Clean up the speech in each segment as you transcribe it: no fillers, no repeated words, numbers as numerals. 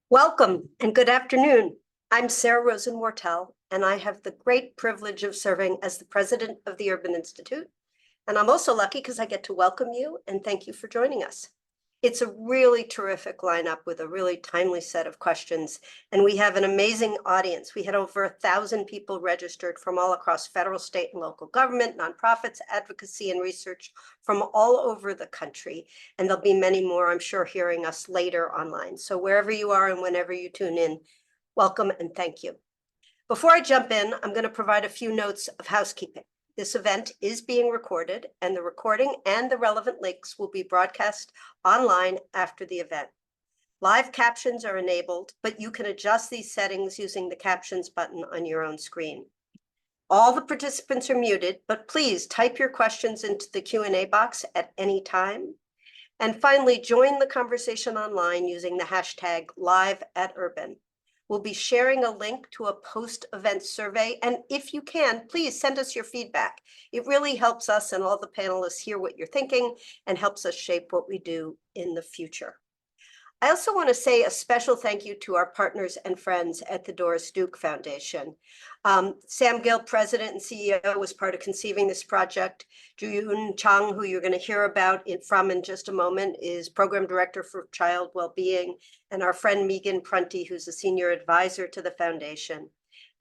Welcome and good afternoon. I'm Sarah Rosen-Wortel, and I have the great privilege of serving as the president of the Urban Institute. And I'm also lucky because I get to welcome you and thank you for joining us. It's a really terrific lineup with a really timely set of questions, and we have an amazing audience. We had over 1,000 people registered from all across federal, state, and local government, nonprofits, advocacy, and research from all over the country. And there'll be many more, I'm sure, hearing us later online. So wherever you are and whenever you tune in, welcome and thank you. Before I jump in, I'm going to provide a few notes of housekeeping. This event is being recorded, and the recording and the relevant links will be broadcast online after the event. Live captions are enabled, but you can adjust these settings using the captions button on your own screen. All the participants are muted, but please type your questions into the Q&A box at any time. And finally, join the conversation online using the hashtag #LiveAtUrban. We'll be sharing a link to a post-event survey, and if you can, please send us your feedback. It really helps us and all the panelists hear what you're thinking and helps us shape what we do in the future. I also want to say a special thank you to our partners and friends at the Doris Duke Foundation. Sam Gill, President and CEO, was part of conceiving this project. Joo-Yoon Chung, who you're going to hear about from in just a moment, is Program Director for Child Wellbeing, and our friend Megan Prunty, who's a Senior Advisor to the Foundation.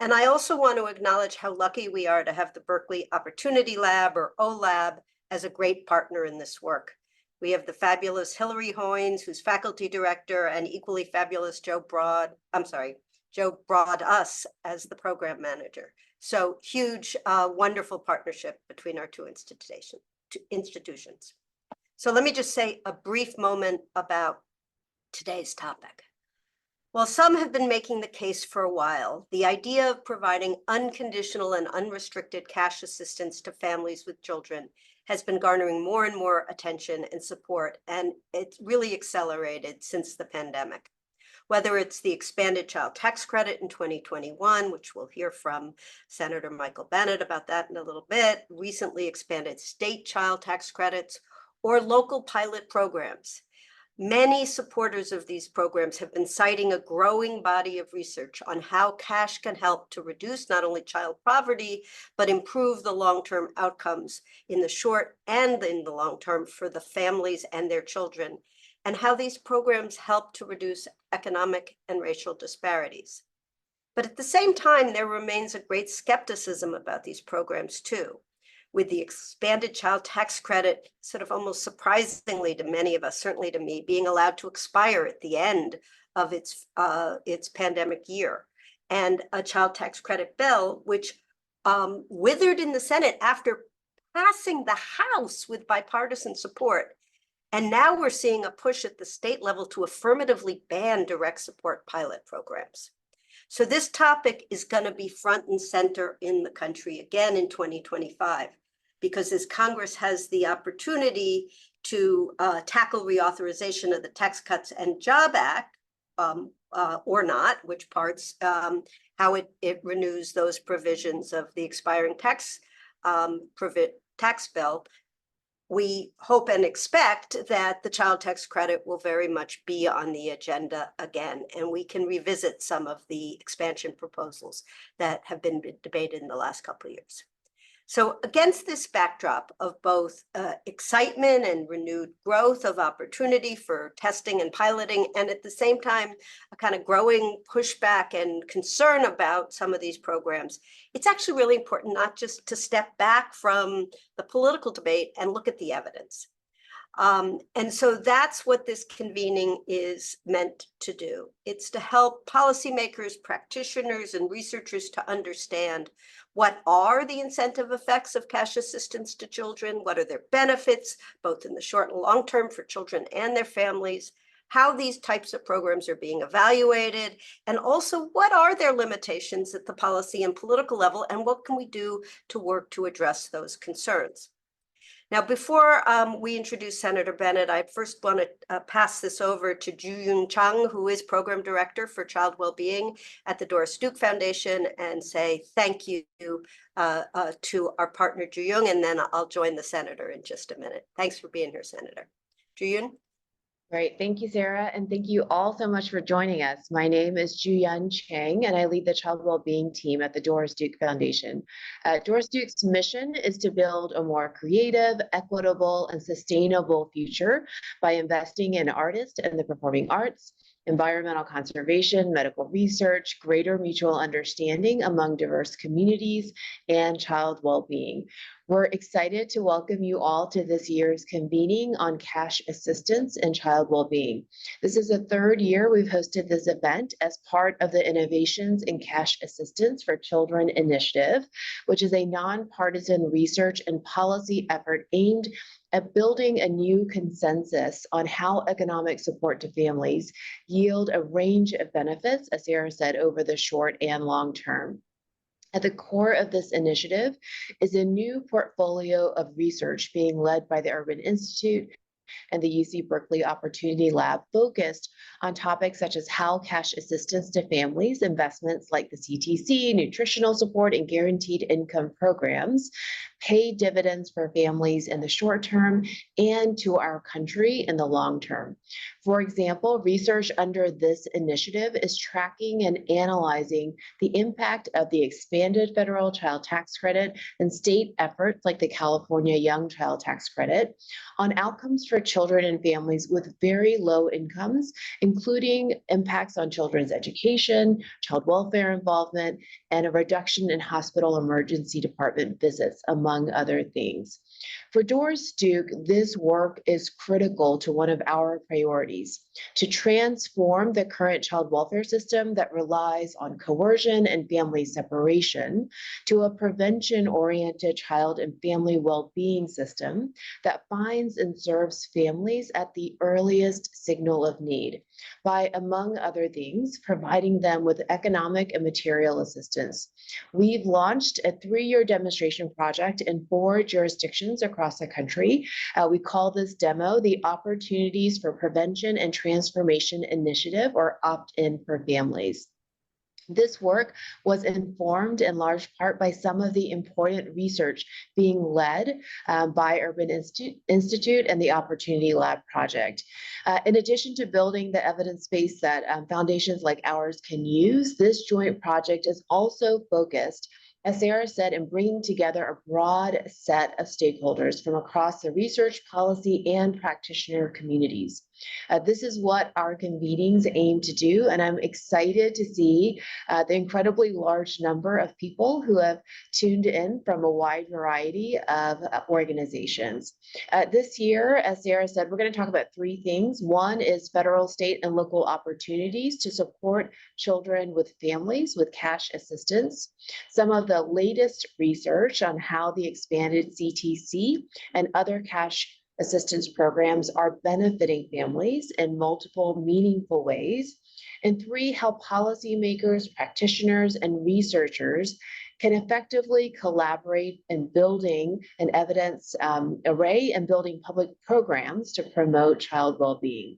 And I also want to acknowledge how lucky we are to have the Berkeley Opportunity Lab, or OLAB, as a great partner in this work. We have the fabulous Hillary Hoynes, who's faculty director, and equally fabulous Joe Broad us as the program manager. So huge, wonderful partnership between our two institutions. So let me just say a brief moment about today's topic. While some have been making the case for a while, the idea of providing unconditional and unrestricted cash assistance to families with children has been garnering more and more attention and support, and it's really accelerated since the pandemic. Whether it's the expanded child tax credit in 2021, which we'll hear from Senator Michael Bennet about that in a little bit, recently expanded state child tax credits, or local pilot programs. Many supporters of these programs have been citing a growing body of research on how cash can help to reduce not only child poverty, but improve the long-term outcomes in the short and in the long term for the families and their children, and how these programs help to reduce economic and racial disparities. But at the same time, there remains a great skepticism about these programs too, with the expanded child tax credit, sort of almost surprisingly to many of us, certainly to me, being allowed to expire at the end of its pandemic year, and a child tax credit bill, which withered in the Senate after passing the House with bipartisan support. And now we're seeing a push at the state level to affirmatively ban direct support pilot programs. So this topic is going to be front and center in the country again in 2025, because as Congress has the opportunity to tackle reauthorization of the Tax Cuts and Jobs Act, or not, which parts, how it renews those provisions of the expiring tax bill, we hope and expect that the child tax credit will very much be on the agenda again, and we can revisit some of the expansion proposals that have been debated in the last couple of years. So against this backdrop of both excitement and renewed growth of opportunity for testing and piloting, and at the same time, a kind of growing pushback and concern about some of these programs, it's actually really important not just to step back from the political debate and look at the evidence. And so that's what this convening is meant to do. It's to help policymakers, practitioners, and researchers to understand what are the incentive effects of cash assistance to children, what are their benefits, both in the short and long term for children and their families, how these types of programs are being evaluated, and also what are their limitations at the policy and political level, and what can we do to work to address those concerns. Now, before we introduce Senator Bennet, I first want to pass this over to Joo-Yoon Chung, who is Program Director for Child Wellbeing at the Doris Duke Foundation, and say thank you to our partner Joo-Yoon, and then I'll join the Senator in just a minute. Thanks for being here, Senator. Joo-Yoon? Great. Thank you, Sarah. And thank you all so much for joining us. My name is Juyun Chang, and I lead the Child Wellbeing team at the Doris Duke Foundation. Doris Duke's mission is to build a more creative, equitable, and sustainable future by investing in artists and the performing arts, environmental conservation, medical research, greater mutual understanding among diverse communities, and child well-being. We're excited to welcome you all to this year's convening on cash assistance and child well-being. This is the third year we've hosted this event as part of the Innovations in Cash Assistance for Children initiative, which is a nonpartisan research and policy effort aimed at building a new consensus on how economic support to families yield a range of benefits, as Sarah said, over the short and long term. At the core of this initiative is a new portfolio of research being led by the Urban Institute and the UC Berkeley Opportunity Lab, focused on topics such as how cash assistance to families, investments like the CTC, nutritional support, and guaranteed income programs pay dividends for families in the short term and to our country in the long term. For example, research under this initiative is tracking and analyzing the impact of the expanded federal child tax credit and state efforts like the California Young Child Tax Credit on outcomes for children and families with very low incomes, including impacts on children's education, child welfare involvement, and a reduction in hospital emergency department visits, among other things. For Doris Duke, this work is critical to one of our priorities: to transform the current child welfare system that relies on coercion and family separation to a prevention-oriented child and family well-being system that finds and serves families at the earliest signal of need by, among other things, providing them with economic and material assistance. We've launched a 3-year demonstration project in 4 jurisdictions across the country. We call this demo the Opportunities for Prevention and Transformation Initiative, or Opt-in for Families. This work was informed in large part by some of the important research being led by Urban Institute and the Opportunity Lab project. In addition to building the evidence base that foundations like ours can use, this joint project is also focused, as Sarah said, in bringing together a broad set of stakeholders from across the research, policy, and practitioner communities. This is what our convenings aim to do, and I'm excited to see the incredibly large number of people who have tuned in from a wide variety of organizations. This year, as Sarah said, we're going to talk about 3 things. One is federal, state, and local opportunities to support children with families with cash assistance. Some of the latest research on how the expanded CTC and other cash assistance programs are benefiting families in multiple meaningful ways. And 3, how policymakers, practitioners, and researchers can effectively collaborate in building an evidence array and building public programs to promote child well-being.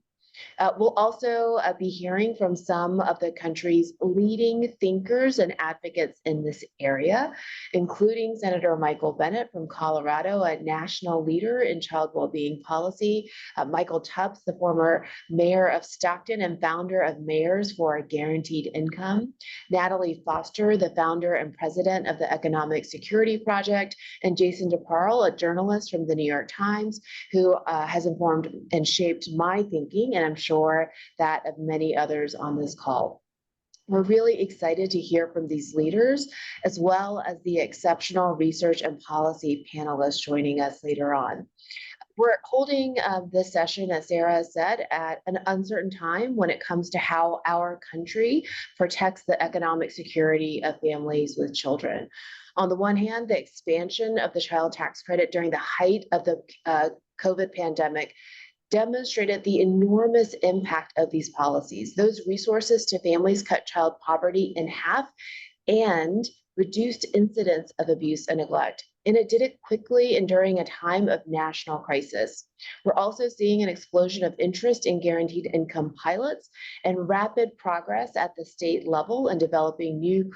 We'll also be hearing from some of the country's leading thinkers and advocates in this area, including Senator Michael Bennet from Colorado, a national leader in child well-being policy, Michael Tubbs, the former mayor of Stockton and founder of Mayors for a Guaranteed Income, Natalie Foster, the founder and president of the Economic Security Project, and Jason DeParle, a journalist from the New York Times, who has informed and shaped my thinking, and I'm sure that of many others on this call. We're really excited to hear from these leaders, as well as the exceptional research and policy panelists joining us later on. We're holding this session, as Sarah said, at an uncertain time when it comes to how our country protects the economic security of families with children. On the one hand, the expansion of the child tax credit during the height of the COVID pandemic demonstrated the enormous impact of these policies. Those resources to families cut child poverty in half and reduced incidence of abuse and neglect. And it did it quickly and during a time of national crisis. We're also seeing an explosion of interest in guaranteed income pilots and rapid progress at the state level in developing new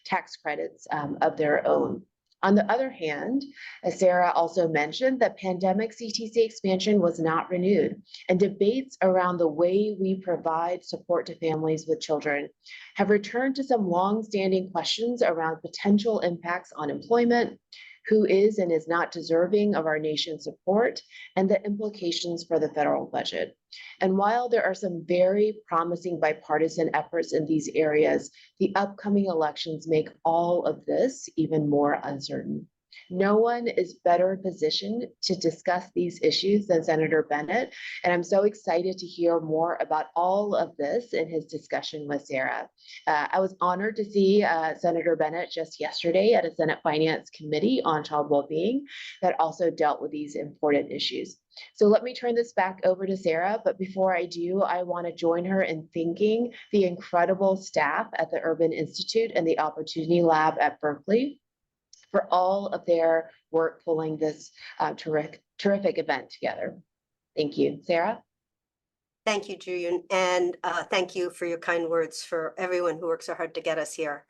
tax credits of their own. On the other hand, as Sarah also mentioned, the pandemic CTC expansion was not renewed, and debates around the way we provide support to families with children have returned to some longstanding questions around potential impacts on employment, who is and is not deserving of our nation's support, and the implications for the federal budget. And while there are some very promising bipartisan efforts in these areas, the upcoming elections make all of this even more uncertain. No one is better positioned to discuss these issues than Senator Bennett, and I'm so excited to hear more about all of this in his discussion with Sarah. I was honored to see Senator Bennett just yesterday at a Senate Finance Committee on Child Wellbeing that also dealt with these important issues. So let me turn this back over to Sarah, but before I do, I want to join her in thanking the incredible staff at the Urban Institute and the Opportunity Lab at Berkeley for all of their work pulling this terrific event together. Thank you. Sarah? Thank you, Julian, and thank you for your kind words for everyone who works so hard to get us here.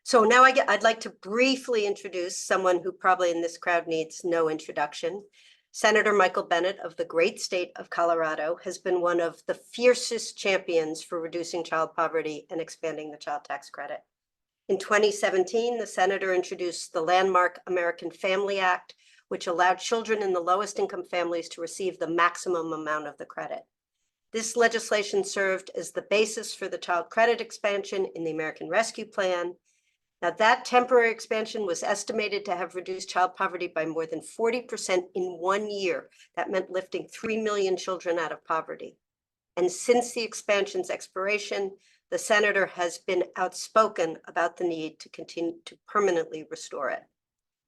So now I'd like to briefly introduce someone who probably in this crowd needs no introduction. Senator Michael Bennet of the great state of Colorado has been one of the fiercest champions for reducing child poverty and expanding the child tax credit. In 2017, the senator introduced the landmark American Family Act, which allowed children in the lowest income families to receive the maximum amount of the credit. This legislation served as the basis for the child credit expansion in the American Rescue Plan. Now, that temporary expansion was estimated to have reduced child poverty by more than 40% in 1 year. That meant lifting 3 million children out of poverty. And since the expansion's expiration, the senator has been outspoken about the need to continue to permanently restore it.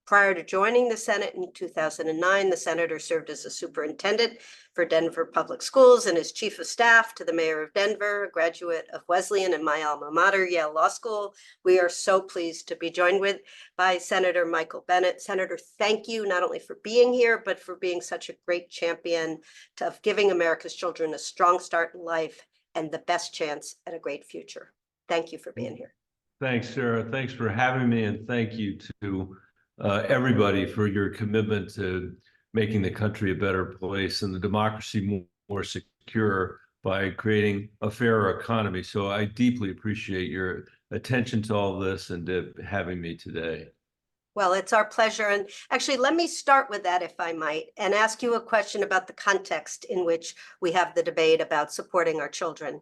Prior to joining the Senate in 2009, the senator served as a superintendent for Denver Public Schools and as chief of staff to the mayor of Denver, a graduate of Wesleyan and my alma mater, Yale Law School. We are so pleased to be joined with by Senator Michael Bennet. Senator, thank you not only for being here, but for being such a great champion of giving America's children a strong start in life and the best chance at a great future. Thank you for being here. Thanks, Sarah. Thanks for having me, and thank you to everybody for your commitment to making the country a better place and the democracy more secure by creating a fairer economy. So I deeply appreciate your attention to all this and to having me today. Well, it's our pleasure. And actually, let me start with that, if I might, and ask you a question about the context in which we have the debate about supporting our children.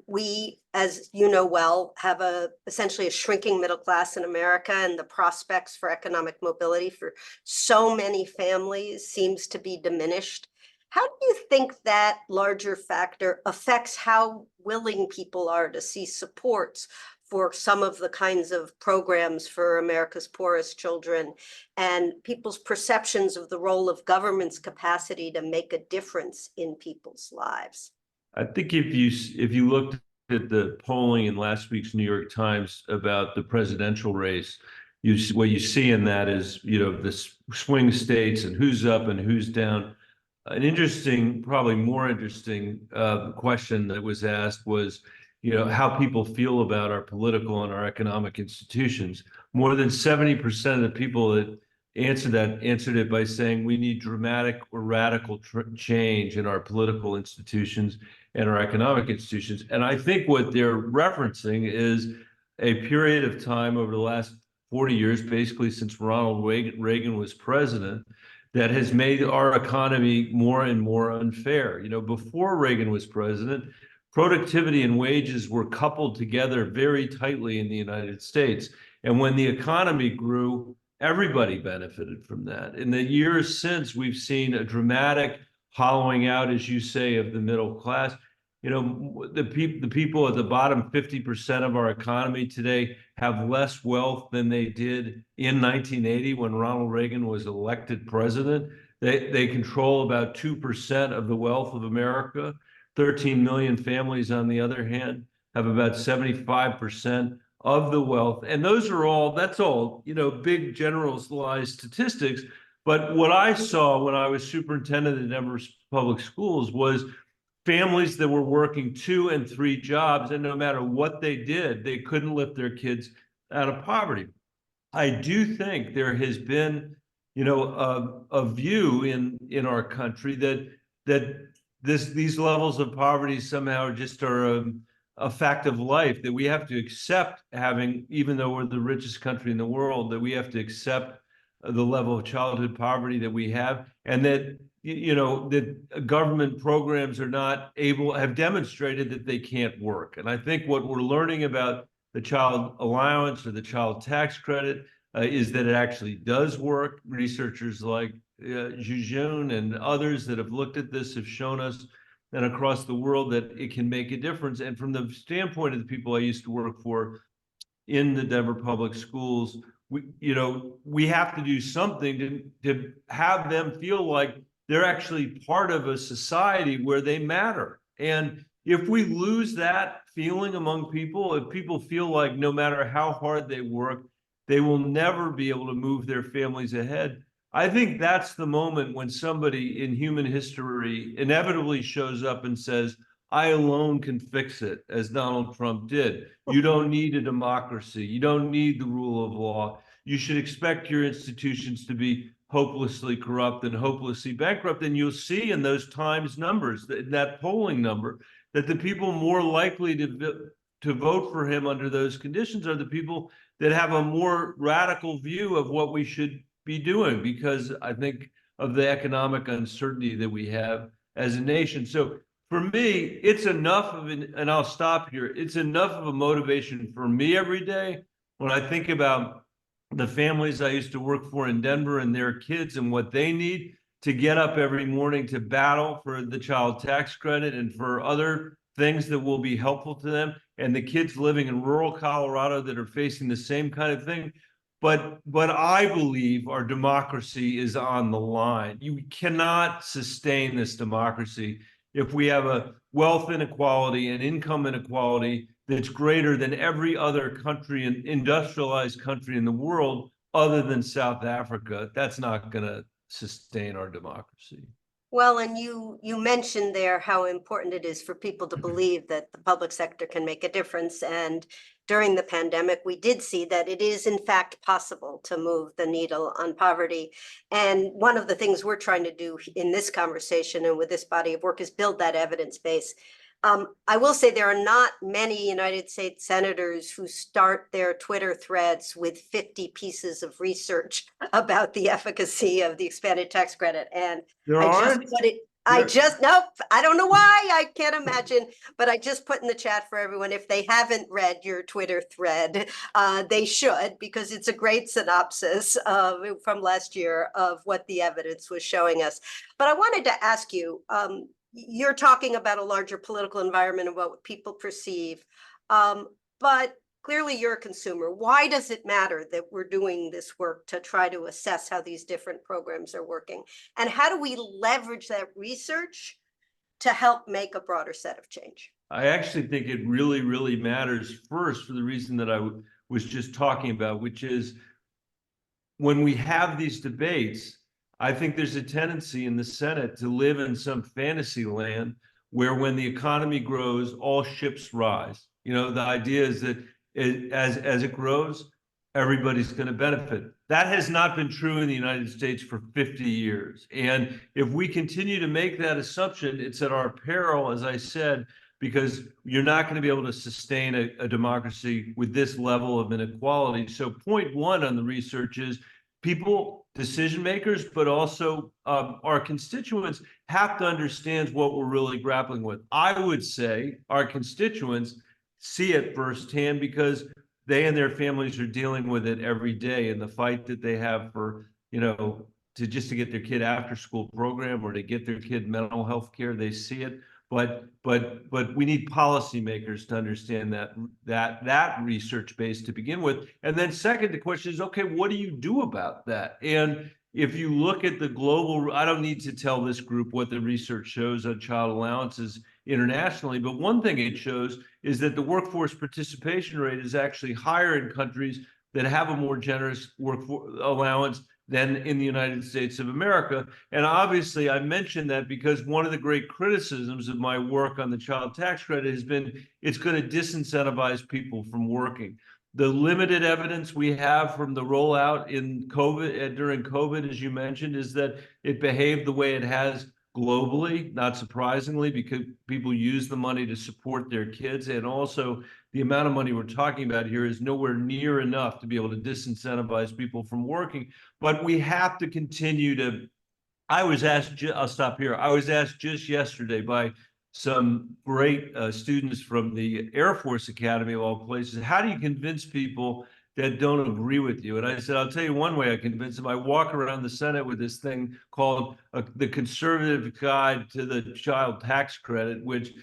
We, as you know well, have essentially a shrinking middle class in America, and the prospects for economic mobility for so many families seems to be diminished. How do you think that larger factor affects how willing people are to see supports for some of the kinds of programs for America's poorest children and people's perceptions of the role of government's capacity to make a difference in people's lives? I think if you looked at the polling in last week's New York Times about the presidential race, what you see in that is, the swing states and who's up and who's down. An interesting, probably more interesting question that was asked was, how people feel about our political and our economic institutions. More than 70% of the people that answered it by saying we need dramatic or radical change in our political institutions and our economic institutions. And I think what they're referencing is a period of time over the last 40 years, basically since Ronald Reagan was president, that has made our economy more and more unfair. Before Reagan was president, productivity and wages were coupled together very tightly in the United States. And when the economy grew, everybody benefited from that. In the years since, we've seen a dramatic hollowing out, as you say, of the middle class. The people at the bottom 50% of our economy today have less wealth than they did in 1980 when Ronald Reagan was elected president. They control about 2% of the wealth of America. 13 million families, on the other hand, have about 75% of the wealth. And that's all, big generalized statistics. But what I saw when I was superintendent at Denver Public Schools was families that were working 2 and 3 jobs, and no matter what they did, they couldn't lift their kids out of poverty. I do think there has been, a view in our country that these levels of poverty somehow just are a fact of life, that we have to accept having, even though we're the richest country in the world, that we have to accept the level of childhood poverty that we have, and that that government programs are not able, have demonstrated that they can't work. And I think what we're learning about the child allowance or the child tax credit is that it actually does work. Researchers like Jujun and others that have looked at this have shown us and across the world that it can make a difference. And from the standpoint of the people I used to work for in the Denver public schools, we have to do something to have them feel like they're actually part of a society where they matter. And if we lose that feeling among people, if people feel like no matter how hard they work, they will never be able to move their families ahead, I think that's the moment when somebody in human history inevitably shows up and says, I alone can fix it, as Donald Trump did. You don't need a democracy. You don't need the rule of law. You should expect your institutions to be hopelessly corrupt and hopelessly bankrupt. And you'll see in those Times numbers, that polling number, that the people more likely to vote for him under those conditions are the people that have a more radical view of what we should be doing, because I think of the economic uncertainty that we have as a nation. So for me, it's enough of and I'll stop here. It's enough of a motivation for me every day when I think about the families I used to work for in Denver and their kids and what they need to get up every morning to battle for the child tax credit and for other things that will be helpful to them, and the kids living in rural Colorado that are facing the same kind of thing. But I believe our democracy is on the line. You cannot sustain this democracy if we have a wealth inequality and income inequality that's greater than every other country and industrialized country in the world other than South Africa. That's not going to sustain our democracy. Well, and you mentioned there how important it is for people to believe that the public sector can make a difference. And during the pandemic, we did see that it is in fact possible to move the needle on poverty. And one of the things we're trying to do in this conversation and with this body of work is build that evidence base. I will say there are not many United States senators who start their Twitter threads with 50 pieces of research about the efficacy of the expanded tax credit. And There I aren't? just put it, nope, I don't know why, I can't imagine, but I just put in the chat for everyone, if they haven't read your Twitter thread, they should, because it's a great synopsis from last year of what the evidence was showing us. But I wanted to ask you, you're talking about a larger political environment and what people perceive, but clearly you're a consumer. Why does it matter that we're doing this work to try to assess how these different programs are working? And how do we leverage that research to help make a broader set of change? I actually think it really, really matters, first for the reason that I was just talking about, which is when we have these debates, I think there's a tendency in the Senate to live in some fantasy land where when the economy grows, all ships rise. The idea is that as it grows, everybody's going to benefit. That has not been true in the United States for 50 years. And if we continue to make that assumption, it's at our peril, as I said, because you're not going to be able to sustain a democracy with this level of inequality. So point one on the research is people, decision makers, but also our constituents have to understand what we're really grappling with. I would say our constituents see it firsthand because they and their families are dealing with it every day in the fight that they have for, to get their kid after school program or to get their kid mental health care. They see it. But we need policymakers to understand that research base to begin with. And then second, the question is, okay, what do you do about that? And if you look at the global, I don't need to tell this group what the research shows on child allowances internationally, but one thing it shows is that the workforce participation rate is actually higher in countries that have a more generous workforce allowance than in the United States of America. And obviously, I mentioned that because one of the great criticisms of my work on the child tax credit has been it's going to disincentivize people from working. the limited evidence we have from the rollout in COVID, during COVID, as you mentioned, is that it behaved the way it has globally, not surprisingly, because people use the money to support their kids. And also the amount of money we're talking about here is nowhere near enough to be able to disincentivize people from working. But we have to continue to, I was asked, I'll stop here. I was asked just yesterday by some great students from the Air Force Academy of all places, how do you convince people that don't agree with you? And I said, I'll tell you one way I convince them. I walk around the Senate with this thing called the Conservative Guide to the Child Tax Credit, which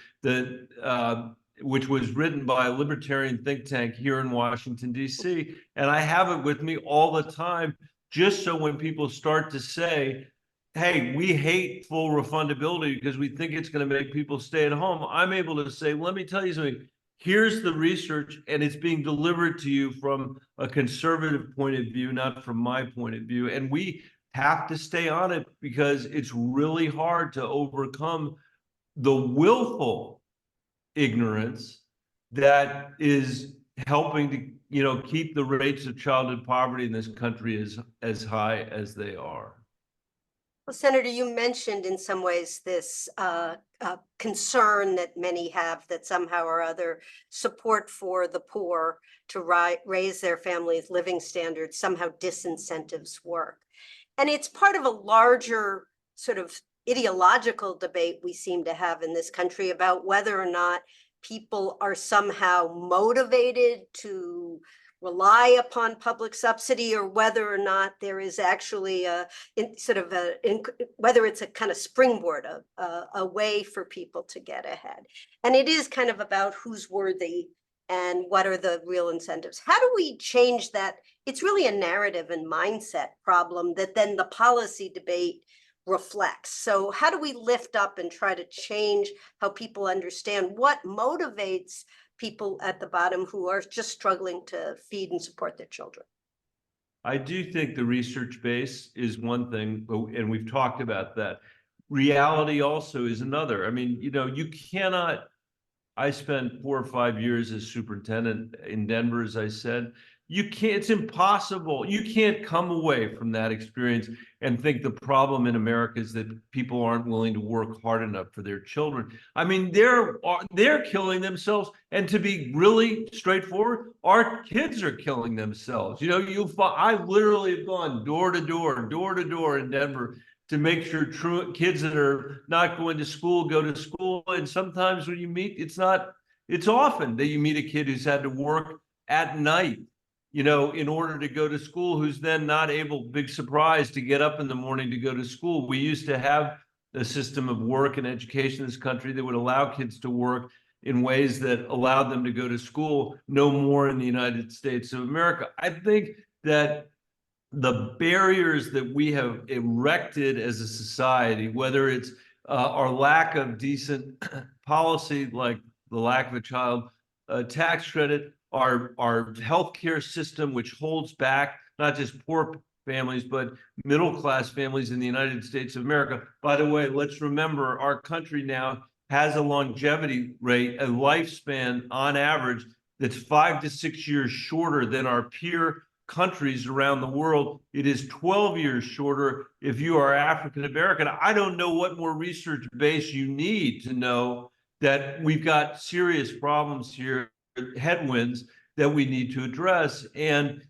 was written by a libertarian think tank here in Washington, D.C. And I have it with me all the time, just so when people start to say, hey, we hate full refundability because we think it's going to make people stay at home, I'm able to say, let me tell you something. Here's the research, and it's being delivered to you from a conservative point of view, not from my point of view. And we have to stay on it because it's really hard to overcome the willful ignorance that is helping to, keep the rates of childhood poverty in this country as high as they are. Well, Senator, you mentioned in some ways this concern that many have that somehow or other support for the poor to raise their families' living standards somehow disincentives work. And it's part of a larger sort of ideological debate we seem to have in this country about whether or not people are somehow motivated to rely upon public subsidy, or whether or not there is actually whether it's a kind of springboard, a way for people to get ahead. And it is kind of about who's worthy and what are the real incentives. How do we change that? It's really a narrative and mindset problem that then the policy debate reflects. So how do we lift up and try to change how people understand what motivates people at the bottom who are just struggling to feed and support their children? I do think the research base is one thing, and we've talked about that. Reality also is another. I mean, you cannot, I spent 4 or 5 years as superintendent in Denver, as I said. It's impossible. You can't come away from that experience and think the problem in America is that people aren't willing to work hard enough for their children. I mean, they're killing themselves. And to be really straightforward, our kids are killing themselves. I literally have gone door to door in Denver to make sure kids that are not going to school go to school. And sometimes when you meet, it's often that you meet a kid who's had to work at night, in order to go to school, who's then not able, big surprise, to get up in the morning to go to school. We used to have a system of work and education in this country that would allow kids to work in ways that allowed them to go to school, no more in the United States of America. I think that the barriers that we have erected as a society, whether it's our lack of decent policy, like the lack of a child tax credit, our healthcare system, which holds back not just poor families, but middle-class families in the United States of America. By the way, let's remember our country now has a longevity rate, a lifespan on average, that's 5 to 6 years shorter than our peer countries around the world. It is 12 years shorter if you are African American. I don't know what more research base you need to know that we've got serious problems here, headwinds that we need to address. And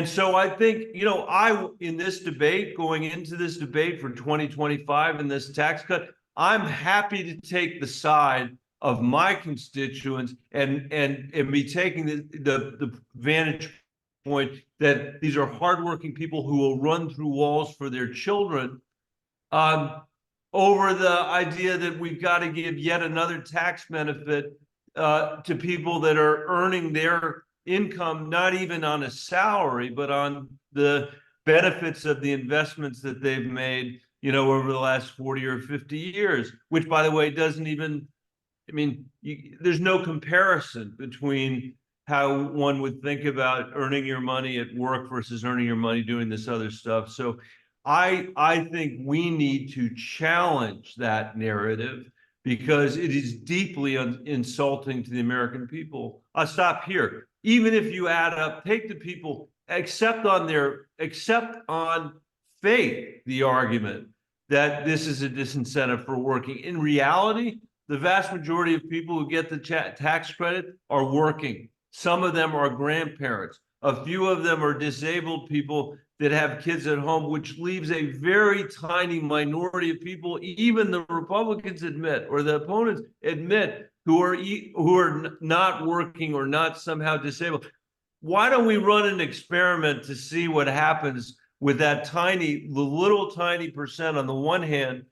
so I think, in this debate, going into this debate for 2025 and this tax cut, I'm happy to take the side of my constituents and be taking the vantage point that these are hardworking people who will run through walls for their children, over the idea that we've got to give yet another tax benefit to people that are earning their income, not even on a salary, but on the benefits of the investments that they've made, over the last 40 or 50 years, which, by the way, doesn't even, there's no comparison between how one would think about earning your money at work versus earning your money doing this other stuff. So I think we need to challenge that narrative, because it is deeply insulting to the American people I'll stop here. Even if you add up, take the people, accept on faith the argument that this is a disincentive for working. In reality, the vast majority of people who get the tax credit are working. Some of them are grandparents. A few of them are disabled people that have kids at home, which leaves a very tiny minority of people, even the Republicans admit, or the opponents admit, who are not working or not somehow disabled. Why don't we run an experiment to see what happens with that little tiny percent on the one hand,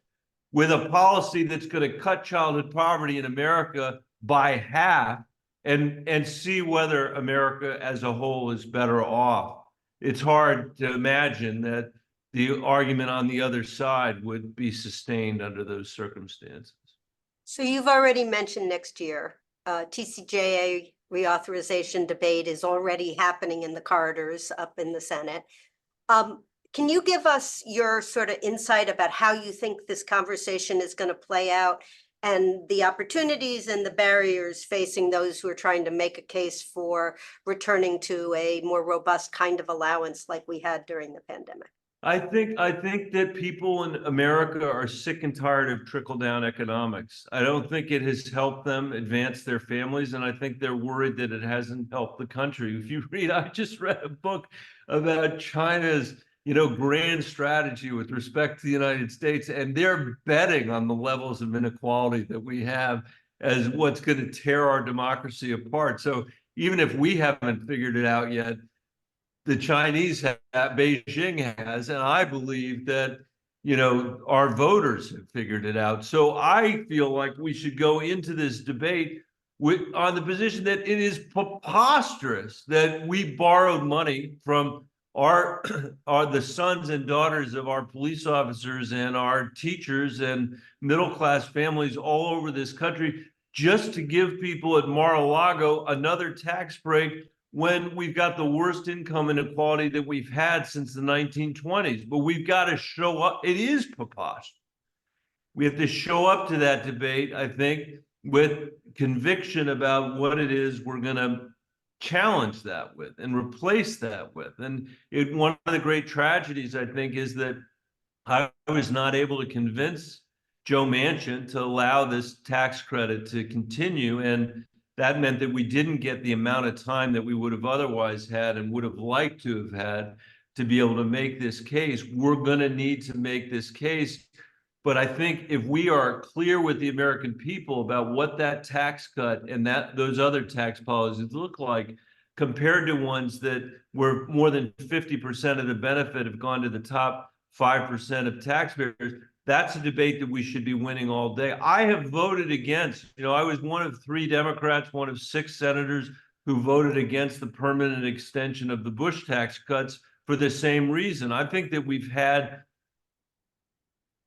with a policy that's going to cut childhood poverty in America by half, and see whether America as a whole is better off. It's hard to imagine that the argument on the other side would be sustained under those circumstances. So you've already mentioned next year, TCJA reauthorization debate is already happening in the corridors up in the Senate. Can you give us your sort of insight about how you think this conversation is going to play out, and the opportunities and the barriers facing those who are trying to make a case for returning to a more robust kind of allowance like we had during the pandemic? I think that people in America are sick and tired of trickle-down economics. I don't think it has helped them advance their families, and I think they're worried that it hasn't helped the country. If you read, I just read a book about China's, grand strategy with respect to the United States, and they're betting on the levels of inequality that we have as what's going to tear our democracy apart. So even if we haven't figured it out yet, the Chinese have, Beijing has, and I believe that, our voters have figured it out. So I feel like we should go into this debate on the position that it is preposterous that we borrowed money from the sons and daughters of our police officers and our teachers and middle-class families all over this country just to give people at Mar-a-Lago another tax break, when we've got the worst income inequality that we've had since the 1920s. But we've got to show up. It is preposterous. We have to show up to that debate, I think, with conviction about what it is we're going to challenge that with and replace that with. And one of the great tragedies, I think, is that I was not able to convince Joe Manchin to allow this tax credit to continue. And that meant that we didn't get the amount of time that we would have otherwise had and would have liked to have had to be able to make this case. We're going to need to make this case. But I think if we are clear with the American people about what that tax cut and those other tax policies look like, compared to ones that where more than 50% of the benefit have gone to the top 5% of taxpayers, that's a debate that we should be winning all day. I have voted against, I was one of 3 Democrats, one of 6 senators who voted against the permanent extension of the Bush tax cuts for the same reason. I think that we've had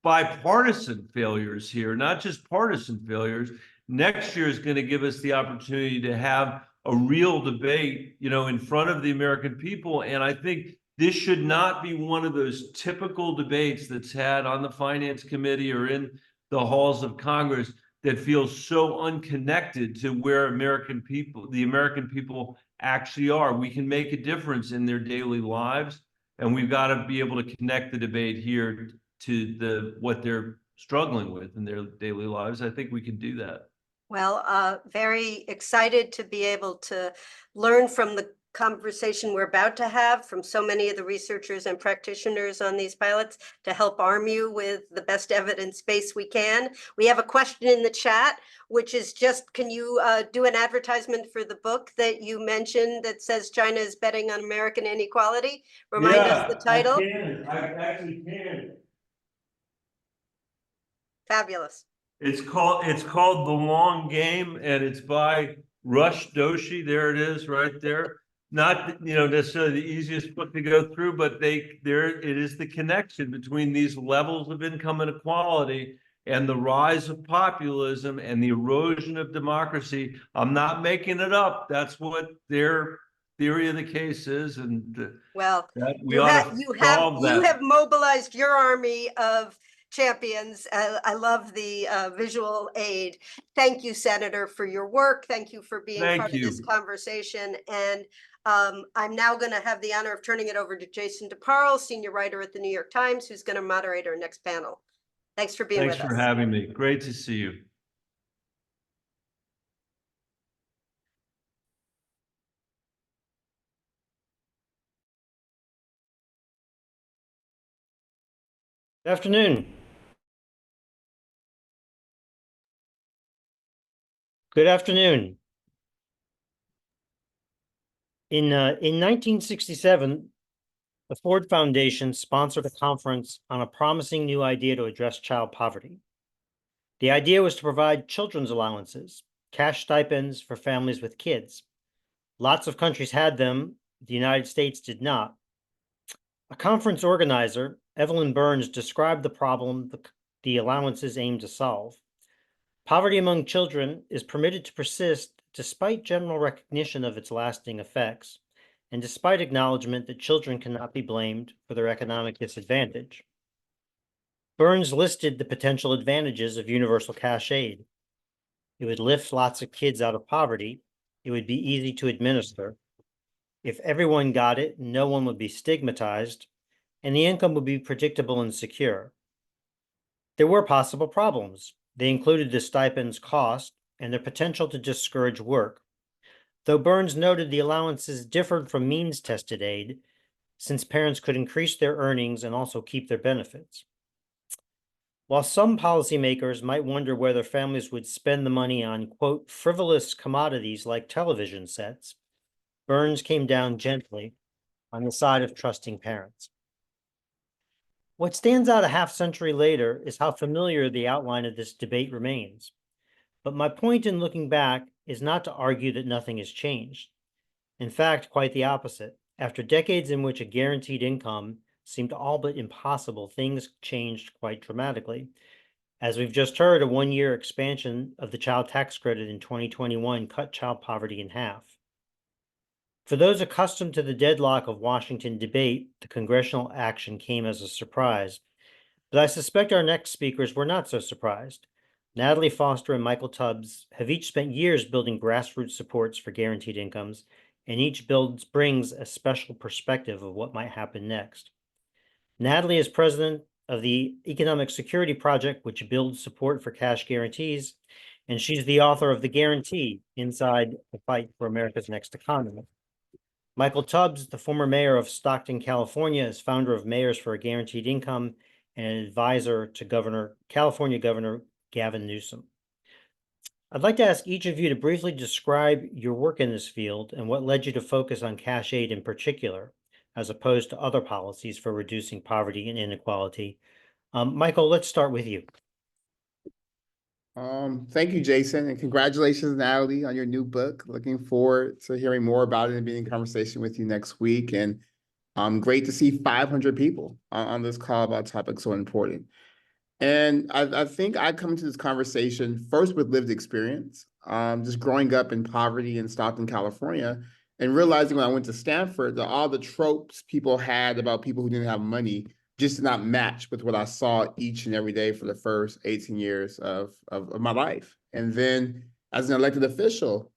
bipartisan failures here, not just partisan failures. Next year is going to give us the opportunity to have a real debate, in front of the American people. And I think this should not be one of those typical debates that's had on the Finance Committee or in the halls of Congress that feels so unconnected to where the American people actually are. We can make a difference in their daily lives, and we've got to be able to connect the debate here to what they're struggling with in their daily lives. I think we can do that. Well, very excited to be able to learn from the conversation we're about to have from so many of the researchers and practitioners on these pilots to help arm you with the best evidence base we can. We have a question in the chat, which is just, can you do an advertisement for the book that you mentioned that says China is betting on American inequality? Remind us the title. I actually can. Fabulous. It's called The Long Game, and it's by Rush Doshi. There it is, right there. Not necessarily the easiest book to go through, but it is the connection between these levels of income inequality and the rise of populism and the erosion of democracy. I'm not making it up. That's what their theory of the case is, and well, you have mobilized your army of champions. I love the visual aid. Thank you, Senator, for your work. Thank you for being Thank part of this you. conversation. And I'm now going to have the honor of turning it over to Jason DeParle, senior writer at the New York Times, who's going to moderate our next panel. Thanks for being Thanks with for us. having me. Great to see you. Good afternoon. Good afternoon. In 1967, the Ford Foundation sponsored a conference on a promising new idea to address child poverty. The idea was to provide children's allowances, cash stipends for families with kids. Lots of countries had them. The United States did not. A conference organizer, Evelyn Burns, described the problem the allowances aimed to solve. Poverty among children is permitted to persist despite general recognition of its lasting effects, and despite acknowledgement that children cannot be blamed for their economic disadvantage. Burns listed the potential advantages of universal cash aid. It would lift lots of kids out of poverty. It would be easy to administer. If everyone got it, no one would be stigmatized, and the income would be predictable and secure. There were possible problems. They included the stipend's cost and their potential to discourage work, though Burns noted the allowances differed from means-tested aid, since parents could increase their earnings and also keep their benefits. While some policymakers might wonder whether families would spend the money on, quote, frivolous commodities like television sets, Burns came down gently on the side of trusting parents. What stands out a half-century later is how familiar the outline of this debate remains. But my point in looking back is not to argue that nothing has changed. In fact, quite the opposite. After decades in which a guaranteed income seemed all but impossible, things changed quite dramatically. As we've just heard, a one-year expansion of the child tax credit in 2021 cut child poverty in half. For those accustomed to the deadlock of Washington debate, the congressional action came as a surprise. But I suspect our next speakers were not so surprised. Natalie Foster and Michael Tubbs have each spent years building grassroots supports for guaranteed incomes, and each brings a special perspective of what might happen next. Natalie is president of the Economic Security Project, which builds support for cash guarantees, and she's the author of The Guarantee: Inside the Fight for America's Next Economy. Michael Tubbs, the former mayor of Stockton, California, is founder of Mayors for a Guaranteed Income and an advisor to California Governor Gavin Newsom. I'd like to ask each of you to briefly describe your work in this field and what led you to focus on cash aid in particular, as opposed to other policies for reducing poverty and inequality. Michael, let's start with you. Thank you, Jason, and congratulations, Natalie, on your new book. Looking forward to hearing more about it and being in conversation with you next week. And great to see 500 people on this call about a topic so important. And I think I come to this conversation first with lived experience, just growing up in poverty in Stockton, California, and realizing when I went to Stanford that all the tropes people had about people who didn't have money just did not match with what I saw each and every day for the first 18 years of my life. And then as an elected official,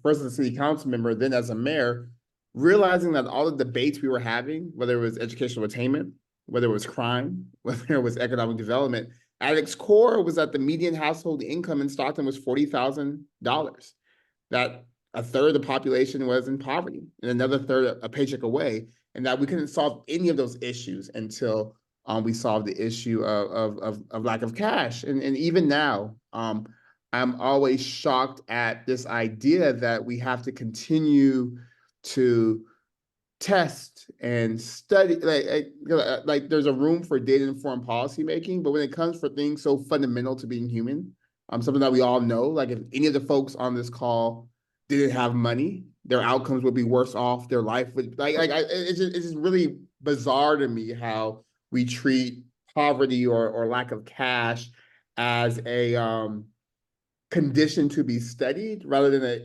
first as a city council member, then as a mayor, realizing that all the debates we were having, whether it was educational attainment, whether it was crime, whether it was economic development, at its core was that the median household income in Stockton was $40,000. That a third of the population was in poverty and another third a paycheck away, and that we couldn't solve any of those issues until we solved the issue of lack of cash. And even now, I'm always shocked at this idea that we have to continue to test and study, like there's a room for data-informed policymaking, but when it comes for things so fundamental to being human, something that we all know, like if any of the folks on this call didn't have money, their outcomes would be worse off, their life would, it's just really bizarre to me how we treat poverty or lack of cash as a condition to be studied rather than a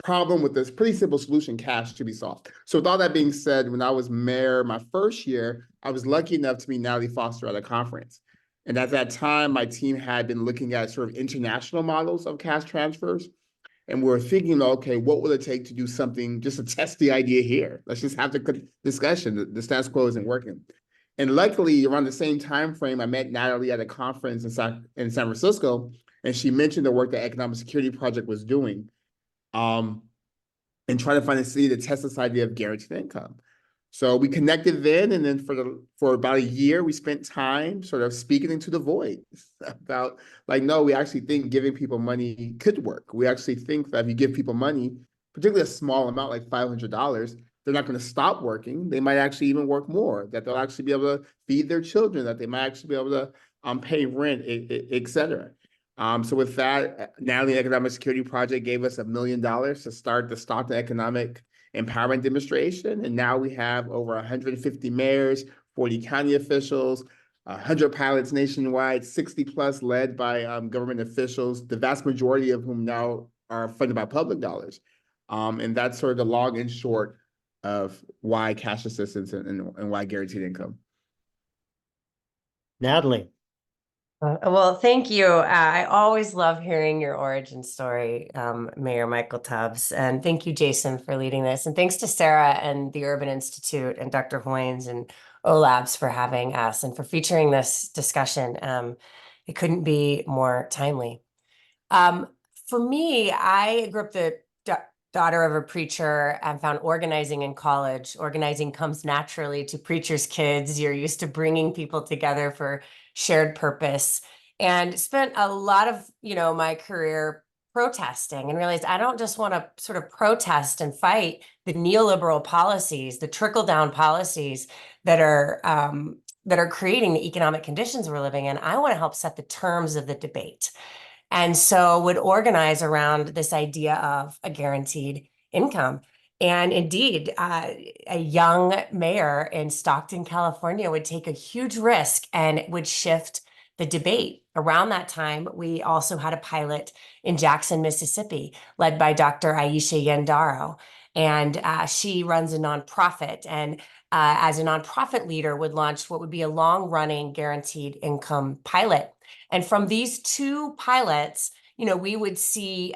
problem with this pretty simple solution, cash, to be solved. So with all that being said, when I was mayor my first year, I was lucky enough to meet Natalie Foster at a conference. And at that time, my team had been looking at sort of international models of cash transfers. And we were thinking, okay, what will it take to do something just to test the idea here? Let's just have the discussion. The status quo isn't working. And luckily, around the same time frame, I met Natalie at a conference in San Francisco, and she mentioned the work that Economic Security Project was doing, and trying to find a city to test this idea of guaranteed income. So we connected then, and then for about a year, we spent time sort of speaking into the void about like, no, we actually think giving people money could work. We actually think that if you give people money, particularly a small amount like $500, they're not going to stop working. They might actually even work more, that they'll actually be able to feed their children, that they might actually be able to pay rent, et cetera. So with that, Natalie Economic Security Project gave us $1 million to start the Stockton Economic Empowerment Demonstration. And now we have over 150 mayors, 40 county officials, 100 pilots nationwide, 60 plus led by government officials, the vast majority of whom now are funded by public dollars. And that's sort of the long and short of why cash assistance and why guaranteed income. Natalie. Well, thank you. I always love hearing your origin story, Mayor Michael Tubbs. And thank you, Jason, for leading this. And thanks to Sarah and the Urban Institute and Dr. Hoynes and OLabs for having us and for featuring this discussion. It couldn't be more timely. For me, I grew up the daughter of a preacher and found organizing in college. Organizing comes naturally to preachers' kids. You're used to bringing people together for shared purpose, and spent a lot of, my career protesting, and realized I don't just want to sort of protest and fight the neoliberal policies, the trickle-down policies that are creating the economic conditions we're living in. I want to help set the terms of the debate. And so would organize around this idea of a guaranteed income. And indeed, a young mayor in Stockton, California would take a huge risk and would shift the debate. Around that time, we also had a pilot in Jackson, Mississippi, led by Dr. Aisha Yandaro. And she runs a nonprofit, and as a nonprofit leader would launch what would be a long-running guaranteed income pilot. And from these two pilots, we would see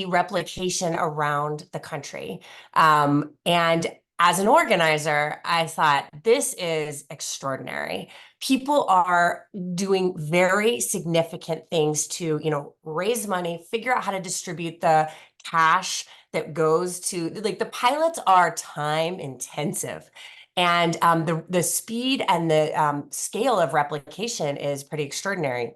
replication around the country. And as an organizer, I thought, this is extraordinary. People are doing very significant things to, raise money, figure out how to distribute the cash that goes to, like, the pilots are time intensive. And the speed and the scale of replication is pretty extraordinary.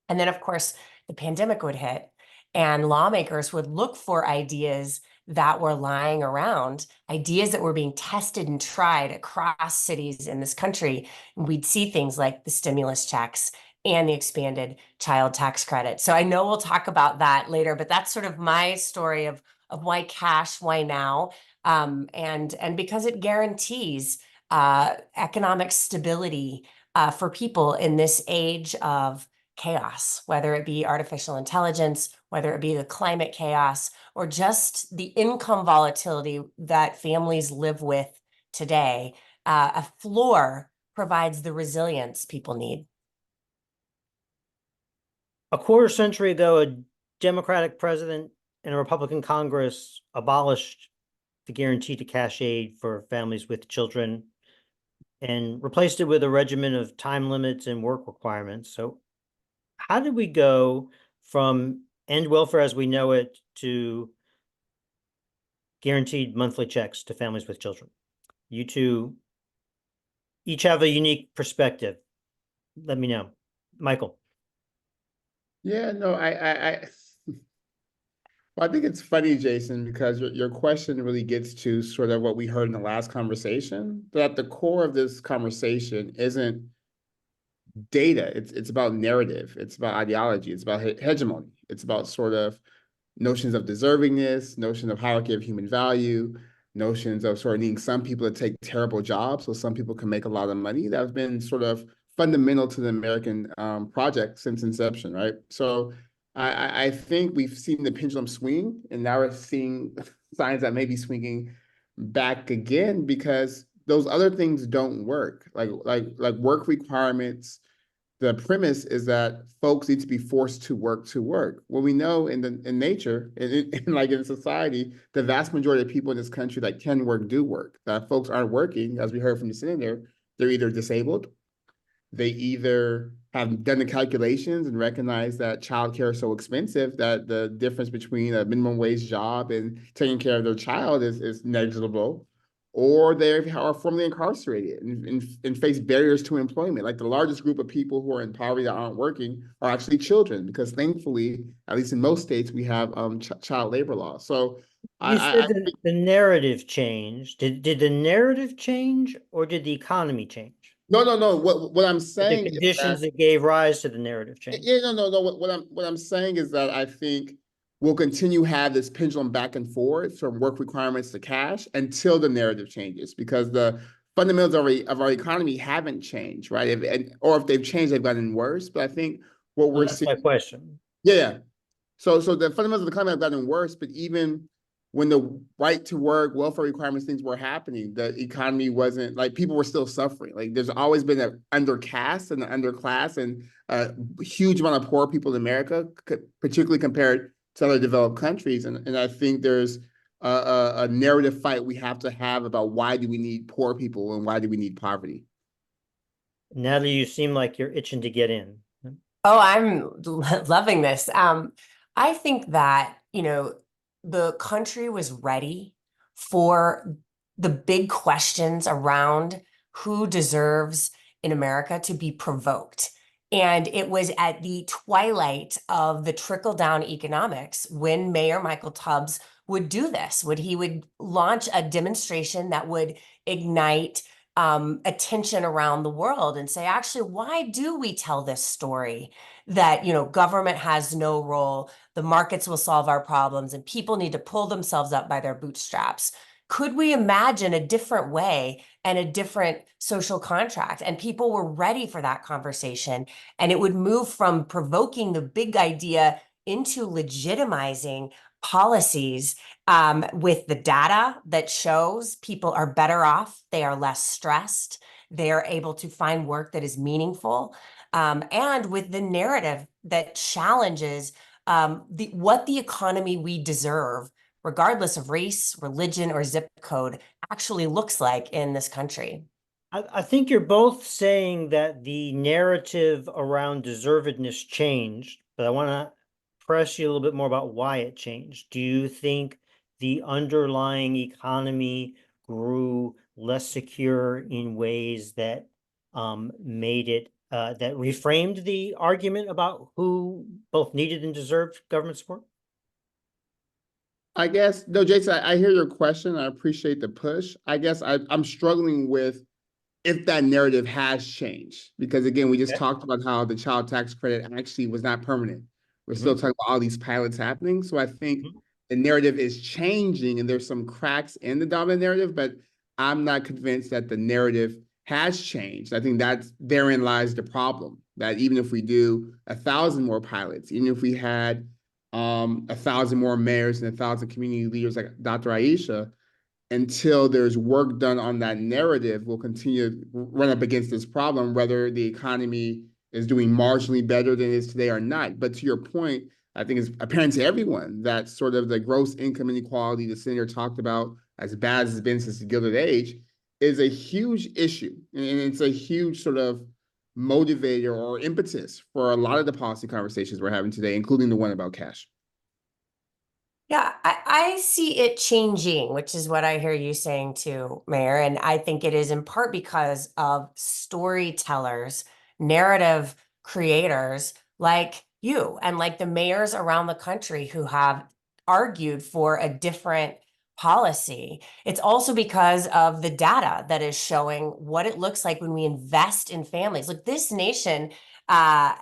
And then, of course, the pandemic would hit, and lawmakers would look for ideas that were lying around, ideas that were being tested and tried across cities in this country. And we'd see things like the stimulus checks and the expanded child tax credit. So I know we'll talk about that later, but that's sort of my story of why cash, why now, and because it guarantees economic stability for people in this age of chaos, whether it be artificial intelligence, whether it be the climate chaos, or just the income volatility that families live with today. A floor provides the resilience people need. A quarter century ago, a Democratic president and a Republican Congress abolished the guarantee to cash aid for families with children and replaced it with a regimen of time limits and work requirements. So how did we go from end welfare as we know it to guaranteed monthly checks to families with children? You two each have a unique perspective. Let me know. Michael. Yeah, no, well, I think it's funny, Jason, because your question really gets to sort of what we heard in the last conversation. But at the core of this conversation isn't data. It's about narrative. It's about ideology. It's about hegemony. It's about sort of notions of deservingness, notion of hierarchy of human value, notions of sort of needing some people to take terrible jobs so some people can make a lot of money. That has been sort of fundamental to the American project since inception, right? So I think we've seen the pendulum swing, and now we're seeing signs that may be swinging back again because those other things don't work. Like work requirements. The premise is that folks need to be forced to work. Well, we know in nature, like in society, the vast majority of people in this country that can work do work. That folks aren't working, as we heard from the senator, they're either disabled, they either have done the calculations and recognize that childcare is so expensive that the difference between a minimum wage job and taking care of their child is negligible, or they are formerly incarcerated and face barriers to employment. Like the largest group of people who are in poverty that aren't working are actually children, because thankfully, at least in most states, we have child labor laws. So You said the narrative changed. Did the narrative change or did the economy change? no. What I'm The saying is conditions that gave rise to the narrative change. yeah, no. What I'm saying is that I think we'll continue to have this pendulum back and forth from work requirements to cash until the narrative changes, because the fundamentals of our economy haven't changed, right? Or if they've changed, they've gotten worse. But I think what we're That's seeing, my question. yeah. So the fundamentals of the economy have gotten worse, but even when the right to work, welfare requirements, things were happening, the economy wasn't, like, people were still suffering. Like there's always been an undercast and an underclass and a huge amount of poor people in America, particularly compared to other developed countries. And I think there's a narrative fight we have to have about why do we need poor people and why do we need poverty. Natalie, you seem like you're itching to get in. Oh, I'm loving this. I think that, the country was ready for the big questions around who deserves in America to be provoked. And it was at the twilight of the trickle-down economics when Mayor Michael Tubbs would do this. He would launch a demonstration that would ignite attention around the world and say, actually, why do we tell this story that, government has no role, the markets will solve our problems, and people need to pull themselves up by their bootstraps? Could we imagine a different way and a different social contract? And people were ready for that conversation. And it would move from provoking the big idea into legitimizing policies with the data that shows people are better off, they are less stressed, they are able to find work that is meaningful, and with the narrative that challenges what the economy we deserve, regardless of race, religion, or zip code, actually looks like in this country. I think you're both saying that the narrative around deservedness changed, but I want to press you a little bit more about why it changed. Do you think the underlying economy grew less secure in ways that made it that reframed the argument about who both needed and deserved government support? I guess, no, Jason, I hear your question. I appreciate the push. I guess I'm struggling with if that narrative has changed, because again, we just talked about how the child tax credit actually was not permanent. We're still talking about all these pilots happening. So I think the narrative is changing and there's some cracks in the dominant narrative, but I'm not convinced that the narrative has changed. I think therein lies the problem, that even if we do 1,000 more pilots, even if we had 1,000 more mayors and 1,000 community leaders like Dr. Aisha, until there's work done on that narrative, we'll continue to run up against this problem, whether the economy is doing marginally better than it is today or not. But to your point, I think it's apparent to everyone that sort of the gross income inequality the senator talked about, as bad as it's been since the Gilded Age, is a huge issue. And it's a huge sort of motivator or impetus for a lot of the policy conversations we're having today, including the one about cash. Yeah, I see it changing, which is what I hear you saying too, Mayor. And I think it is in part because of storytellers, narrative creators like you and like the mayors around the country who have argued for a different policy. It's also because of the data that is showing what it looks like when we invest in families. Look, this nation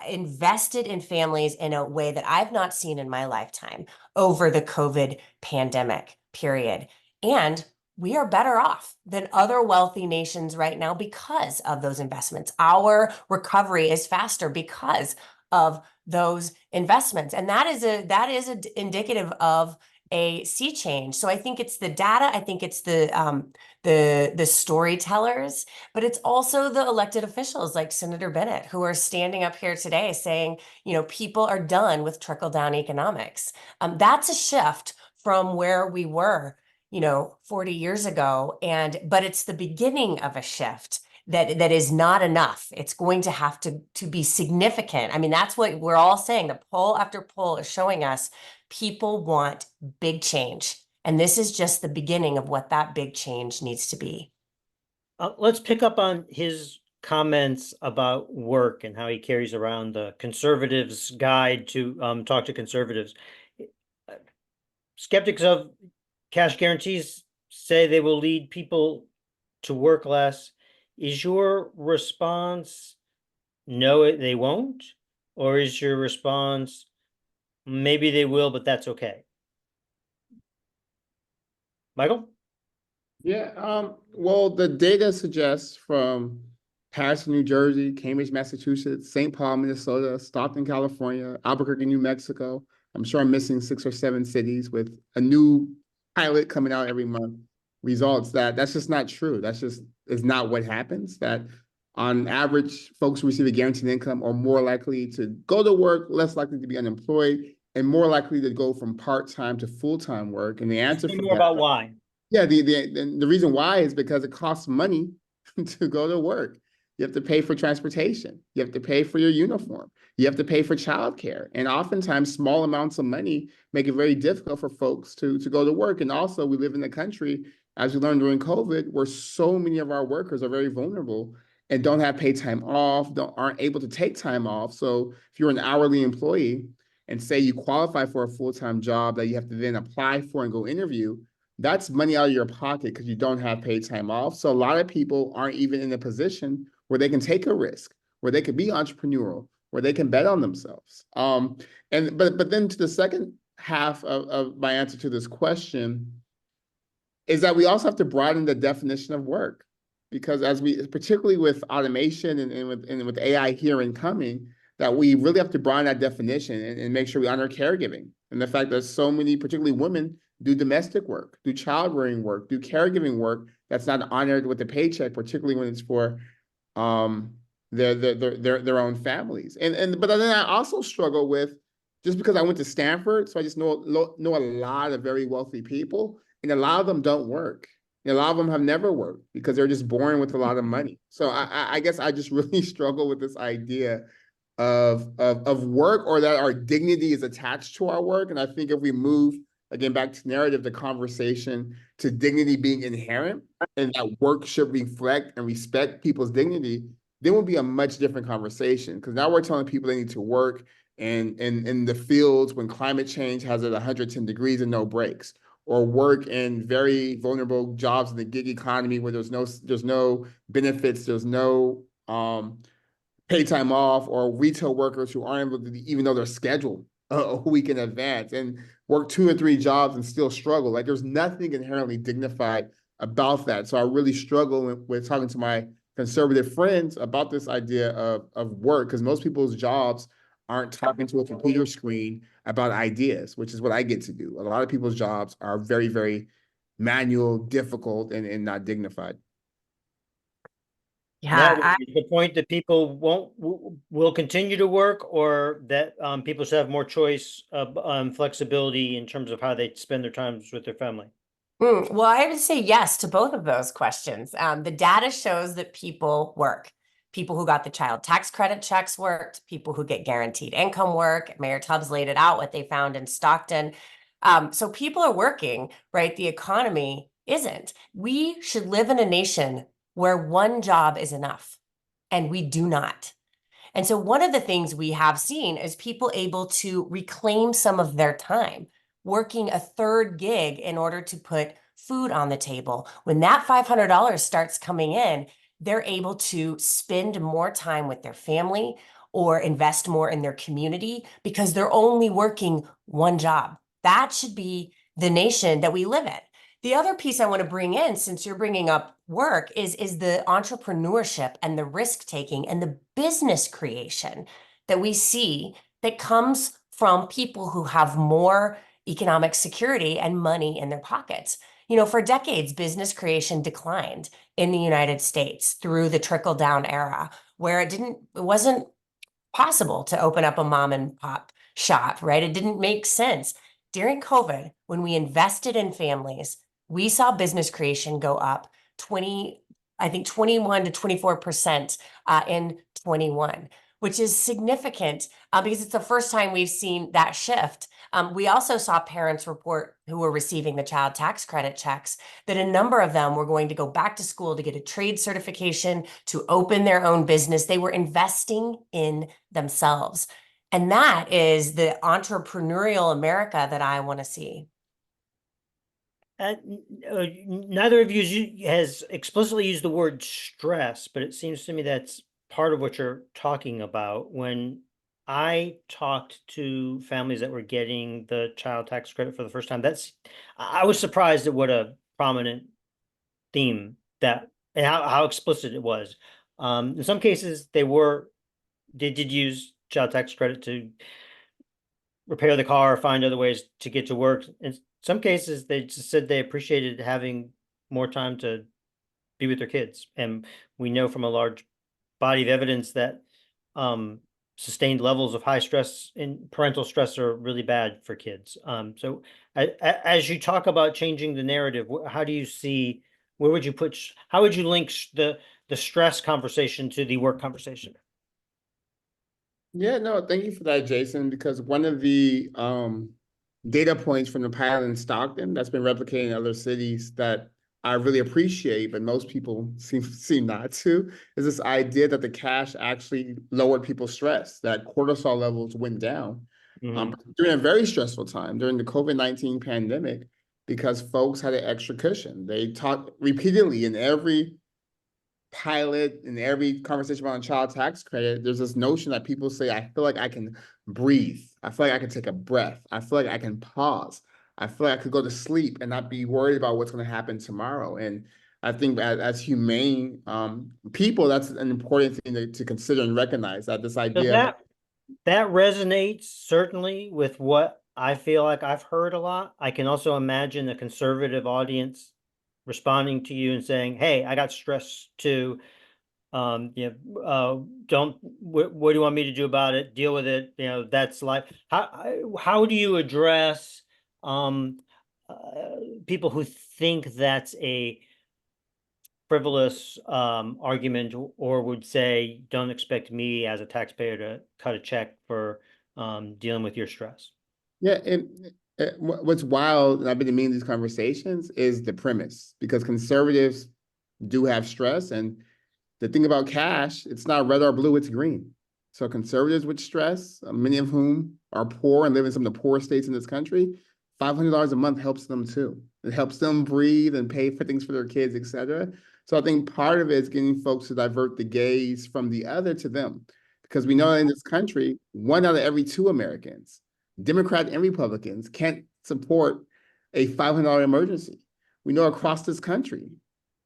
invested in families in a way that I've not seen in my lifetime over the COVID pandemic period. And we are better off than other wealthy nations right now because of those investments. Our recovery is faster because of those investments. And that is indicative of a sea change. So I think it's the data, I think it's the storytellers, but it's also the elected officials like Senator Bennett who are standing up here today saying, you know, people are done with trickle-down economics. That's a shift from where we were, you know, 40 years ago. But it's the beginning of a shift that is not enough. It's going to have to be significant. I mean, that's what we're all saying. The poll after poll is showing us people want big change. And this is just the beginning of what that big change needs to be. Let's pick up on his comments about work and how he carries around the conservatives' guide to talk to conservatives. Skeptics of cash guarantees say they will lead people to work less. Is your response no, they won't? Or is your response maybe they will, but that's okay? Michael? Yeah, well, the data suggests from Paris, New Jersey, Cambridge, Massachusetts, St. Paul, Minnesota, Stockton, California, Albuquerque, New Mexico. I'm sure I'm missing 6 or 7 cities with a new pilot coming out every month. Results that's just not true. That's just is not what happens. That on average, folks who receive a guaranteed income are more likely to go to work, less likely to be unemployed, and more likely to go from part-time to full-time work. And the answer for More that, about why. yeah, the reason why is because it costs money to go to work. You have to pay for transportation. You have to pay for your uniform. You have to pay for childcare. And oftentimes small amounts of money make it very difficult for folks to go to work. And also we live in a country, as we learned during COVID, where so many of our workers are very vulnerable and don't have paid time off, aren't able to take time off. So if you're an hourly employee and say you qualify for a full-time job that you have to then apply for and go interview, that's money out of your pocket because you don't have paid time off. So a lot of people aren't even in a position where they can take a risk, where they can be entrepreneurial, where they can bet on themselves. But then to the second half of my answer to this question is that we also have to broaden the definition of work, because particularly with automation and with AI here and coming, that we really have to broaden that definition and make sure we honor caregiving and the fact that so many, particularly women, do domestic work, do child rearing work, do caregiving work that's not honored with a paycheck, particularly when it's for their own families. But then I also struggle with, just because I went to Stanford, so I just know a lot of very wealthy people, and a lot of them don't work. And a lot of them have never worked because they're just born with a lot of money. So I guess I just really struggle with this idea of work, or that our dignity is attached to our work. And I think if we move again back to narrative, the conversation to dignity being inherent, and that work should reflect and respect people's dignity, then would be a much different conversation. Because now we're telling people they need to work in the fields when climate change has it 110 degrees and no breaks, or work in very vulnerable jobs in the gig economy where there's no benefits, there's no paid time off, or retail workers who aren't able to even know their schedule a week in advance and work 2 or 3 jobs and still struggle. Like, there's nothing inherently dignified about that. So I really struggle with talking to my conservative friends about this idea of work, because most people's jobs aren't talking to a computer screen about ideas, which is what I get to do. A lot of people's jobs are very, very manual, difficult, and not dignified. Yeah, The point that people will continue to work, or that people should have more choice of flexibility in terms of how they spend their time with their family. Well, I would say yes to both of those questions. The data shows that people work. People who got the child tax credit checks worked. People who get guaranteed income work. Mayor Tubbs laid it out what they found in Stockton. So people are working, right? The economy isn't. We should live in a nation where one job is enough, and we do not. And so one of the things we have seen is people able to reclaim some of their time, working a third gig in order to put food on the table. When that $500 starts coming in, they're able to spend more time with their family or invest more in their community because they're only working one job. That should be the nation that we live in. The other piece I want to bring in, since you're bringing up work, is the entrepreneurship and the risk taking and the business creation that we see that comes from people who have more economic security and money in their pockets. You know, for decades, business creation declined in the United States through the trickle-down era, where it wasn't possible to open up a mom and pop shop, right? It didn't make sense. During COVID, when we invested in families, we saw business creation go up 21 to 24% in 21, which is significant because it's the first time we've seen that shift. We also saw parents report who were receiving the child tax credit checks that a number of them were going to go back to school to get a trade certification, to open their own business. They were investing in themselves. And that is the entrepreneurial America that I want to see. Neither of you has explicitly used the word stress, but it seems to me that's part of what you're talking about. When I talked to families that were getting the child tax credit for the first time, I was surprised at what a prominent theme that and how explicit it was. In some cases, they did use child tax credit to repair the car or find other ways to get to work. In some cases, they just said they appreciated having more time to be with their kids. And we know from a large body of evidence that sustained levels of high stress and parental stress are really bad for kids. So as you talk about changing the narrative, how do you see, how would you link the stress conversation to the work conversation? Yeah, no, thank you for that, Jason, because one of the data points from the pilot in Stockton that's been replicated in other cities that I really appreciate, but most people seem not to, is this idea that the cash actually lowered people's stress, that cortisol levels went down during a very stressful time, during the COVID-19 pandemic, because folks had an extra cushion. They talked repeatedly in every pilot, in every conversation about child tax credit, there's this notion that people say, I feel like I can breathe. I feel like I can take a breath. I feel like I can pause. I feel like I could go to sleep and not be worried about what's going to happen tomorrow. And I think as humane people, that's an important thing to consider and recognize, that this idea. That resonates certainly with what I feel like I've heard a lot. I can also imagine a conservative audience responding to you and saying, hey, I got stressed too. What do you want me to do about it? Deal with it. You know, that's life. How do you address people who think that's a frivolous argument, or would say, don't expect me as a taxpayer to cut a check for dealing with your stress? Yeah, and what's wild, and I've been in many of these conversations, is the premise, because conservatives do have stress, and the thing about cash, it's not red or blue, it's green. So conservatives with stress, many of whom are poor and live in some of the poorest states in this country, $500 a month helps them too. It helps them breathe and pay for things for their kids, et cetera. So I think part of it is getting folks to divert the gaze from the other to them. Because we know in this country, 1 out of every 2 Americans, Democrats and Republicans, can't support a $500 emergency. We know across this country,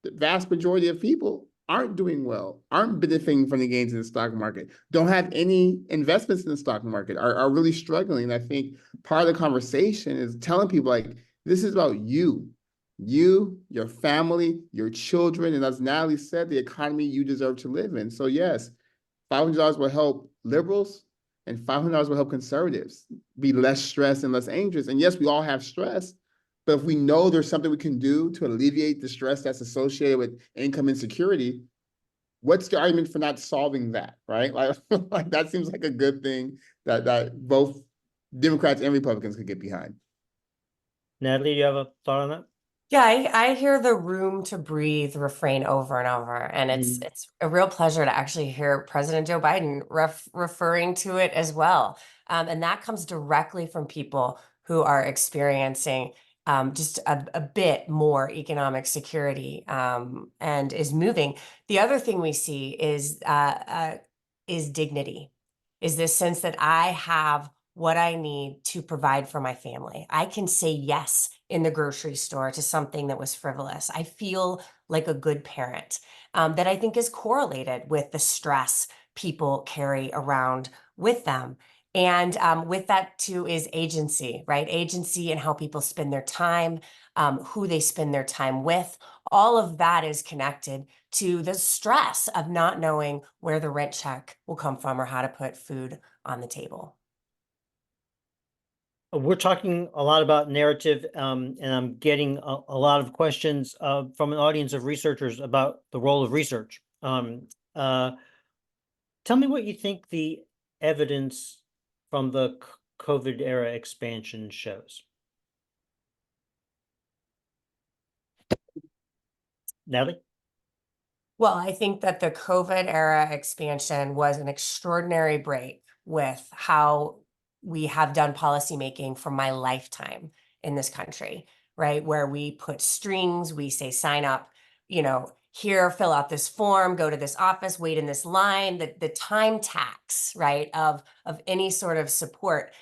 the vast majority of people aren't doing well, aren't benefiting from the gains in the stock market, don't have any investments in the stock market, are really struggling. And I think part of the conversation is telling people, like, this is about you, your family, your children, and as Natalie said, the economy you deserve to live in. So yes, $500 will help liberals and $500 will help conservatives be less stressed and less anxious. And yes, we all have stress, but if we know there's something we can do to alleviate the stress that's associated with income insecurity, what's the argument for not solving that, right? Like that seems like a good thing that both Democrats and Republicans could get behind. Natalie, do you have a thought on that? Yeah, I hear the room to breathe refrain over and over, and it's a real pleasure to actually hear President Joe Biden referring to it as well. And that comes directly from people who are experiencing just a bit more economic security and is moving. The other thing we see is dignity, is this sense that I have what I need to provide for my family. I can say yes in the grocery store to something that was frivolous. I feel like a good parent that I think is correlated with the stress people carry around with them. And with that too is agency, right? Agency and how people spend their time, who they spend their time with. All of that is connected to the stress of not knowing where the rent check will come from or how to put food on the table. We're talking a lot about narrative, and I'm getting a lot of questions from an audience of researchers about the role of research. Tell me what you think the evidence from the COVID era expansion shows. Natalie? Well, I think that the COVID era expansion was an extraordinary break with how we have done policymaking for my lifetime in this country, right? Where we put strings, we say, sign up, here, fill out this form, go to this office, wait in this line, the time tax, right, of any sort of support,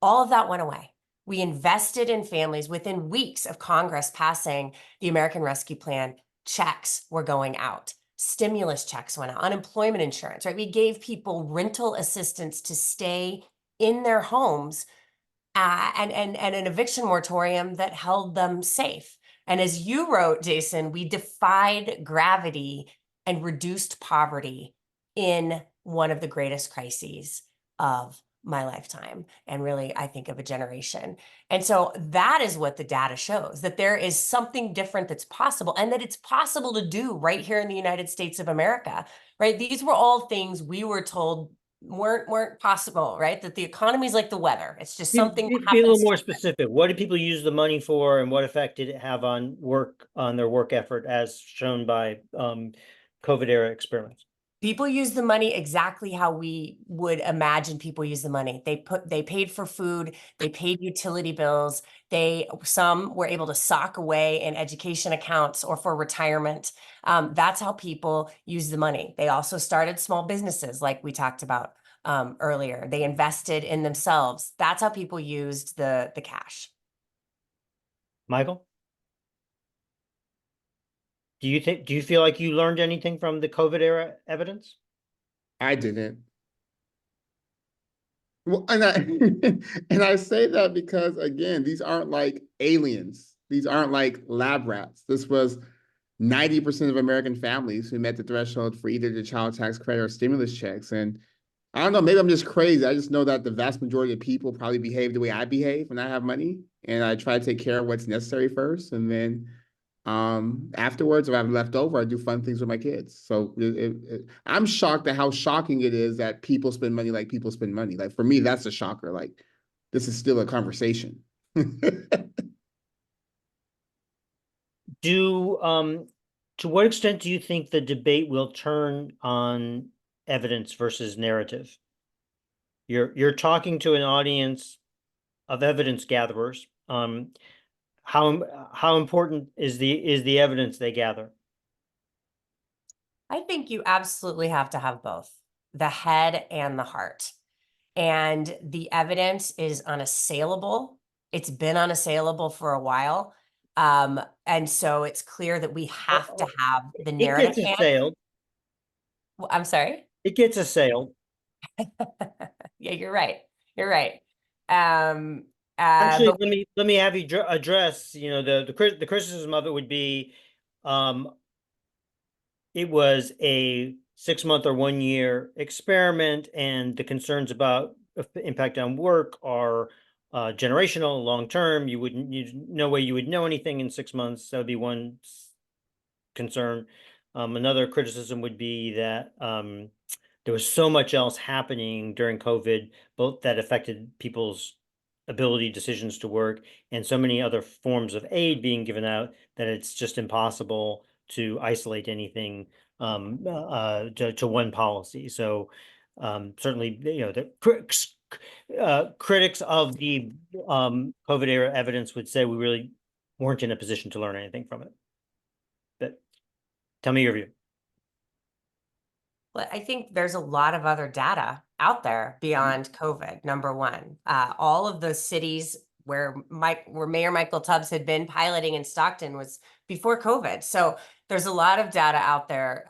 all of that went away. We invested in families within weeks of Congress passing the American Rescue Plan. Checks were going out. Stimulus checks went out, unemployment insurance, right? We gave people rental assistance to stay in their homes and an eviction moratorium that held them safe. And as you wrote, Jason, we defied gravity and reduced poverty in one of the greatest crises of my lifetime, and really, I think, of a generation. And so that is what the data shows, that there is something different that's possible, and that it's possible to do right here in the United States of America, right? These were all things we were told weren't possible, right? That the economy is like the weather. It's just something that Be a little happens. more specific. What did people use the money for, and what effect did it have on their work effort, as shown by COVID era experiments? People use the money exactly how we would imagine people use the money. They paid for food, they paid utility bills, some were able to sock away in education accounts or for retirement. That's how people use the money. They also started small businesses, like we talked about earlier. They invested in themselves. That's how people used the cash. Michael? Do you feel like you learned anything from the COVID era evidence? I didn't. Well, and I and I say that because, again, these aren't like aliens. These aren't like lab rats. This was 90% of American families who met the threshold for either the child tax credit or stimulus checks. And I don't know, maybe I'm just crazy. I just know that the vast majority of people probably behave the way I behave when I have money. And I try to take care of what's necessary first. And then afterwards, if I have left over, I do fun things with my kids. So I'm shocked at how shocking it is that people spend money like people spend money. Like, for me, that's a shocker. Like, this is still a conversation. To what extent do you think the debate will turn on evidence versus narrative? You're talking to an audience of evidence gatherers. How important is the evidence they gather? I think you absolutely have to have both the head and the heart. And the evidence is unassailable. It's been unassailable for a while. And so it's clear that we have to have the narrative. It gets assailed. I'm sorry? It gets assailed. Yeah, you're right. You're right. Actually, let me have you address, the criticism of it would be, it was a 6-month or 1-year experiment, and the concerns about impact on work are generational, long-term. No way you would know anything in 6 months. That would be one concern. Another criticism would be that there was so much else happening during COVID, both that affected people's ability, decisions to work, and so many other forms of aid being given out, that it's just impossible to isolate anything to one policy. So certainly, the critics of the COVID era evidence would say we really weren't in a position to learn anything from it. But tell me your view. Well, I think there's a lot of other data out there beyond COVID, number one. All of the cities where Mayor Michael Tubbs had been piloting in Stockton was before COVID. So there's a lot of data out there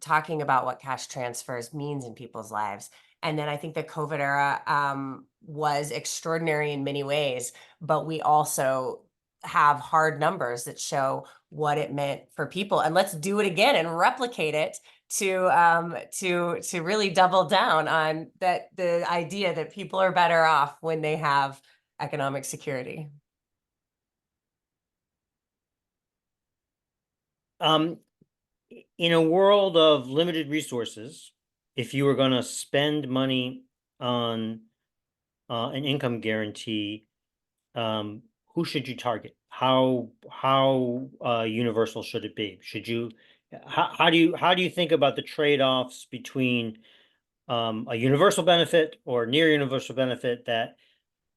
talking about what cash transfers means in people's lives. And then I think the COVID era was extraordinary in many ways, but we also have hard numbers that show what it meant for people. And let's do it again and replicate it to really double down on that, the idea that people are better off when they have economic security. In a world of limited resources, if you were going to spend money on an income guarantee, who should you target? How universal should it be? Should you how do you think about the trade-offs between a universal benefit or near universal benefit that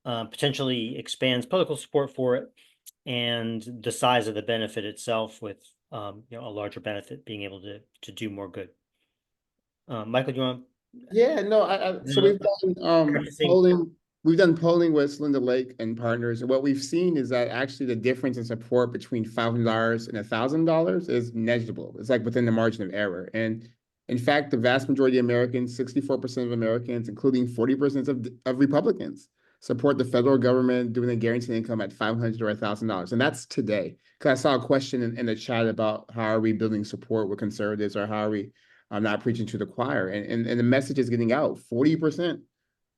potentially expands political support for it, and the size of the benefit itself, with a larger benefit being able to do more good? Michael, do you want? Yeah, no, so we've done polling. We've done polling with Linda Lake and partners, and what we've seen is that actually the difference in support between $500 and $1,000 is negligible. It's like within the margin of error. And in fact, the vast majority of Americans, 64% of Americans, including 40% of Republicans, support the federal government doing a guaranteed income at $500 or $1,000. And that's today. Because I saw a question in the chat about how are we building support with conservatives, or how are we not preaching to the choir. And the message is getting out. 40%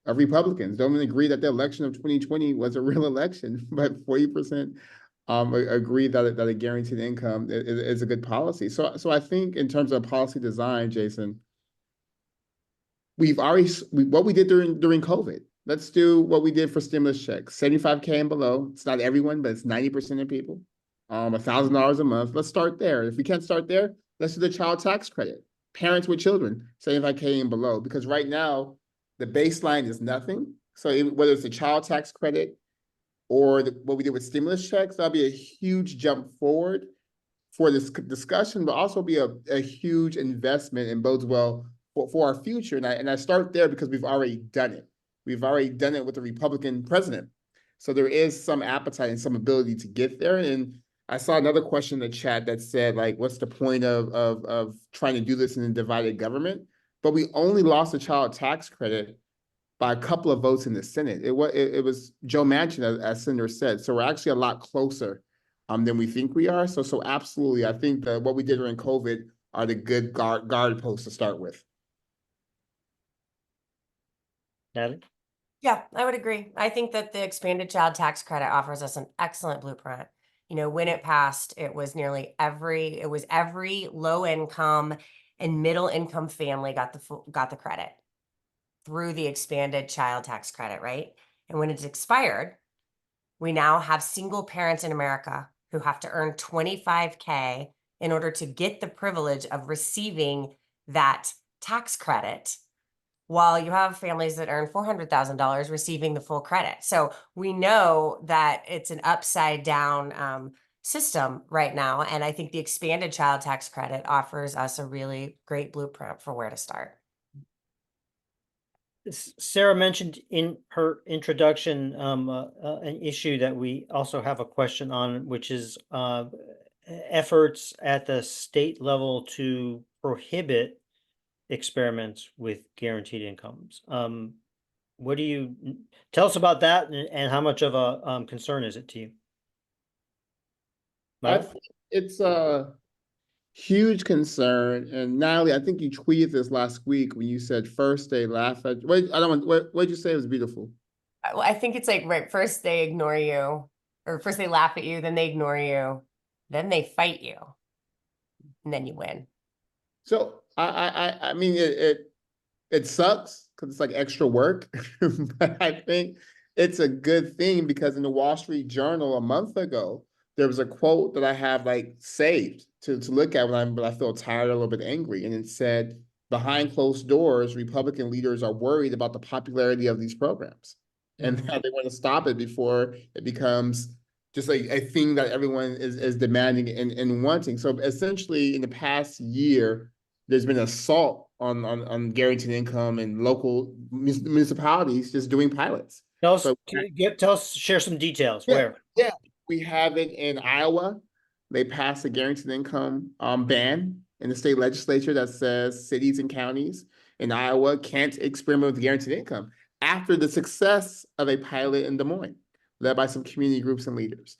of Republicans don't even agree that the election of 2020 was a real election, but 40% agree that a guaranteed income is a good policy. So I think in terms of policy design, Jason, what we did during COVID. Let's do what we did for stimulus checks, 75K and below. It's not everyone, but it's 90% of people. $1,000 a month. Let's start there. If we can't start there, let's do the child tax credit. Parents with children, 75K and below, because right now the baseline is nothing. So whether it's the child tax credit or what we did with stimulus checks, that'll be a huge jump forward for this discussion, but also be a huge investment and bodes well for our future. And I start there because we've already done it. We've already done it with the Republican president. So there is some appetite and some ability to get there. And I saw another question in the chat that said, like, what's the point of trying to do this in a divided government? But we only lost the child tax credit by a couple of votes in the Senate. It was Joe Manchin, as Senator said. So we're actually a lot closer than we think we are. So absolutely, I think that what we did during COVID are the good guard posts to start with. Natalie? Yeah, I would agree. I think that the expanded child tax credit offers us an excellent blueprint. You know, when it passed, it was every low income and middle income family got the credit through the expanded child tax credit, right? And when it's expired, we now have single parents in America who have to earn 25K in order to get the privilege of receiving that tax credit, while you have families that earn $400,000 receiving the full credit. So we know that it's an upside down system right now. And I think the expanded child tax credit offers us a really great blueprint for where to start. Sarah mentioned in her introduction an issue that we also have a question on, which is efforts at the state level to prohibit experiments with guaranteed incomes. What do you tell us about that, and how much of a concern is it to you? I think it's a huge concern. And Natalie, I think you tweeted this last week when you said first they laugh at. Wait, what'd you say? It was beautiful. I think it's like, right, first they ignore you, or first they laugh at you, then they ignore you, then they fight you, and then you win. So I mean it sucks because it's like extra work, but I think it's a good thing, because in the Wall Street Journal a month ago, there was a quote that I have like saved to look at when I feel tired, a little bit angry. And it said, behind closed doors, Republican leaders are worried about the popularity of these programs, and that they want to stop it before it becomes just a thing that everyone is demanding and wanting. So essentially in the past year, there's been assault on guaranteed income in local municipalities just doing pilots. Tell us, share some details. Yeah, Where? Yeah, we have it in Iowa. They passed a guaranteed income ban in the state legislature that says cities and counties in Iowa can't experiment with guaranteed income after the success of a pilot in Des Moines, led by some community groups and leaders.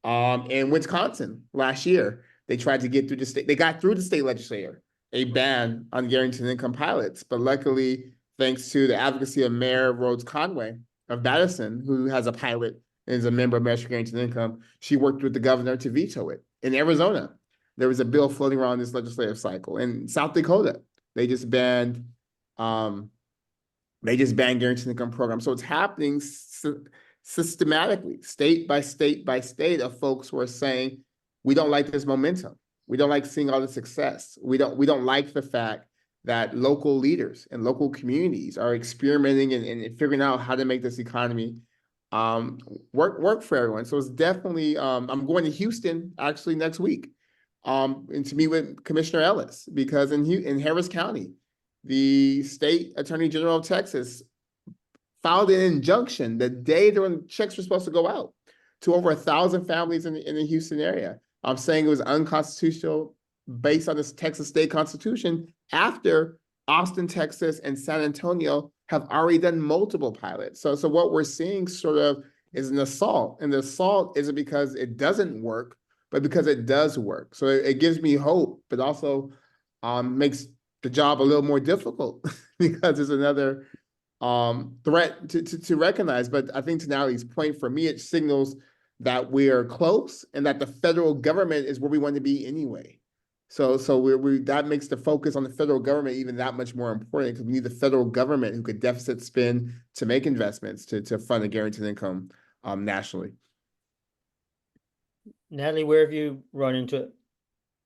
In Wisconsin last year, they tried to get through the state, they got through the state legislature, a ban on guaranteed income pilots. But luckily, thanks to the advocacy of Mayor Rhodes Conway of Madison, who has a pilot and is a member of Marriage for Guaranteed Income, she worked with the governor to veto it. In Arizona, there was a bill floating around this legislative cycle. In South Dakota, they just banned guaranteed income programs. So it's happening systematically, state by state by state, of folks who are saying, we don't like this momentum. We don't like seeing all the success. We don't like the fact that local leaders and local communities are experimenting and figuring out how to make this economy work for everyone. So it's definitely, I'm going to Houston actually next week and to meet with Commissioner Ellis, because in Harris County, the state attorney general of Texas filed an injunction the day when checks were supposed to go out to over 1,000 families in the Houston area. I'm saying it was unconstitutional based on this Texas state constitution after Austin, Texas, and San Antonio have already done multiple pilots. So what we're seeing sort of is an assault, and the assault isn't because it doesn't work, but because it does work. So it gives me hope, but also makes the job a little more difficult because there's another threat to recognize. But I think to Natalie's point, for me, it signals that we are close and that the federal government is where we want to be anyway. So that makes the focus on the federal government even that much more important, because we need the federal government who could deficit spend to make investments to fund a guaranteed income nationally. Natalie, where have you run into it?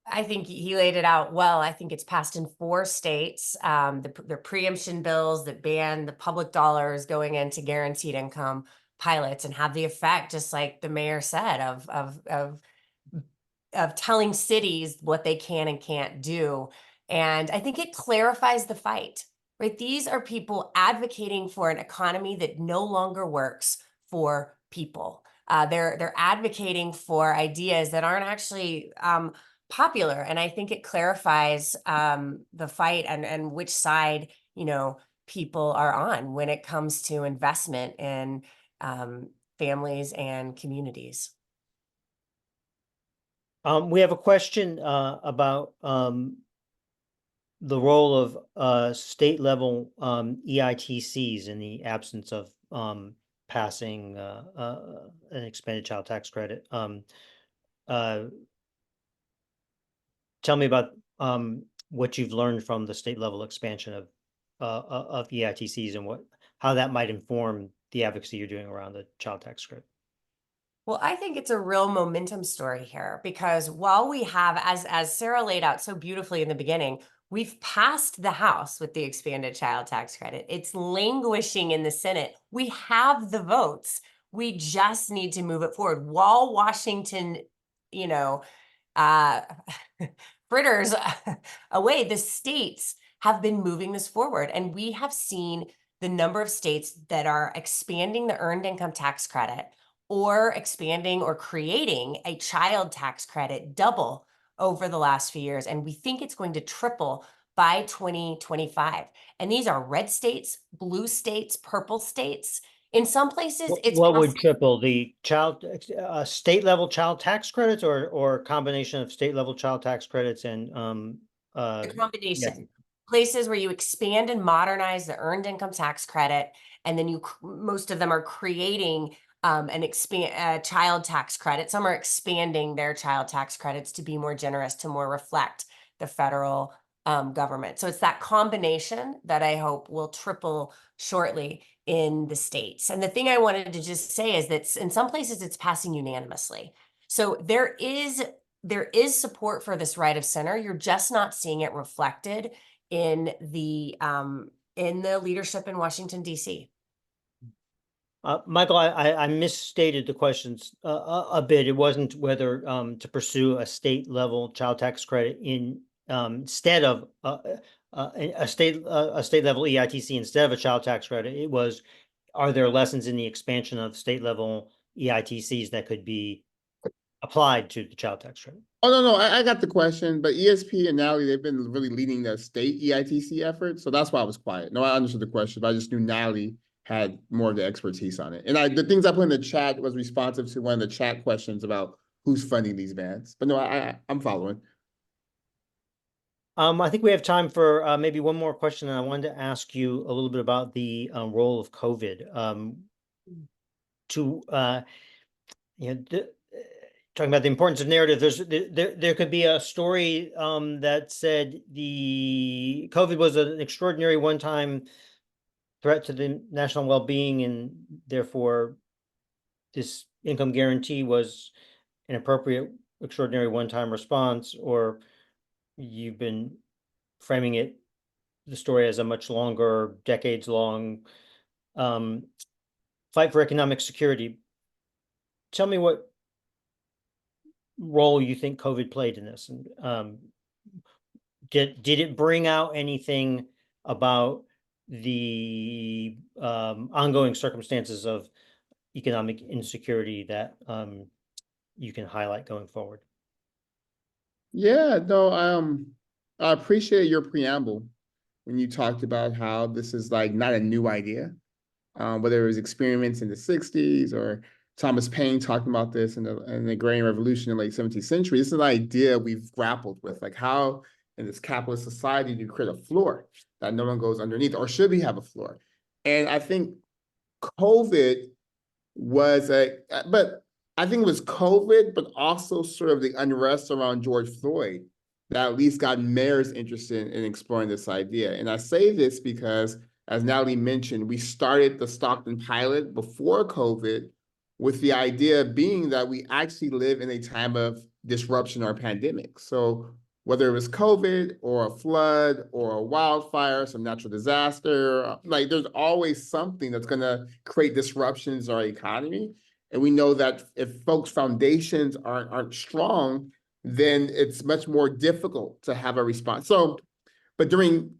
I think he laid it out well. I think it's passed in 4 states. The preemption bills that ban the public dollars going into guaranteed income pilots and have the effect, just like the mayor said, of telling cities what they can and can't do. And I think it clarifies the fight, right? These are people advocating for an economy that no longer works for people. They're advocating for ideas that aren't actually popular. And I think it clarifies the fight and which side, people are on when it comes to investment in families and communities. We have a question about the role of state level EITCs in the absence of passing an expanded child tax credit. Tell me about what you've learned from the state level expansion of EITCs and how that might inform the advocacy you're doing around the child tax credit. Well, I think it's a real momentum story here, because while we have, as Sarah laid out so beautifully in the beginning, we've passed the House with the expanded child tax credit. It's languishing in the Senate. We have the votes. We just need to move it forward. While Washington, fritters away, the states have been moving this forward. And we have seen the number of states that are expanding the earned income tax credit or expanding or creating a child tax credit double over the last few years. And we think it's going to triple by 2025. And these are red states, blue states, purple states. In some places, What would triple, the state level child tax credits or a combination of state level child tax credits and a combination. yeah. Places where you expand and modernize the earned income tax credit, and then most of them are creating an child tax credit. Some are expanding their child tax credits to be more generous, to more reflect the federal government. So it's that combination that I hope will triple shortly in the states. And the thing I wanted to just say is that in some places it's passing unanimously. So there is support for this right of center. You're just not seeing it reflected in the leadership in Washington, D.C. Michael, I misstated the questions a bit. It wasn't whether to pursue a state level child tax credit instead of a state level EITC instead of a child tax credit. It was, are there lessons in the expansion of state level EITCs that could be applied to the child tax credit. Oh, no, I got the question, but ESP and Natalie, they've been really leading the state EITC effort, so that's why I was quiet. No, I understood the question, but I just knew Natalie had more of the expertise on it. And the things I put in the chat was responsive to one of the chat questions about who's funding these bands. But no, I'm following. I think we have time for maybe one more question, and I wanted to ask you a little bit about the role of COVID. Talking about the importance of narrative, there could be a story that said the COVID was an extraordinary one-time threat to the national well-being, and therefore this income guarantee was an appropriate, extraordinary one-time response. Or you've been framing the story as a much longer, decades-long fight for economic security. Tell me what role you think COVID played in this, and did it bring out anything about the ongoing circumstances of economic insecurity that you can highlight going forward? Yeah, no, I appreciate your preamble when you talked about how this is like not a new idea, whether it was experiments in the 60s or Thomas Paine talking about this in the Agrarian Revolution in the late 17th century. This is an idea we've grappled with, like how in this capitalist society do you create a floor that no one goes underneath, or should we have a floor? And I think COVID but I think it was COVID, but also sort of the unrest around George Floyd that at least got mayors interested in exploring this idea. And I say this because, as Natalie mentioned, we started the Stockton pilot before COVID with the idea being that we actually live in a time of disruption or pandemic. So whether it was COVID or a flood or a wildfire, some natural disaster, like there's always something that's going to create disruptions in our economy. And we know that if folks' foundations aren't strong, then it's much more difficult to have a response. So, but during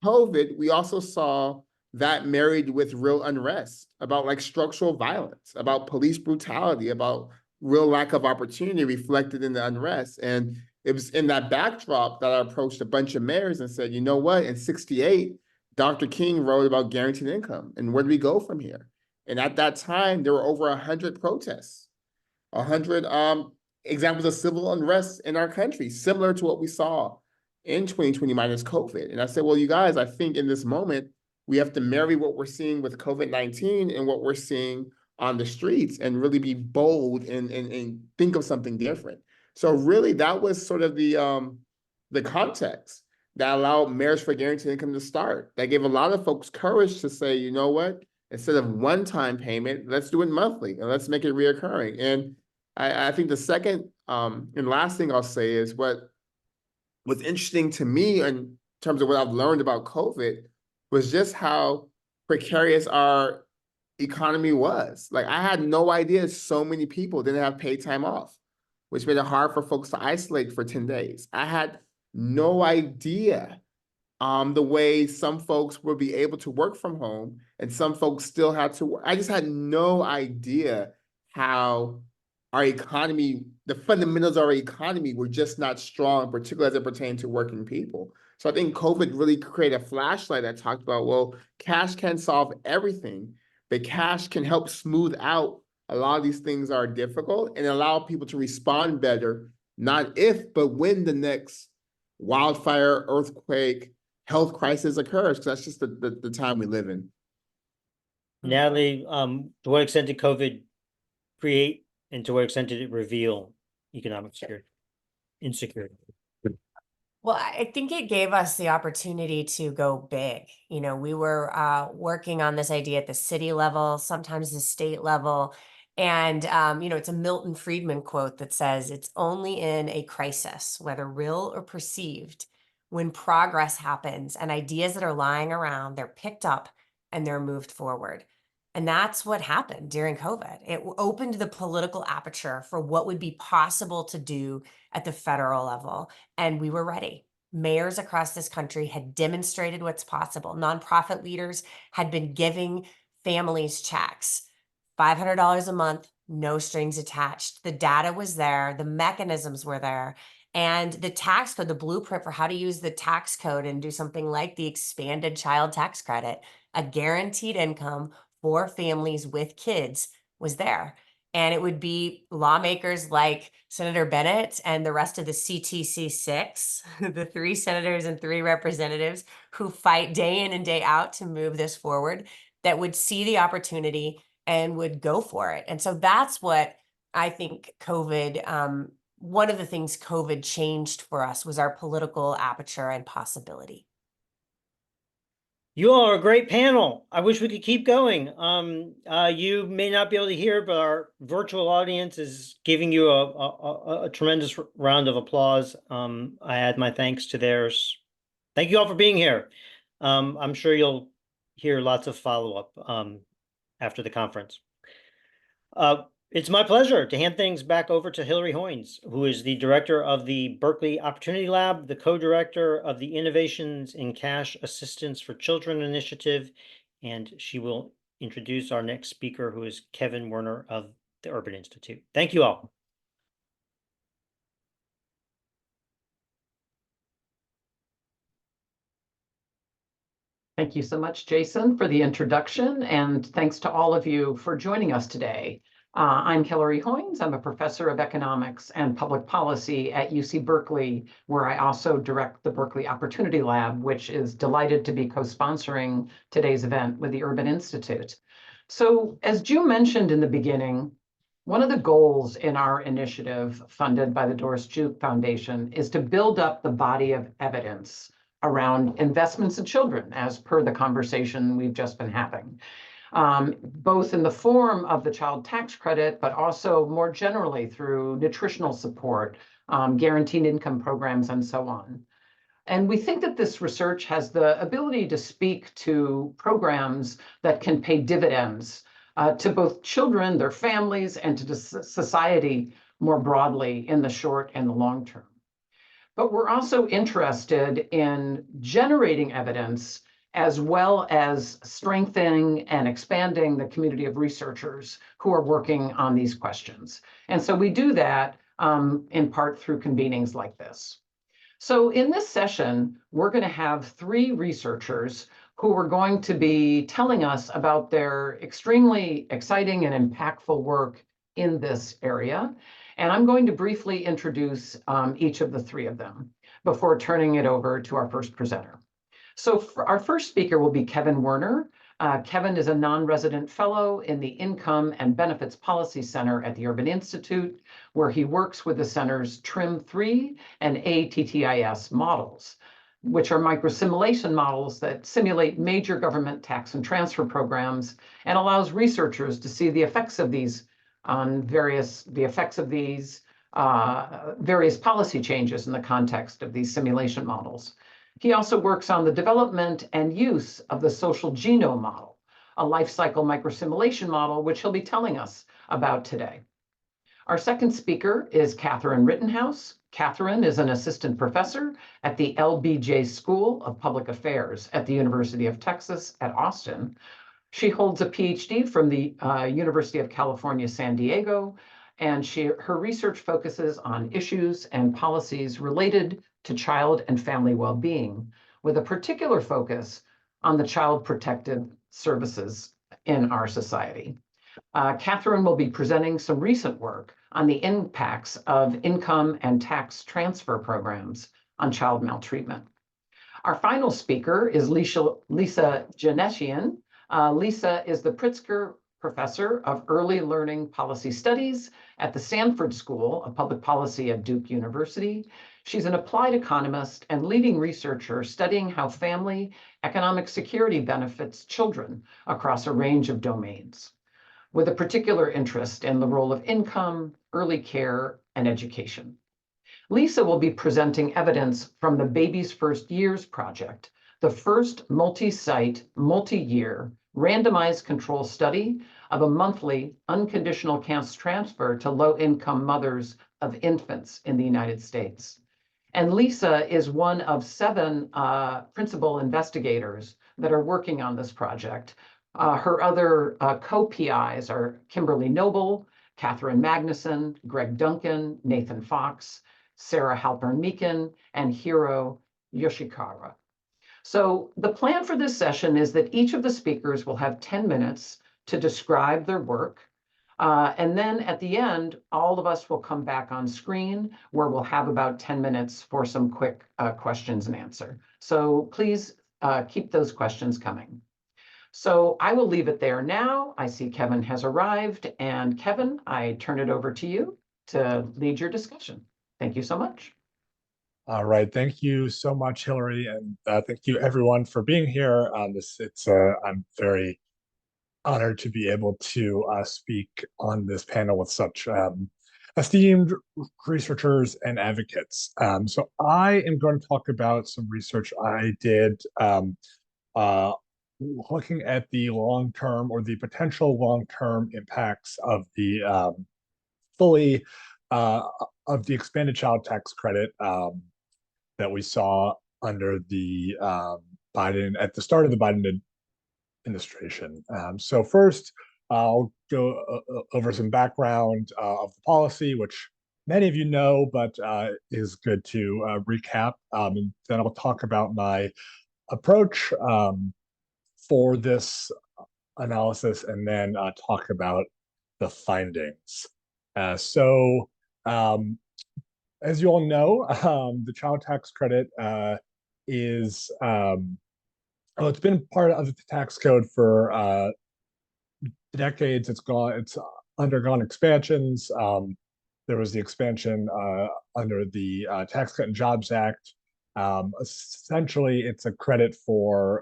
COVID, we also saw that married with real unrest about like structural violence, about police brutality, about real lack of opportunity reflected in the unrest. And it was in that backdrop that I approached a bunch of mayors and said, you know what, in '68, Dr. King wrote about guaranteed income. And where do we go from here? And at that time, there were over 100 protests, 100 examples of civil unrest in our country, similar to what we saw in 2020 minus COVID. And I said, well, you guys, I think in this moment, we have to marry what we're seeing with COVID-19 and what we're seeing on the streets and really be bold and think of something different. So really, that was sort of the context that allowed Mayors for Guaranteed Income to start. That gave a lot of folks courage to say, you know what, instead of one-time payment, let's do it monthly and let's make it reoccurring. And I think the second and last thing I'll say is what's interesting to me in terms of what I've learned about COVID was just how precarious our economy was. Like I had no idea so many people didn't have paid time off, which made it hard for folks to isolate for 10 days. I had no idea the way some folks would be able to work from home and some folks still had to work. I just had no idea how our economy, the fundamentals of our economy were just not strong, particularly as it pertained to working people. So I think COVID really created a flashlight that talked about, well, cash can solve everything, but cash can help smooth out a lot of these things are difficult and allow people to respond better, not if, but when the next wildfire, earthquake, health crisis occurs, because that's just the time we live in. Natalie, to what extent did COVID create and to what extent did it reveal economic insecurity? Well, I think it gave us the opportunity to go big. You know, we were working on this idea at the city level, sometimes the state level. And, you know, it's a Milton Friedman quote that says, it's only in a crisis, whether real or perceived, when progress happens and ideas that are lying around, they're picked up and they're moved forward. And that's what happened during COVID. It opened the political aperture for what would be possible to do at the federal level. And we were ready. Mayors across this country had demonstrated what's possible. Nonprofit leaders had been giving families checks, $500 a month, no strings attached. The data was there, the mechanisms were there, and the tax code, the blueprint for how to use the tax code and do something like the expanded child tax credit, a guaranteed income for families with kids, was there. And it would be lawmakers like Senator Bennett and the rest of the CTC6, the 3 senators and 3 representatives who fight day in and day out to move this forward, that would see the opportunity and would go for it. And so that's what I think COVID, one of the things COVID changed for us was our political aperture and possibility. You all are a great panel. I wish we could keep going. You may not be able to hear, but our virtual audience is giving you a tremendous round of applause. I add my thanks to theirs. Thank you all for being here. I'm sure you'll hear lots of follow-up after the conference. It's my pleasure to hand things back over to Hillary Hoynes, who is the director of the Berkeley Opportunity Lab, the co-director of the Innovations in Cash Assistance for Children initiative, and she will introduce our next speaker, who is Kevin Werner of the Urban Institute. Thank you all. Thank you so much, Jason, for the introduction, and thanks to all of you for joining us today. I'm Hillary Hoynes. I'm a professor of economics and public policy at UC Berkeley, where I also direct the Berkeley Opportunity Lab, which is delighted to be co-sponsoring today's event with the Urban Institute. So, as Ju mentioned in the beginning, one of the goals in our initiative funded by the Doris Duke Foundation is to build up the body of evidence around investments in children, as per the conversation we've just been having, both in the form of the child tax credit, but also more generally through nutritional support, guaranteed income programs, and so on. And we think that this research has the ability to speak to programs that can pay dividends to both children, their families, and to society more broadly in the short and the long term. But we're also interested in generating evidence as well as strengthening and expanding the community of researchers who are working on these questions. And so we do that in part through convenings like this. So in this session, we're going to have 3 researchers who are going to be telling us about their extremely exciting and impactful work in this area. And I'm going to briefly introduce each of the 3 of them before turning it over to our first presenter. So our first speaker will be Kevin Werner. Kevin is a non-resident fellow in the Income and Benefits Policy Center at the Urban Institute, where he works with the center's TRIM3 and ATTIS models, which are microsimulation models that simulate major government tax and transfer programs and allows researchers to see the effects of these on various policy changes in the context of these simulation models. He also works on the development and use of the social genome model, a life cycle microsimulation model, which he'll be telling us about today. Our second speaker is Catherine Rittenhouse. Catherine is an assistant professor at the LBJ School of Public Affairs at the University of Texas at Austin. She holds a PhD from the University of California, San Diego, and her research focuses on issues and policies related to child and family well-being, with a particular focus on the child protective services in our society. Catherine will be presenting some recent work on the impacts of income and tax transfer programs on child maltreatment. Our final speaker is Lisa Janetian. Lisa is the Pritzker Professor of Early Learning Policy Studies at the Sanford School of Public Policy at Duke University. She's an applied economist and leading researcher studying how family economic security benefits children across a range of domains, with a particular interest in the role of income, early care, and education. Lisa will be presenting evidence from the Baby's First Years project, the first multi-site, multi-year randomized control study of a monthly unconditional cash transfer to low-income mothers of infants in the United States. And Lisa is one of 7 principal investigators that are working on this project. Her other co-PIs are Kimberly Noble, Catherine Magnuson, Greg Duncan, Nathan Fox, Sarah Halpern-Meakin, and Hiro Yoshikawa. So the plan for this session is that each of the speakers will have 10 minutes to describe their work. And then at the end, all of us will come back on screen where we'll have about 10 minutes for some quick questions and answer. So please keep those questions coming. So I will leave it there now. I see Kevin has arrived, and Kevin, I turn it over to you to lead your discussion. Thank you so much. All right, thank you so much, Hillary, and thank you everyone for being here. I'm very honored to be able to speak on this panel with such esteemed researchers and advocates. So I am going to talk about some research I did looking at the long-term or the potential long-term impacts of the fully of the expanded child tax credit that we saw under the Biden at the start of the Biden administration. So first, I'll go over some background of the policy, which many of you know, but is good to recap. And then I'll talk about my approach for this analysis, and then talk about the findings. As you all know, the child tax credit is it's been part of the tax code for decades. It's undergone expansions. There was the expansion under the Tax Cut and Jobs Act. Essentially, it's a credit for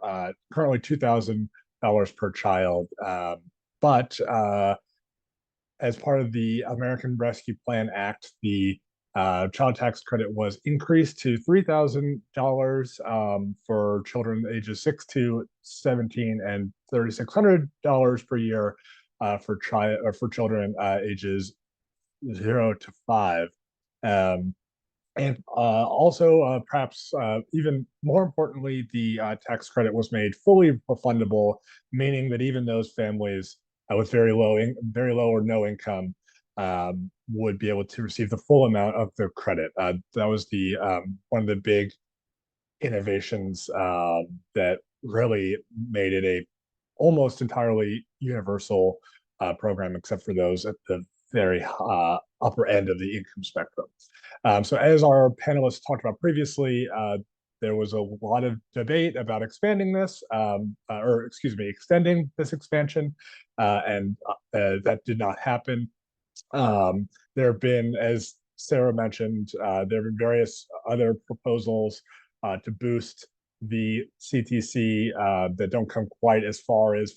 currently $2,000 per child, but as part of the American Rescue Plan Act, the child tax credit was increased to $3,000 for children ages 6 to 17 and $3,600 per year for children ages 0 to 5. Also, perhaps even more importantly, the tax credit was made fully refundable, meaning that even those families with very low or no income would be able to receive the full amount of the credit. That was the one of the big innovations that really made it a almost entirely universal program, except for those at the very upper end of the income spectrum. So as our panelists talked about previously, there was a lot of debate about expanding this, extending this expansion, and that did not happen. There have been, as Sarah mentioned, there have been various other proposals to boost the CTC that don't come quite as far as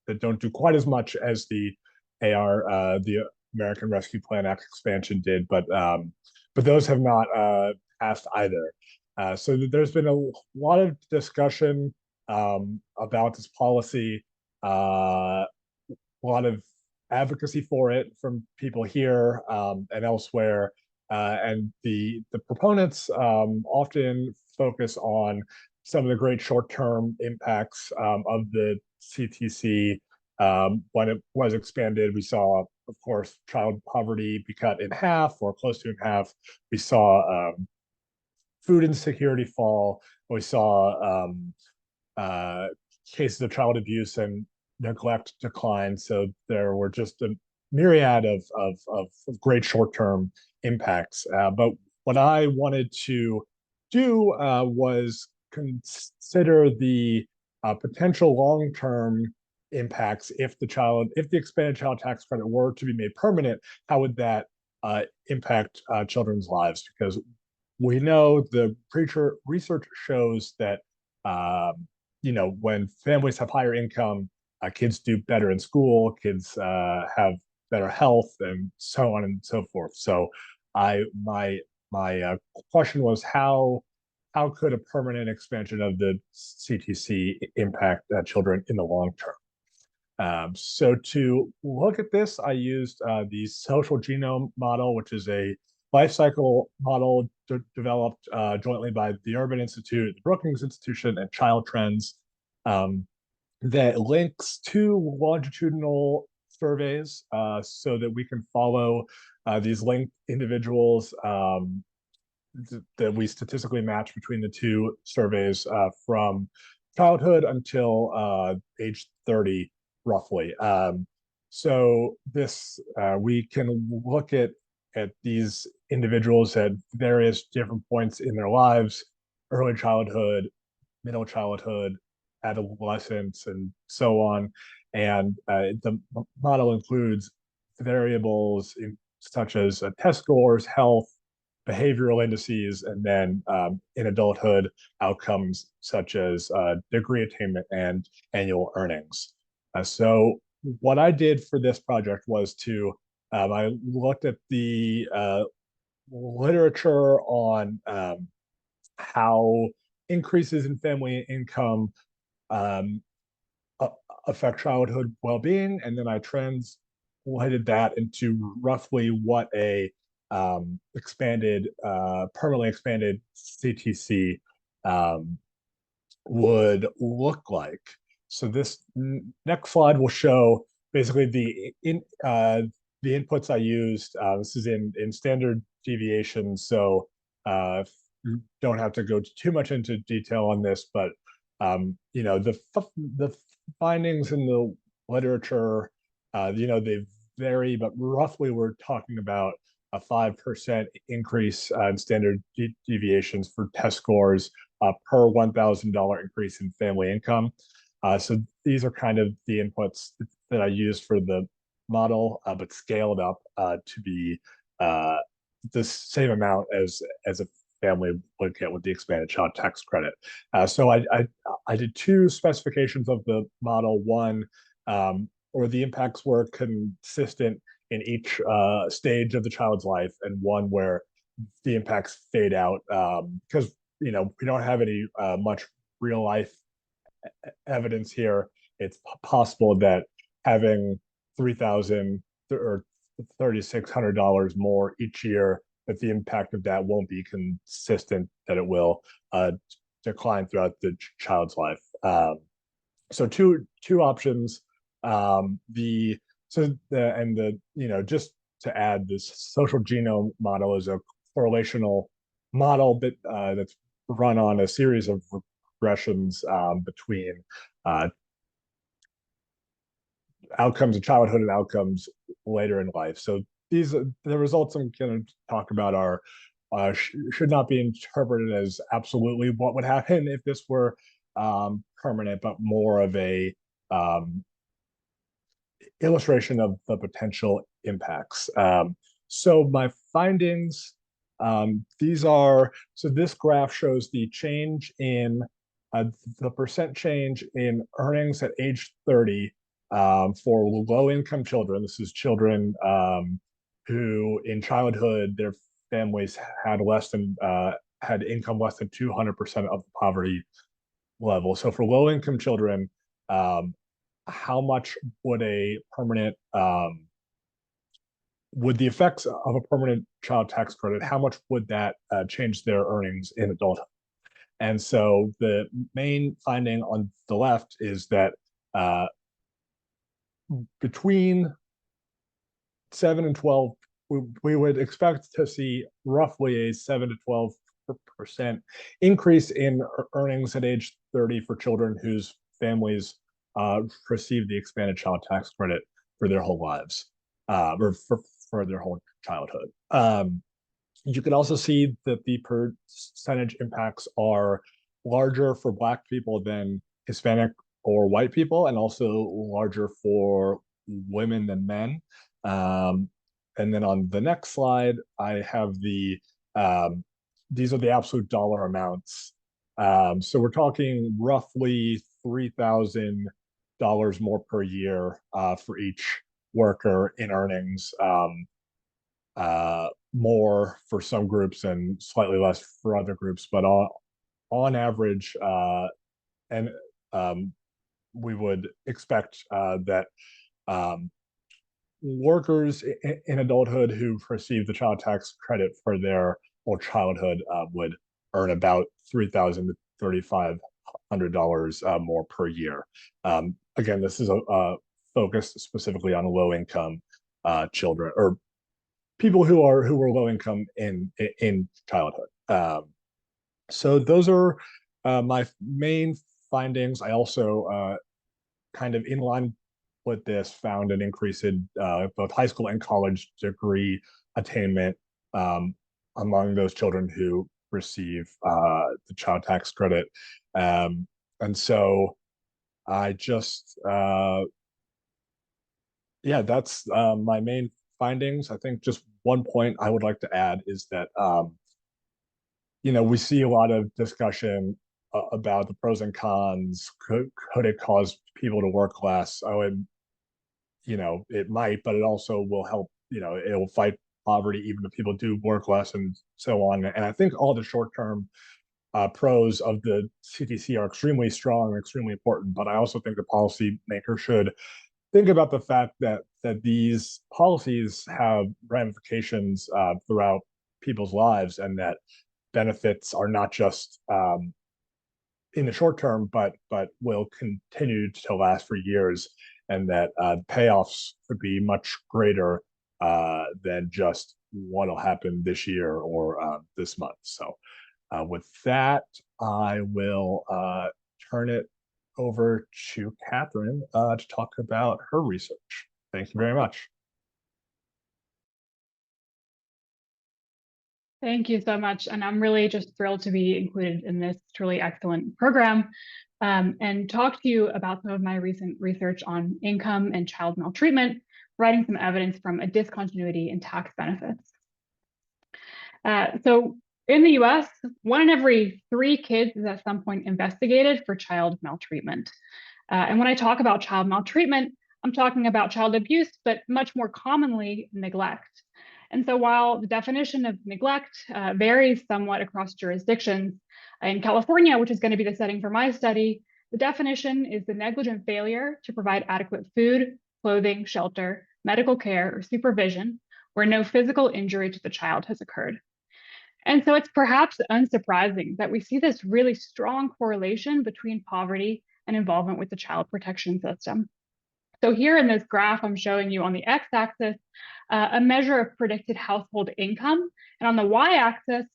that don't do quite as much as the the American Rescue Plan Act expansion did, but those have not passed either. So there's been a lot of discussion about this policy, a lot of advocacy for it from people here and elsewhere, and the proponents often focus on some of the great short-term impacts of the CTC. When it was expanded, we saw, of course, child poverty be cut in half or close to in half. We saw food insecurity fall. We saw cases of child abuse and neglect decline. So there were just a myriad of great short-term impacts. But what I wanted to do was consider the potential long-term impacts if the expanded child tax credit were to be made permanent. How would that impact children's lives? Because we know the research shows that when families have higher income, kids do better in school, kids have better health, and so on and so forth. So my question was, how could a permanent expansion of the CTC impact children in the long term? So to look at this, I used the social genome model, which is a life cycle model developed jointly by the Urban Institute, the Brookings Institution, and Child Trends, that links two longitudinal surveys so that we can follow these linked individuals that we statistically match between the two surveys from childhood until age 30, roughly. So this we can look at these individuals at various different points in their lives, early childhood, middle childhood, adolescence, and so on. And the model includes variables such as test scores, health, behavioral indices, and then in adulthood, outcomes such as degree attainment and annual earnings. So what I did for this project was to, I looked at the literature on how increases in family income um, affect childhood well-being, and then I translated that into roughly what a permanently expanded CTC would look like. So this next slide will show basically the inputs I used. This is in standard deviations, so don't have to go too much into detail on this, but the findings in the literature, they vary, but roughly we're talking about a 5% increase in standard deviations for test scores per $1,000 increase in family income. So these are kind of the inputs that I used for the model, but scaled up to be the same amount as a family would get with the expanded child tax credit. So I did two specifications of the model. One, where the impacts were consistent in each stage of the child's life, and one where the impacts fade out because we don't have any much real life evidence here. It's possible that having $3,000 or $3,600 more each year, that the impact of that won't be consistent, that it will decline throughout the child's life. So two options. Just to add, this social genome model is a correlational model that's run on a series of regressions between outcomes in childhood and outcomes later in life. So the results I'm going to talk about are should not be interpreted as absolutely what would happen if this were permanent, but more of a illustration of the potential impacts. So my findings, this graph shows the change in the percent change in earnings at age 30 for low-income children. This is children who in childhood, their families had had income less than 200% of the poverty level. So for low-income children, how much would would the effects of a permanent child tax credit, how much would that change their earnings in adulthood? And so the main finding on the left is that between 7 and 12, we would expect to see roughly a 7 to 12% increase in earnings at age 30 for children whose families receive the expanded child tax credit for their whole lives, or for their whole childhood. You can also see that the percentage impacts are larger for Black people than Hispanic or white people, and also larger for women than men. And then on the next slide, I have these are the absolute dollar amounts. So we're talking roughly $3,000 more per year for each worker in earnings, more for some groups and slightly less for other groups, but on average, we would expect that workers in adulthood who've received the child tax credit for their whole childhood would earn about $3,000 to $3,500 more per year. Again, this is focused specifically on low income children or people who were low income in childhood. So those are my main findings. I also kind of in line with this found an increase in both high school and college degree attainment among those children who receive the child tax credit. And so I just, yeah, that's my main findings. I think just one point I would like to add is that, we see a lot of discussion about the pros and cons. Could it cause people to work less? Oh, and it might, but it also will help. It will fight poverty even if people do work less and so on. And I think all the short-term pros of the CTC are extremely strong and extremely important. But I also think the policymaker should think about the fact that these policies have ramifications throughout people's lives, and that benefits are not just in the short term, but will continue to last for years, and that payoffs could be much greater than just what will happen this year or this month. So with that, I will turn it over to Catherine to talk about her research. Thank you very much. Thank you so much. And I'm really just thrilled to be included in this truly excellent program and talk to you about some of my recent research on income and child maltreatment, providing some evidence from a discontinuity in tax benefits. So in the US, 1 in every 3 kids is at some point investigated for child maltreatment. And when I talk about child maltreatment, I'm talking about child abuse, but much more commonly neglect. And so while the definition of neglect varies somewhat across jurisdictions, in California, which is going to be the setting for my study, the definition is the negligent failure to provide adequate food, clothing, shelter, medical care, or supervision where no physical injury to the child has occurred. And so it's perhaps unsurprising that we see this really strong correlation between poverty and involvement with the child protection system. So here in this graph, I'm showing you on the x-axis a measure of predicted household income, and on the y-axis,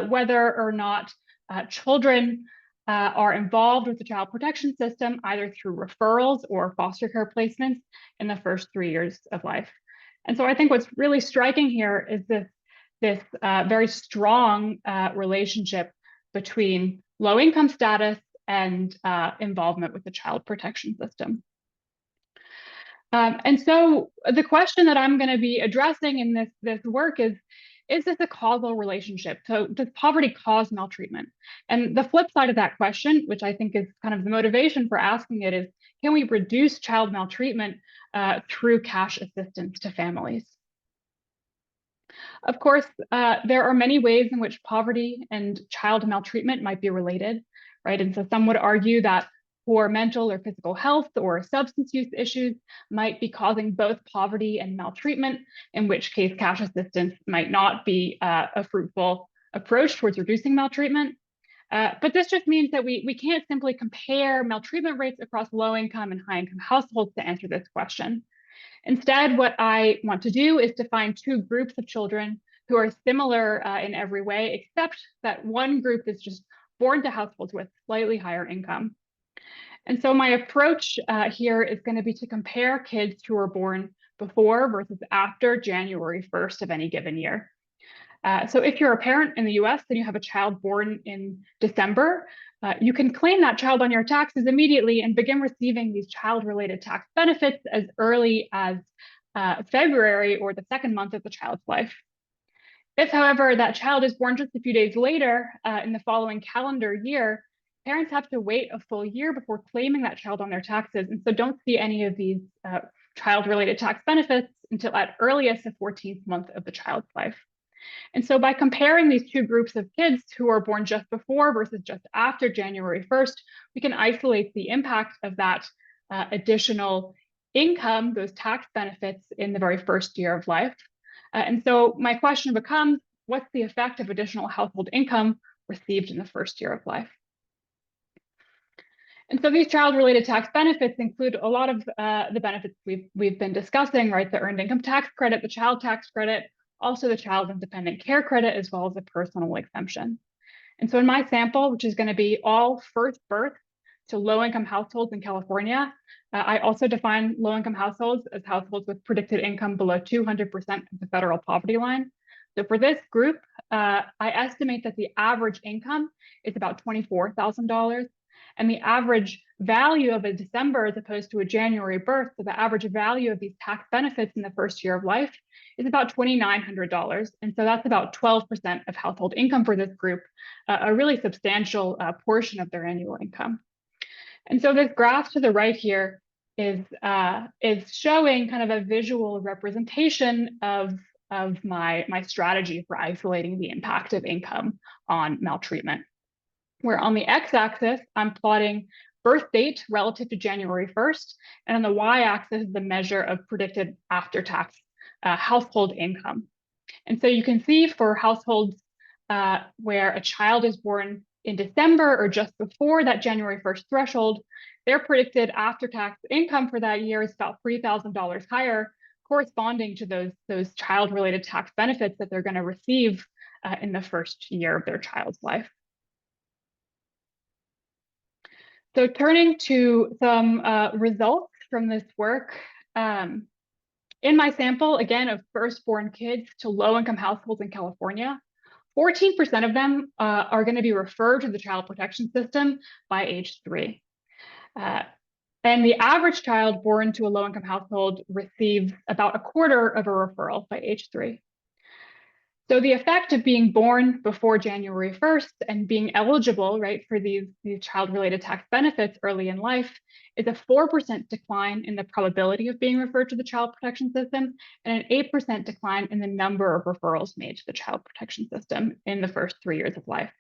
whether or not children are involved with the child protection system, either through referrals or foster care placements in the first 3 years of life. And so I think what's really striking here is this very strong relationship between low income status and involvement with the child protection system. And so the question that I'm going to be addressing in this work is this a causal relationship? So does poverty cause maltreatment? And the flip side of that question, which I think is kind of the motivation for asking it, is can we reduce child maltreatment through cash assistance to families? Of course, there are many ways in which poverty and child maltreatment might be related, right? And so some would argue that poor mental or physical health or substance use issues might be causing both poverty and maltreatment, in which case cash assistance might not be a fruitful approach towards reducing maltreatment. But this just means that we can't simply compare maltreatment rates across low income and high income households to answer this question. Instead, what I want to do is to find 2 groups of children who are similar in every way, except that one group is just born to households with slightly higher income. And so my approach here is going to be to compare kids who are born before versus after January 1st of any given year. So if you're a parent in the US and you have a child born in December, you can claim that child on your taxes immediately and begin receiving these child-related tax benefits as early as February or the 2nd month of the child's life. If, however, that child is born just a few days later in the following calendar year, parents have to wait a full year before claiming that child on their taxes, and so don't see any of these child-related tax benefits until at earliest the 14th month of the child's life. And so by comparing these 2 groups of kids who are born just before versus just after January 1st, we can isolate the impact of that additional income, those tax benefits in the very first year of life. And so my question becomes, what's the effect of additional household income received in the first year of life? And so these child-related tax benefits include a lot of the benefits we've been discussing, right? The earned income tax credit, the child tax credit, also the child and dependent care credit, as well as the personal exemption. And so in my sample, which is going to be all first birth to low-income households in California, I also define low-income households as households with predicted income below 200% of the federal poverty line. So for this group, I estimate that the average income is about $24,000. And the average value of a December as opposed to a January birth, so the average value of these tax benefits in the first year of life is about $2,900. And so that's about 12% of household income for this group, a really substantial portion of their annual income. And so this graph to the right here is showing kind of a visual representation of my strategy for isolating the impact of income on maltreatment. Where on the x-axis, I'm plotting birth date relative to January 1st, and on the y-axis, the measure of predicted after-tax household income. And so you can see for households where a child is born in December or just before that January 1st threshold, their predicted after-tax income for that year is about $3,000 higher, corresponding to those child-related tax benefits that they're going to receive in the first year of their child's life. So turning to some results from this work, in my sample, again, of firstborn kids to low-income households in California, 14% of them are going to be referred to the child protection system by age 3. And the average child born to a low-income household receives about a quarter of a referral by age 3. So the effect of being born before January 1st and being eligible, right, for these child-related tax benefits early in life is a 4% decline in the probability of being referred to the child protection system and an 8% decline in the number of referrals made to the child protection system in the first 3 years of life.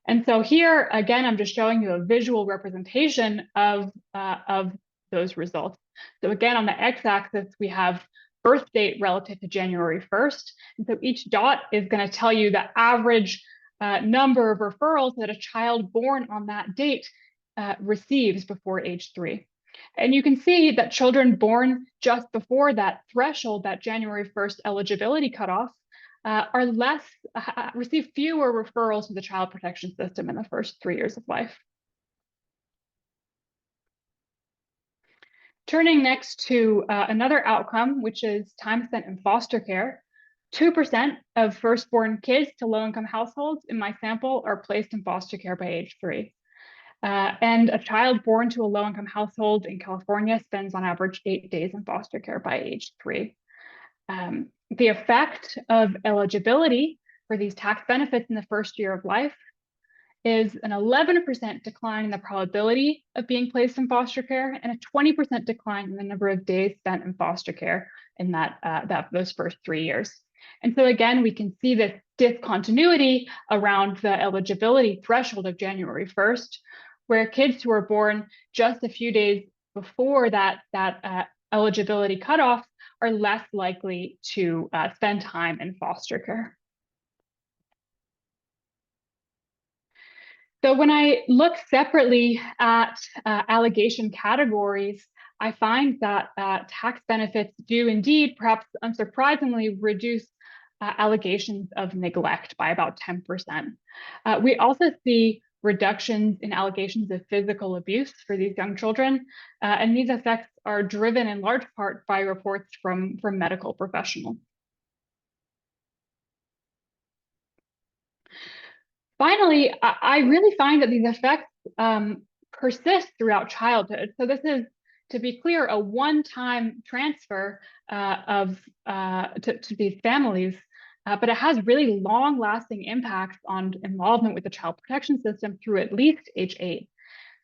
And so here, again, I'm just showing you a visual representation of those results. So again, on the x-axis, we have birth date relative to January 1st. And so each dot is going to tell you the average number of referrals that a child born on that date receives before age 3. And you can see that children born just before that threshold, that January 1st eligibility cutoff, receive fewer referrals to the child protection system in the first 3 years of life. Turning next to another outcome, which is time spent in foster care, 2% of firstborn kids to low-income households in my sample are placed in foster care by age 3. And a child born to a low-income household in California spends on average 8 days in foster care by age 3. The effect of eligibility for these tax benefits in the first year of life is an 11% decline in the probability of being placed in foster care and a 20% decline in the number of days spent in foster care in those first 3 years. And so again, we can see this discontinuity around the eligibility threshold of January 1st, where kids who are born just a few days before that eligibility cutoff are less likely to spend time in foster care. So when I look separately at allegation categories, I find that tax benefits do indeed, perhaps unsurprisingly, reduce allegations of neglect by about 10%. We also see reductions in allegations of physical abuse for these young children, and these effects are driven in large part by reports from medical professionals. Finally, I really find that these effects persist throughout childhood. So this is, to be clear, a one-time transfer to these families, but it has really long-lasting impacts on involvement with the child protection system through at least age 8.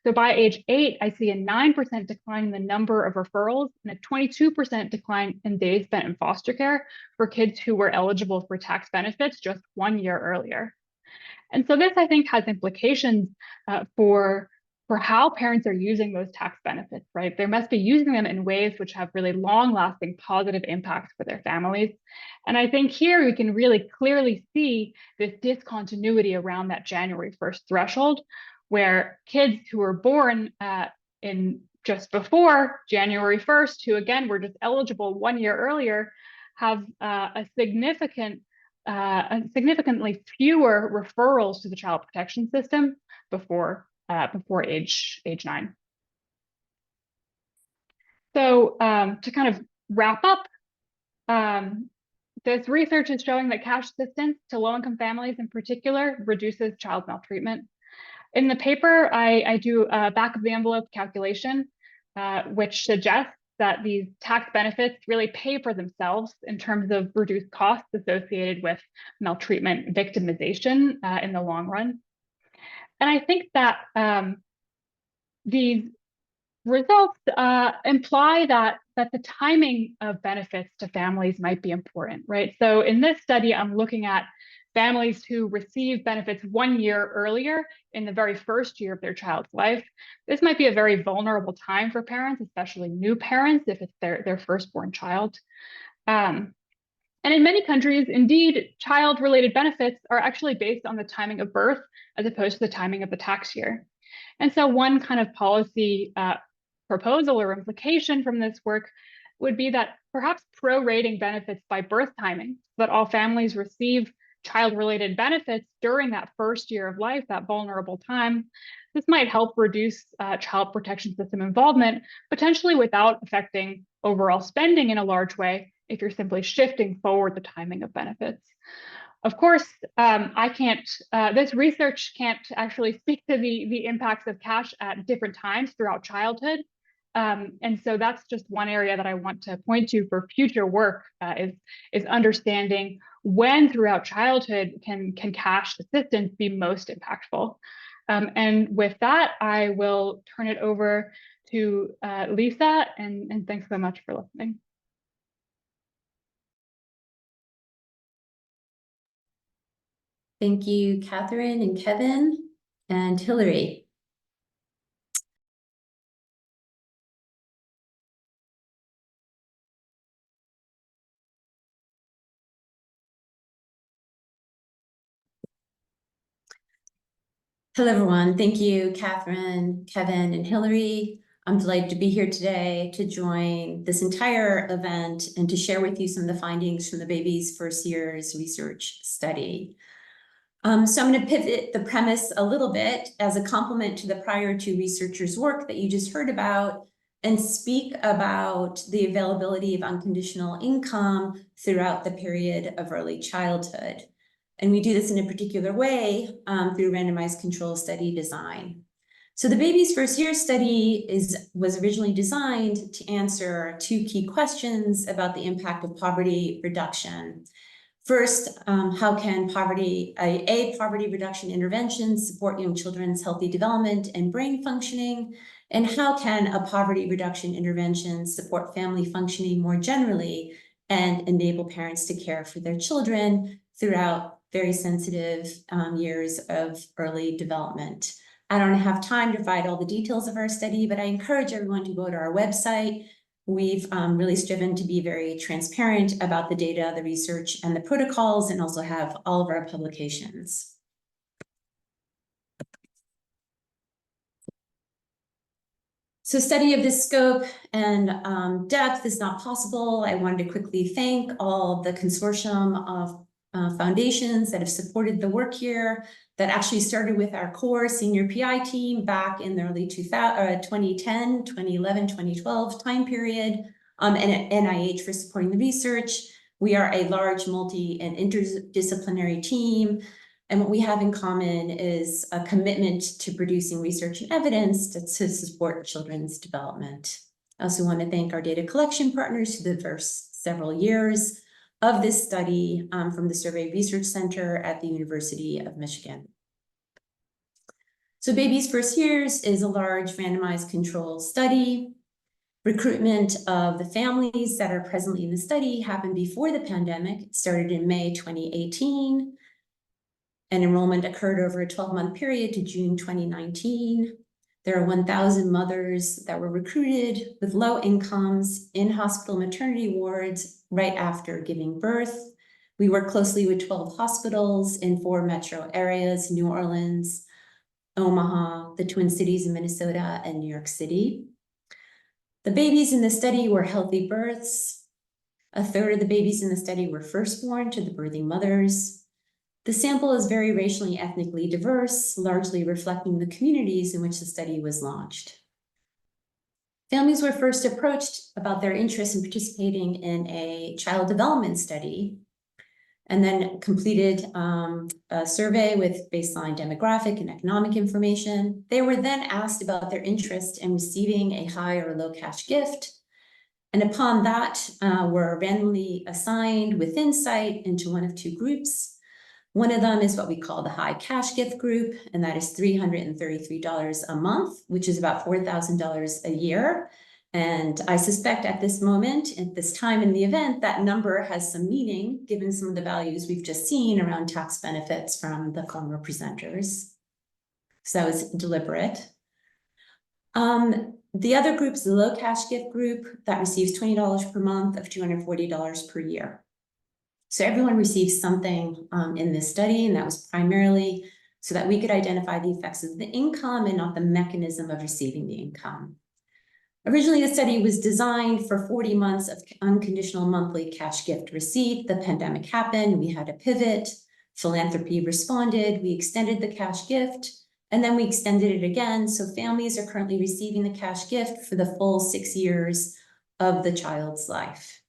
So by age 8, I see a 9% decline in the number of referrals and a 22% decline in days spent in foster care for kids who were eligible for tax benefits just 1 year earlier. And so this, I think, has implications for how parents are using those tax benefits, right? They must be using them in ways which have really long-lasting positive impacts for their families. And I think here we can really clearly see this discontinuity around that January 1st threshold, where kids who were born in just before January 1st, who again were just eligible 1 year earlier, have significantly fewer referrals to the child protection system before age 9. So to kind of wrap up, this research is showing that cash assistance to low-income families in particular reduces child maltreatment. In the paper, I do a back-of-the-envelope calculation, which suggests that these tax benefits really pay for themselves in terms of reduced costs associated with maltreatment victimization in the long run. And I think that these results imply that the timing of benefits to families might be important, right? So in this study, I'm looking at families who receive benefits 1 year earlier in the very first year of their child's life. This might be a very vulnerable time for parents, especially new parents, if it's their firstborn child. And in many countries, indeed, child-related benefits are actually based on the timing of birth as opposed to the timing of the tax year. And so one kind of policy proposal or implication from this work would be that perhaps prorating benefits by birth timing, so that all families receive child-related benefits during that first year of life, that vulnerable time. This might help reduce child protection system involvement, potentially without affecting overall spending in a large way if you're simply shifting forward the timing of benefits. Of course, this research can't actually speak to the impacts of cash at different times throughout childhood. And so that's just one area that I want to point to for future work is understanding when throughout childhood can cash assistance be most impactful. And with that, I will turn it over to Lisa, and thanks so much for listening. Thank you, Catherine and Kevin and Hillary. Hello, everyone. Thank you, Catherine, Kevin, and Hillary. I'm delighted to be here today to join this entire event and to share with you some of the findings from the Baby's First Years research study. So I'm going to pivot the premise a little bit as a complement to the prior two researchers' work that you just heard about and speak about the availability of unconditional income throughout the period of early childhood. And we do this in a particular way through randomized control study design. So the Baby's First Year study was originally designed to answer two key questions about the impact of poverty reduction. First, how can poverty reduction interventions support young children's healthy development and brain functioning? And how can a poverty reduction intervention support family functioning more generally and enable parents to care for their children throughout very sensitive years of early development? I don't have time to provide all the details of our study, but I encourage everyone to go to our website. We've really striven to be very transparent about the data, the research, and the protocols, and also have all of our publications. So study of this scope and depth is not possible. I wanted to quickly thank all the consortium of foundations that have supported the work here that actually started with our core senior PI team back in the early 2010, 2011, 2012 time period, and at NIH for supporting the research. We are a large multi and interdisciplinary team, and what we have in common is a commitment to producing research and evidence to support children's development. I also want to thank our data collection partners for the first several years of this study from the Survey Research Center at the University of Michigan. So Baby's First Years is a large randomized controlled study. Recruitment of the families that are presently in the study happened before the pandemic. It started in May 2018, and enrollment occurred over a 12-month period to June 2019. There are 1,000 mothers that were recruited with low incomes in hospital maternity wards right after giving birth. We work closely with 12 hospitals in 4 metro areas: New Orleans, Omaha, the Twin Cities in Minnesota, and New York City. The babies in the study were healthy births. A third of the babies in the study were firstborn to the birthing mothers. The sample is very racially and ethnically diverse, largely reflecting the communities in which the study was launched. Families were first approached about their interest in participating in a child development study, and then completed a survey with baseline demographic and economic information. They were then asked about their interest in receiving a high or low cash gift. And upon that, were randomly assigned with insight into one of two groups. One of them is what we call the high cash gift group, and that is $333 a month, which is about $4,000 a year. And I suspect at this moment, at this time in the event, that number has some meaning, given some of the values we've just seen around tax benefits from the former presenters. So that was deliberate. The other group's the low cash gift group that receives $20 per month of $240 per year. So everyone receives something in this study, and that was primarily so that we could identify the effects of the income and not the mechanism of receiving the income. Originally, the study was designed for 40 months of unconditional monthly cash gift receipt. The pandemic happened, we had a pivot, philanthropy responded, we extended the cash gift, and then we extended it again. So families are currently receiving the cash gift for the full 6 years of the child's life.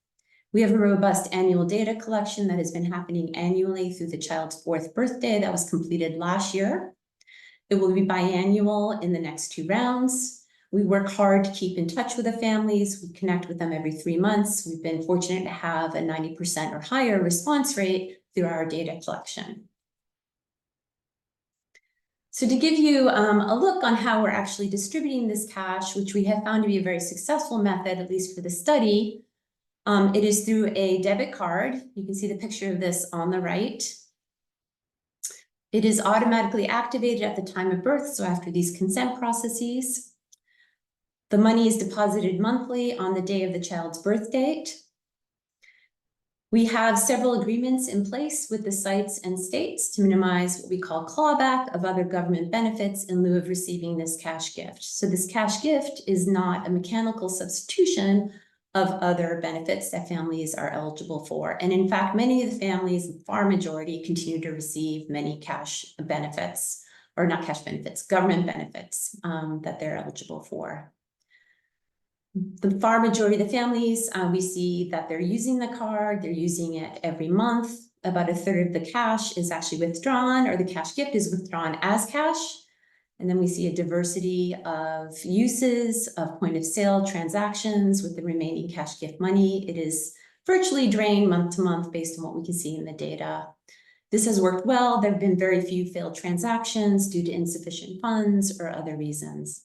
We have a robust annual data collection that has been happening annually through the child's 4th birthday that was completed last year. It will be biannual in the next 2 rounds. We work hard to keep in touch with the families. We connect with them every 3 months. We've been fortunate to have a 90% or higher response rate through our data collection. So to give you a look on how we're actually distributing this cash, which we have found to be a very successful method, at least for the study, it is through a debit card. You can see the picture of this on the right. It is automatically activated at the time of birth, so after these consent processes. The money is deposited monthly on the day of the child's birth date. We have several agreements in place with the sites and states to minimize what we call clawback of other government benefits in lieu of receiving this cash gift. So this cash gift is not a mechanical substitution of other benefits that families are eligible for. And in fact, many of the families, the far majority, continue to receive many cash benefits, or not cash benefits, government benefits that they're eligible for. The far majority of the families, we see that they're using the card, they're using it every month. About a third of the cash is actually withdrawn, or the cash gift is withdrawn as cash. And then we see a diversity of uses of point of sale transactions with the remaining cash gift money. It is virtually drained month to month based on what we can see in the data. This has worked well. There have been very few failed transactions due to insufficient funds or other reasons.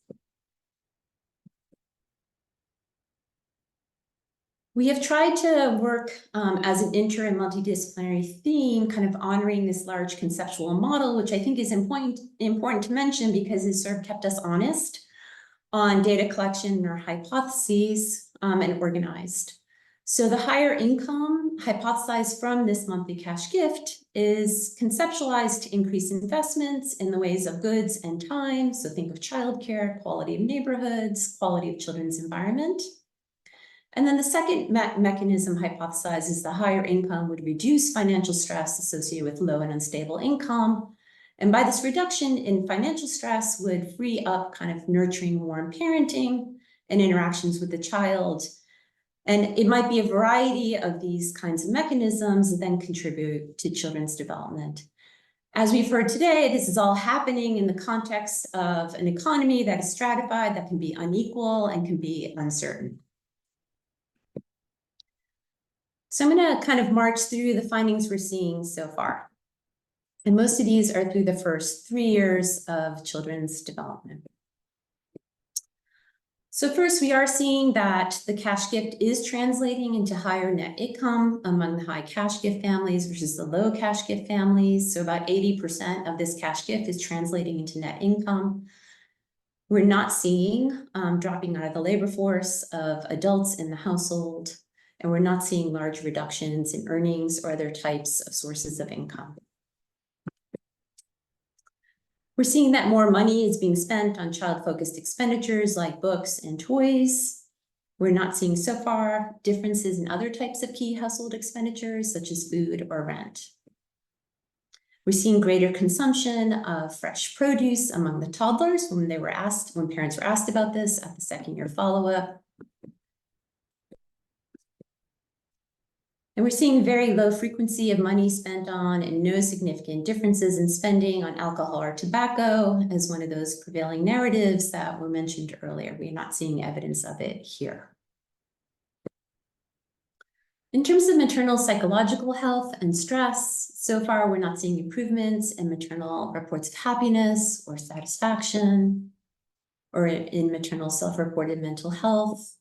We have tried to work as an inter and multidisciplinary theme, kind of honoring this large conceptual model, which I think is important to mention because it sort of kept us honest on data collection or hypotheses and organized. So the higher income hypothesized from this monthly cash gift is conceptualized to increase investments in the ways of goods and time. So think of childcare, quality of neighborhoods, quality of children's environment. And then the second mechanism hypothesized is the higher income would reduce financial stress associated with low and unstable income. And by this reduction in financial stress would free up kind of nurturing, warm parenting and interactions with the child. And it might be a variety of these kinds of mechanisms that then contribute to children's development. As we've heard today, this is all happening in the context of an economy that is stratified, that can be unequal and can be uncertain. So I'm going to kind of march through the findings we're seeing so far. And most of these are through the first 3 years of children's development. So first, we are seeing that the cash gift is translating into higher net income among the high cash gift families versus the low cash gift families. So about 80% of this cash gift is translating into net income. We're not seeing dropping out of the labor force of adults in the household. And we're not seeing large reductions in earnings or other types of sources of income. We're seeing that more money is being spent on child-focused expenditures like books and toys. We're not seeing so far differences in other types of key household expenditures, such as food or rent. We're seeing greater consumption of fresh produce among the toddlers when parents were asked about this at the second-year follow-up. And we're seeing very low frequency of money spent on and no significant differences in spending on alcohol or tobacco as one of those prevailing narratives that were mentioned earlier. We're not seeing evidence of it here. In terms of maternal psychological health and stress, so far we're not seeing improvements in maternal reports of happiness or satisfaction, or in maternal self-reported mental health.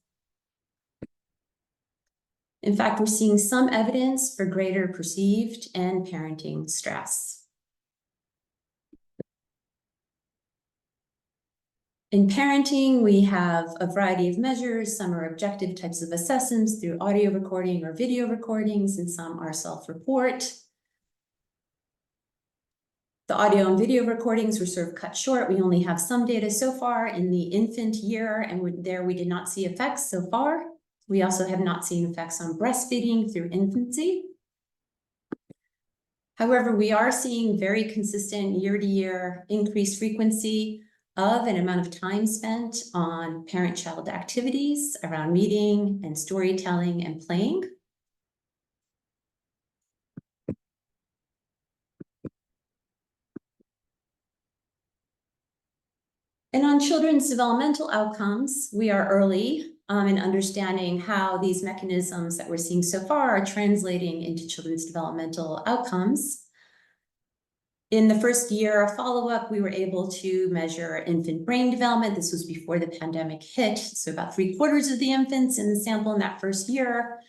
In fact, we're seeing some evidence for greater perceived and parenting stress. In parenting, we have a variety of measures. Some are objective types of assessments through audio recording or video recordings, and some are self-report. The audio and video recordings were sort of cut short. We only have some data so far in the infant year, and we did not see effects so far. We also have not seen effects on breastfeeding through infancy. However, we are seeing very consistent year-to-year increased frequency of an amount of time spent on parent-child activities around reading and storytelling and playing. And on children's developmental outcomes, we are early in understanding how these mechanisms that we're seeing so far are translating into children's developmental outcomes. In the first year of follow-up, we were able to measure infant brain development. This was before the pandemic hit, so about 3/4 of the infants in the sample in that first year.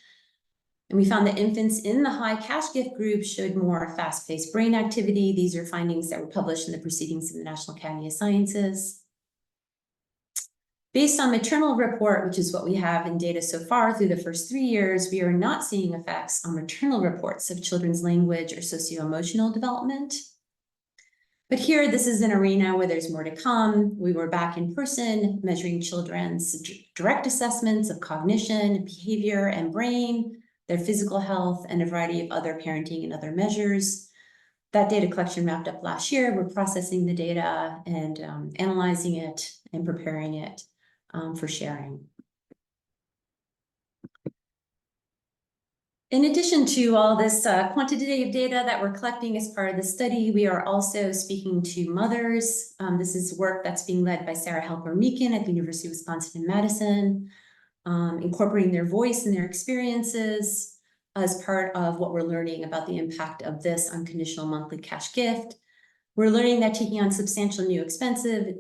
And we found that infants in the high cash gift group showed more fast-paced brain activity. These are findings that were published in the Proceedings of the National Academy of Sciences. Based on maternal report, which is what we have in data so far through the first 3 years, we are not seeing effects on maternal reports of children's language or socio-emotional development. But here, this is an arena where there's more to come. We were back in person measuring children's direct assessments of cognition, behavior, and brain, their physical health, and a variety of other parenting and other measures. That data collection wrapped up last year. We're processing the data and analyzing it and preparing it for sharing. In addition to all this quantitative data that we're collecting as part of the study, we are also speaking to mothers. This is work that's being led by Sarah Helper-Meakin at the University of Wisconsin-Madison, incorporating their voice and their experiences as part of what we're learning about the impact of this unconditional monthly cash gift. We're learning that taking on substantial new expenses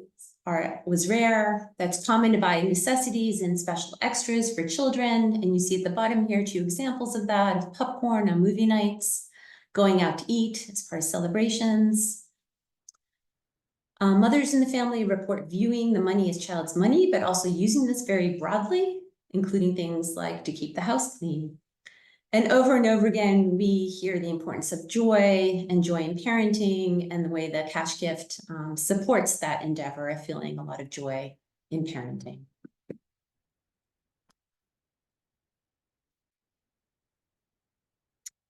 was rare. That's common to buy necessities and special extras for children. And you see at the bottom here 2 examples of that, of popcorn on movie nights, going out to eat as part of celebrations. Mothers in the family report viewing the money as child's money, but also using this very broadly, including things like to keep the house clean. And over again, we hear the importance of joy and joy in parenting and the way the cash gift supports that endeavor of feeling a lot of joy in parenting.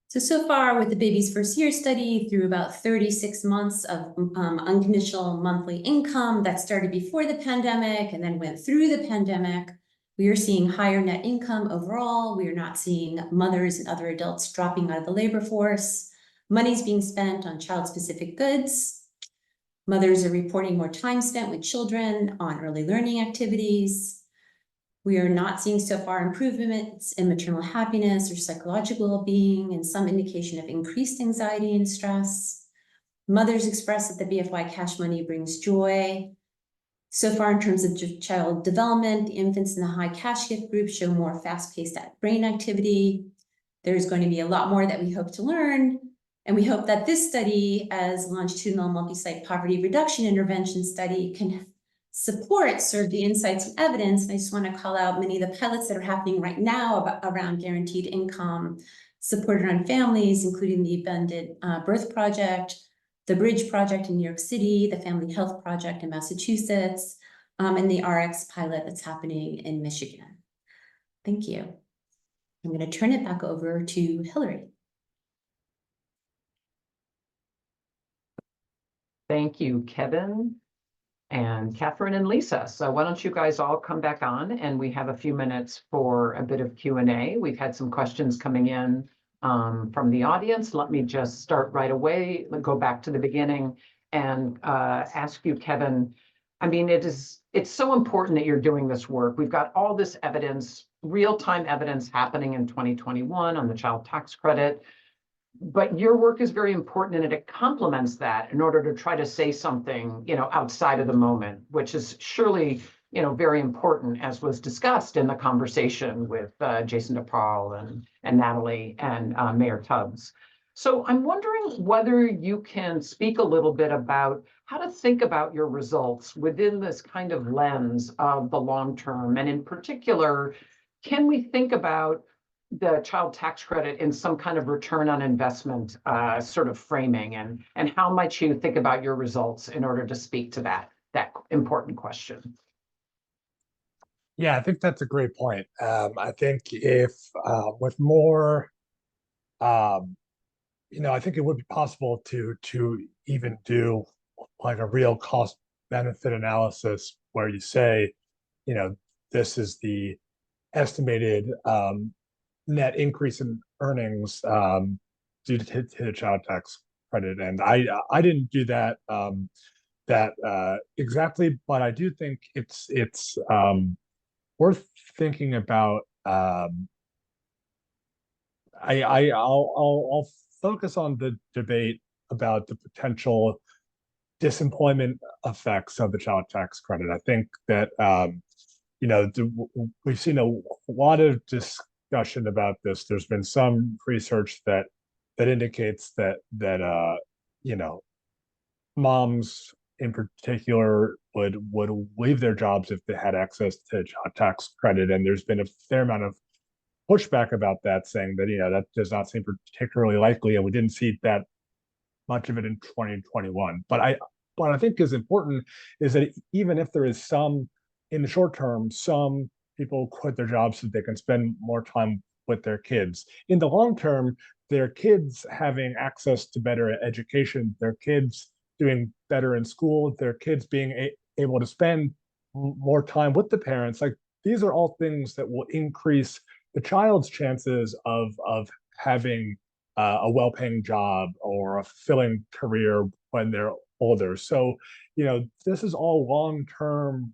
So far with the baby's first year study, through about 36 months of unconditional monthly income that started before the pandemic and then went through the pandemic, we are seeing higher net income overall. We are not seeing mothers and other adults dropping out of the labor force. Money's being spent on child-specific goods. Mothers are reporting more time spent with children on early learning activities. We are not seeing so far improvements in maternal happiness or psychological well-being, and some indication of increased anxiety and stress. Mothers express that the BFY cash money brings joy. So far, in terms of child development, the infants in the high cash gift group show more fast-paced brain activity. There's going to be a lot more that we hope to learn. And we hope that this study, as longitudinal multi-site poverty reduction intervention study, can support sort of the insights and evidence. And I just want to call out many of the pilots that are happening right now around guaranteed income supported on families, including the Abundant Birth Project, the Bridge Project in New York City, the Family Health Project in Massachusetts, and the RX pilot that's happening in Michigan. Thank you. I'm going to turn it back over to Hillary. Thank you, Kevin and Catherine and Lisa. So why don't you guys all come back on, and we have a few minutes for a bit of Q&A. We've had some questions coming in from the audience. Let me just start right away, go back to the beginning and ask you, Kevin, I mean, it's so important that you're doing this work. We've got all this evidence, real-time evidence happening in 2021 on the child tax credit. But your work is very important, and it complements that in order to try to say something, outside of the moment, which is surely, very important, as was discussed in the conversation with Jason DePaul and Natalie and Mayor Tubbs. So I'm wondering whether you can speak a little bit about how to think about your results within this kind of lens of the long term. And in particular, can we think about the child tax credit in some kind of return on investment sort of framing, and how might you think about your results in order to speak to that important question? Yeah, I think that's a great point. I think if with more, I think it would be possible to even do like a real cost benefit analysis where you say, this is the estimated net increase in earnings due to the child tax credit. And I didn't do that exactly, but I do think it's worth thinking about. I'll focus on the debate about the potential disemployment effects of the child tax credit. I think that we've seen a lot of discussion about this. There's been some research that indicates that moms in particular would leave their jobs if they had access to child tax credit, and there's been a fair amount of pushback about that, saying that that does not seem particularly likely, and we didn't see that much of it in 2021. But what I think is important is that even if there is some, in the short term, some people quit their jobs so they can spend more time with their kids. In the long term, their kids having access to better education, their kids doing better in school, their kids being able to spend more time with the parents, like these are all things that will increase the child's chances of having a well-paying job or a fulfilling career when they're older. So, this is all long-term.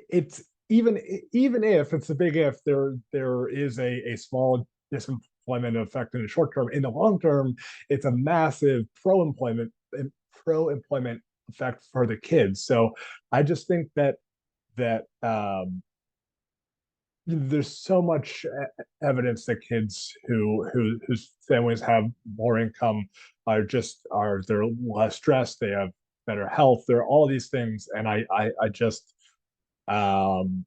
It's even if it's a big if, there is a small disemployment effect in the short term. In the long term, it's a massive pro-employment effect for the kids. So I just think that there's so much evidence that kids whose families have more income they're less stressed, they have better health, there are all these things, and I just and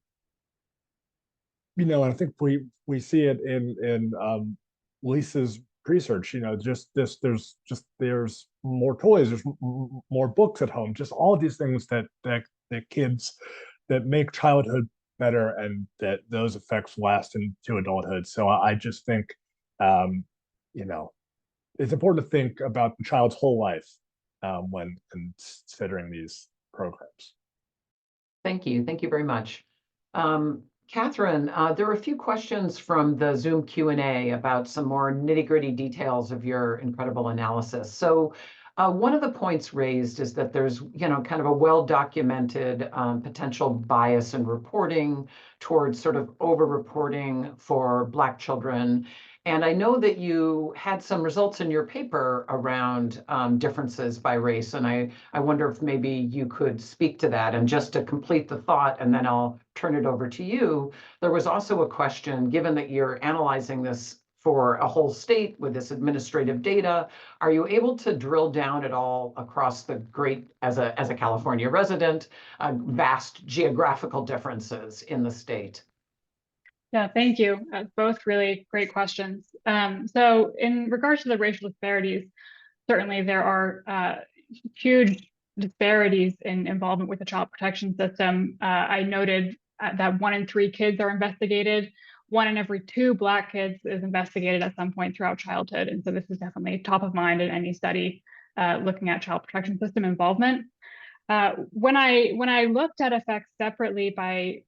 I think we see it in Lisa's research. There's more toys, there's more books at home, just all of these things that kids that make childhood better, and that those effects last into adulthood. So I just think it's important to think about the child's whole life when considering these programs. Thank you very much. Catherine, there are a few questions from the Zoom Q&A about some more nitty-gritty details of your incredible analysis. So one of the points raised is that there's, kind of a well-documented potential bias in reporting towards sort of over-reporting for Black children. And I know that you had some results in your paper around differences by race, and I wonder if maybe you could speak to that. And just to complete the thought, and then I'll turn it over to you, there was also a question, given that you're analyzing this for a whole state with this administrative data, are you able to drill down at all across the great, as a California resident, vast geographical differences in the state? Yeah, thank you. Both really great questions. So in regards to the racial disparities, certainly there are huge disparities in involvement with the child protection system. I noted that 1 in 3 kids are investigated. 1 in every 2 Black kids is investigated at some point throughout childhood. And so this is definitely top of mind in any study looking at child protection system involvement. When I looked at effects separately by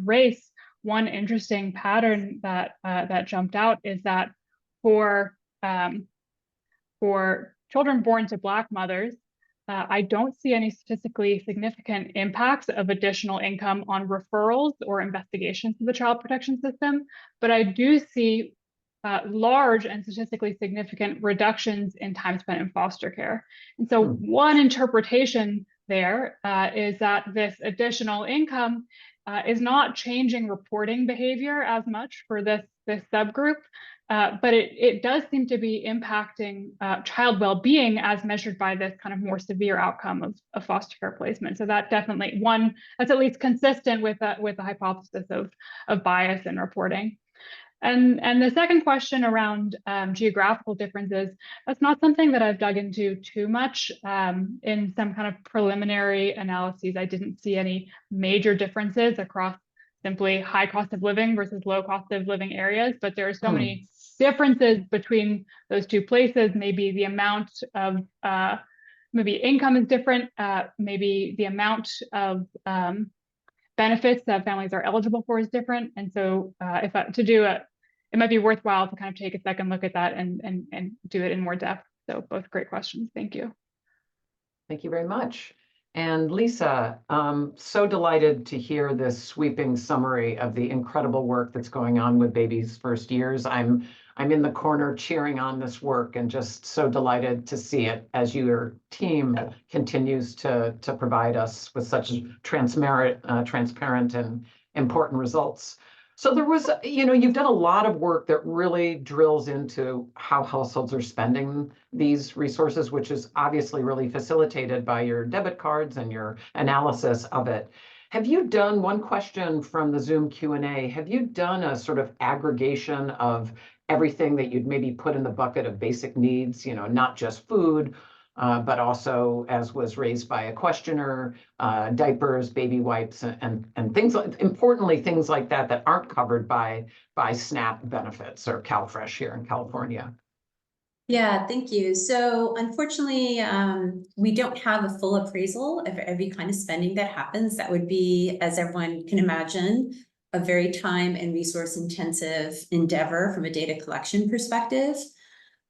race, one interesting pattern that jumped out is that for children born to Black mothers, I don't see any statistically significant impacts of additional income on referrals or investigations to the child protection system, but I do see large and statistically significant reductions in time spent in foster care. And so one interpretation there is that this additional income is not changing reporting behavior as much for this subgroup, but it does seem to be impacting child well-being as measured by this kind of more severe outcome of foster care placement. So that definitely that's at least consistent with the hypothesis of bias in reporting. And the second question around geographical differences, that's not something that I've dug into too much. In some kind of preliminary analyses, I didn't see any major differences across simply high cost of living versus low cost of living areas, but there are so many differences between those 2 places. Maybe the amount of maybe income is different, maybe the amount of benefits that families are eligible for is different. And so it might be worthwhile to kind of take a second look at that and do it in more depth. So both great questions. Thank you. Thank you very much. And Lisa, so delighted to hear this sweeping summary of the incredible work that's going on with babies' first years. I'm in the corner cheering on this work and just so delighted to see it as your team continues to provide us with such transparent and important results. So there was, you've done a lot of work that really drills into how households are spending these resources, which is obviously really facilitated by your debit cards and your analysis of it. Have you done, one question from the Zoom Q&A, have you done a sort of aggregation of everything that you'd maybe put in the bucket of basic needs, not just food, but also, as was raised by a questioner, diapers, baby wipes, and things, importantly, things like that aren't covered by SNAP benefits or CalFresh here in California? Yeah, thank you. So unfortunately, we don't have a full appraisal of every kind of spending that happens. That would be, as everyone can imagine, a very time and resource intensive endeavor from a data collection perspective.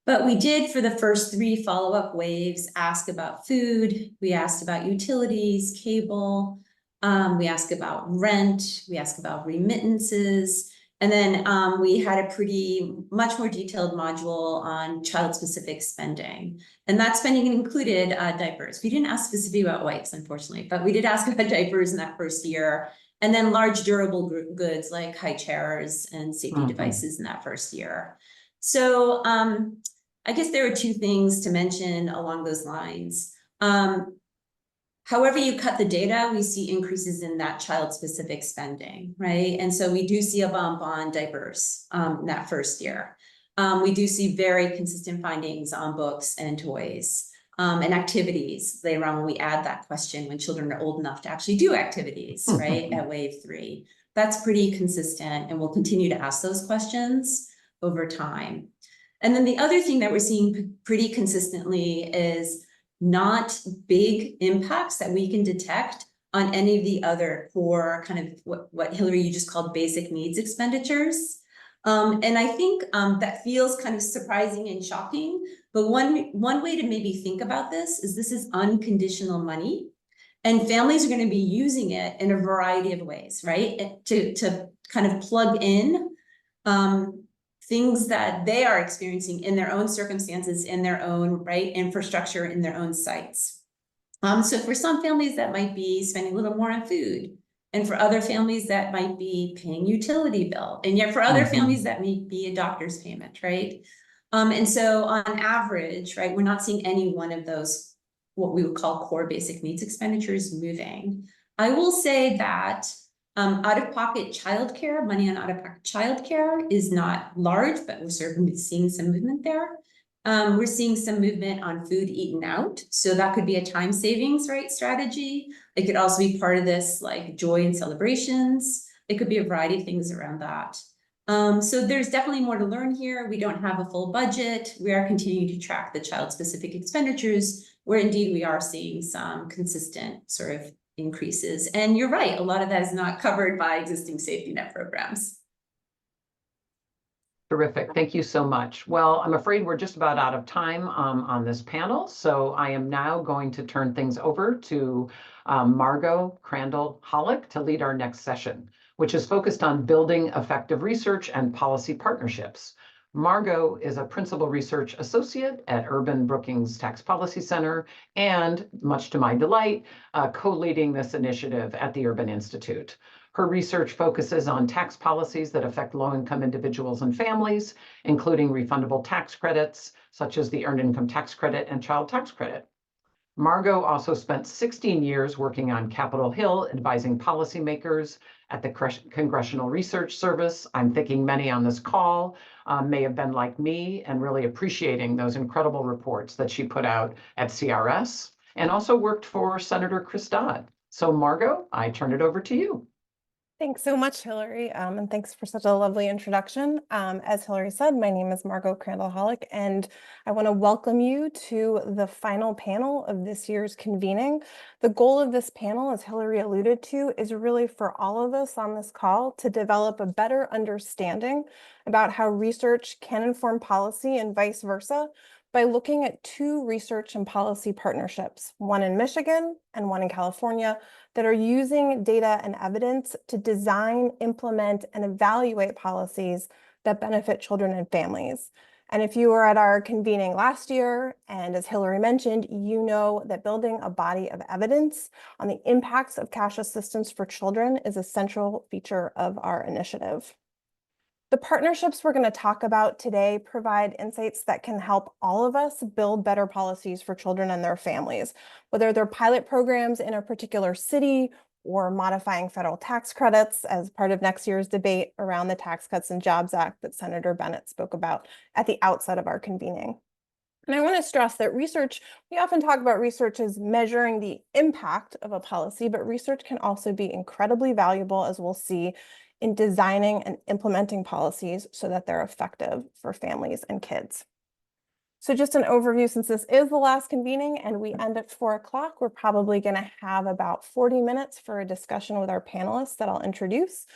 But we did, for the first 3 follow-up waves, ask about food, we asked about utilities, cable, we asked about rent, we asked about remittances, and then we had a much more detailed module on child-specific spending. And that spending included diapers. We didn't ask specifically about wipes, unfortunately, but we did ask about diapers in that first year, and then large durable goods like high chairs and safety devices in that first year. So I guess there are 2 things to mention along those lines. However you cut the data, we see increases in that child-specific spending, right? And so we do see a bump on diapers in that first year. We do see very consistent findings on books and toys and activities later on when we add that question when children are old enough to actually do activities, right, at wave 3. That's pretty consistent, and we'll continue to ask those questions over time. And then the other thing that we're seeing pretty consistently is not big impacts that we can detect on any of the other core kind of what Hillary, you just called basic needs expenditures. And I think that feels kind of surprising and shocking, but one way to maybe think about this is unconditional money, and families are going to be using it in a variety of ways, right? To kind of plug in things that they are experiencing in their own circumstances, in their own infrastructure, in their own sites. So for some families that might be spending a little more on food, and for other families that might be paying utility bill, and yet for other families that may be a doctor's payment, right? And so on average, right, we're not seeing any one of those, what we would call core basic needs expenditures moving. I will say that out-of-pocket childcare, money on out-of-pocket childcare is not large, but we're certainly seeing some movement there. We're seeing some movement on food eaten out. So that could be a time savings, right, strategy. It could also be part of this like joy and celebrations. It could be a variety of things around that. So there's definitely more to learn here. We don't have a full budget. We are continuing to track the child-specific expenditures, where indeed we are seeing some consistent sort of increases. And you're right, a lot of that is not covered by existing safety net programs. Terrific. Thank you so much. Well, I'm afraid we're just about out of time on this panel. So I am now going to turn things over to Margot Crandall-Hollick to lead our next session, which is focused on building effective research and policy partnerships. Margot is a principal research associate at Urban Brookings Tax Policy Center and, much to my delight, co-leading this initiative at the Urban Institute. Her research focuses on tax policies that affect low-income individuals and families, including refundable tax credits, such as the Earned Income Tax Credit and Child Tax Credit. Margot also spent 16 years working on Capitol Hill, advising policymakers at the Congressional Research Service. I'm thinking many on this call may have been like me and really appreciating those incredible reports that she put out at CRS, and also worked for Senator Chris Dodd. So Margot, I turn it over to you. Thanks so much, Hillary, and thanks for such a lovely introduction. As Hillary said, my name is Margot Crandall-Hollick, and I want to welcome you to the final panel of this year's convening. The goal of this panel, as Hillary alluded to, is really for all of us on this call to develop a better understanding about how research can inform policy and vice versa by looking at two research and policy partnerships, one in Michigan and one in California, that are using data and evidence to design, implement, and evaluate policies that benefit children and families. And if you were at our convening last year, and as Hillary mentioned, you know that building a body of evidence on the impacts of cash assistance for children is a central feature of our initiative. The partnerships we're going to talk about today provide insights that can help all of us build better policies for children and their families, whether they're pilot programs in a particular city or modifying federal tax credits as part of next year's debate around the Tax Cuts and Jobs Act that Senator Bennett spoke about at the outset of our convening. And I want to stress that research, we often talk about research as measuring the impact of a policy, but research can also be incredibly valuable, as we'll see, in designing and implementing policies so that they're effective for families and kids. So just an overview, since this is the last convening and we end at 4 o'clock, we're probably going to have about 40 minutes for a discussion with our panelists that I'll introduce,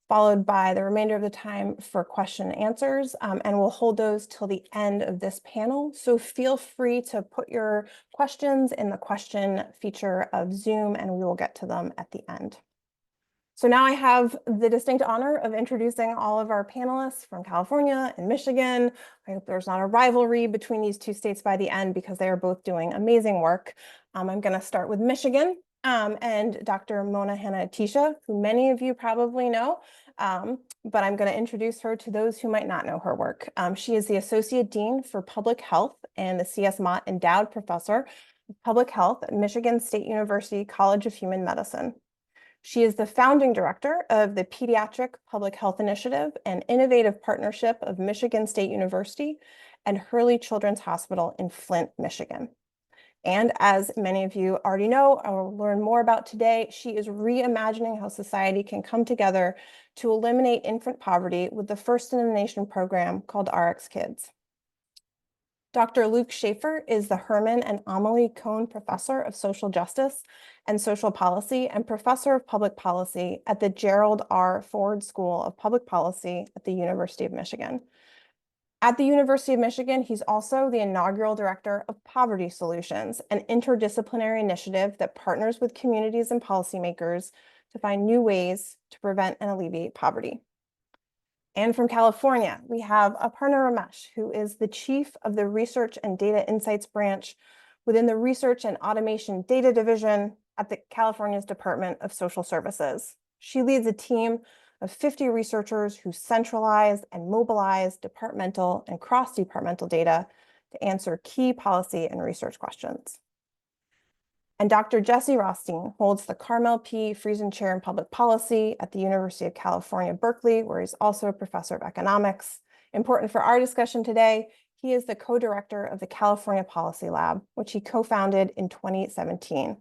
followed by the remainder of the time for question and answers, and we'll hold those till the end of this panel. So feel free to put your questions in the question feature of Zoom, and we will get to them at the end. So now I have the distinct honor of introducing all of our panelists from California and Michigan. I hope there's not a rivalry between these two states by the end, because they are both doing amazing work. I'm going to start with Michigan and Dr. Mona Hanna-Attisha, who many of you probably know, but I'm going to introduce her to those who might not know her work. She is the Associate Dean for Public Health and the C.S. Mott Endowed Professor of Public Health at Michigan State University College of Human Medicine. She is the founding director of the Pediatric Public Health Initiative, an innovative partnership of Michigan State University and Hurley Children's Hospital in Flint, Michigan. And as many of you already know, I will learn more about today, she is reimagining how society can come together to eliminate infant poverty with the first in the nation program called RX Kids. Dr. Luke Schaefer is the Herman and Amelie Cohn Professor of Social Justice and Social Policy and Professor of Public Policy at the Gerald R. Ford School of Public Policy at the University of Michigan. At the University of Michigan, he's also the inaugural director of Poverty Solutions, an interdisciplinary initiative that partners with communities and policymakers to find new ways to prevent and alleviate poverty. And from California, we have Aparna Ramesh, who is the chief of the Research and Data Insights branch within the Research and Automation Data Division at the California's Department of Social Services. She leads a team of 50 researchers who centralize and mobilize departmental and cross-departmental data to answer key policy and research questions. And Dr. Jesse Rothstein holds the Carmel P. Friesen Chair in Public Policy at the University of California, Berkeley, where he's also a professor of economics. Important for our discussion today, He is the co-director of the California Policy Lab, which he co-founded in 2017.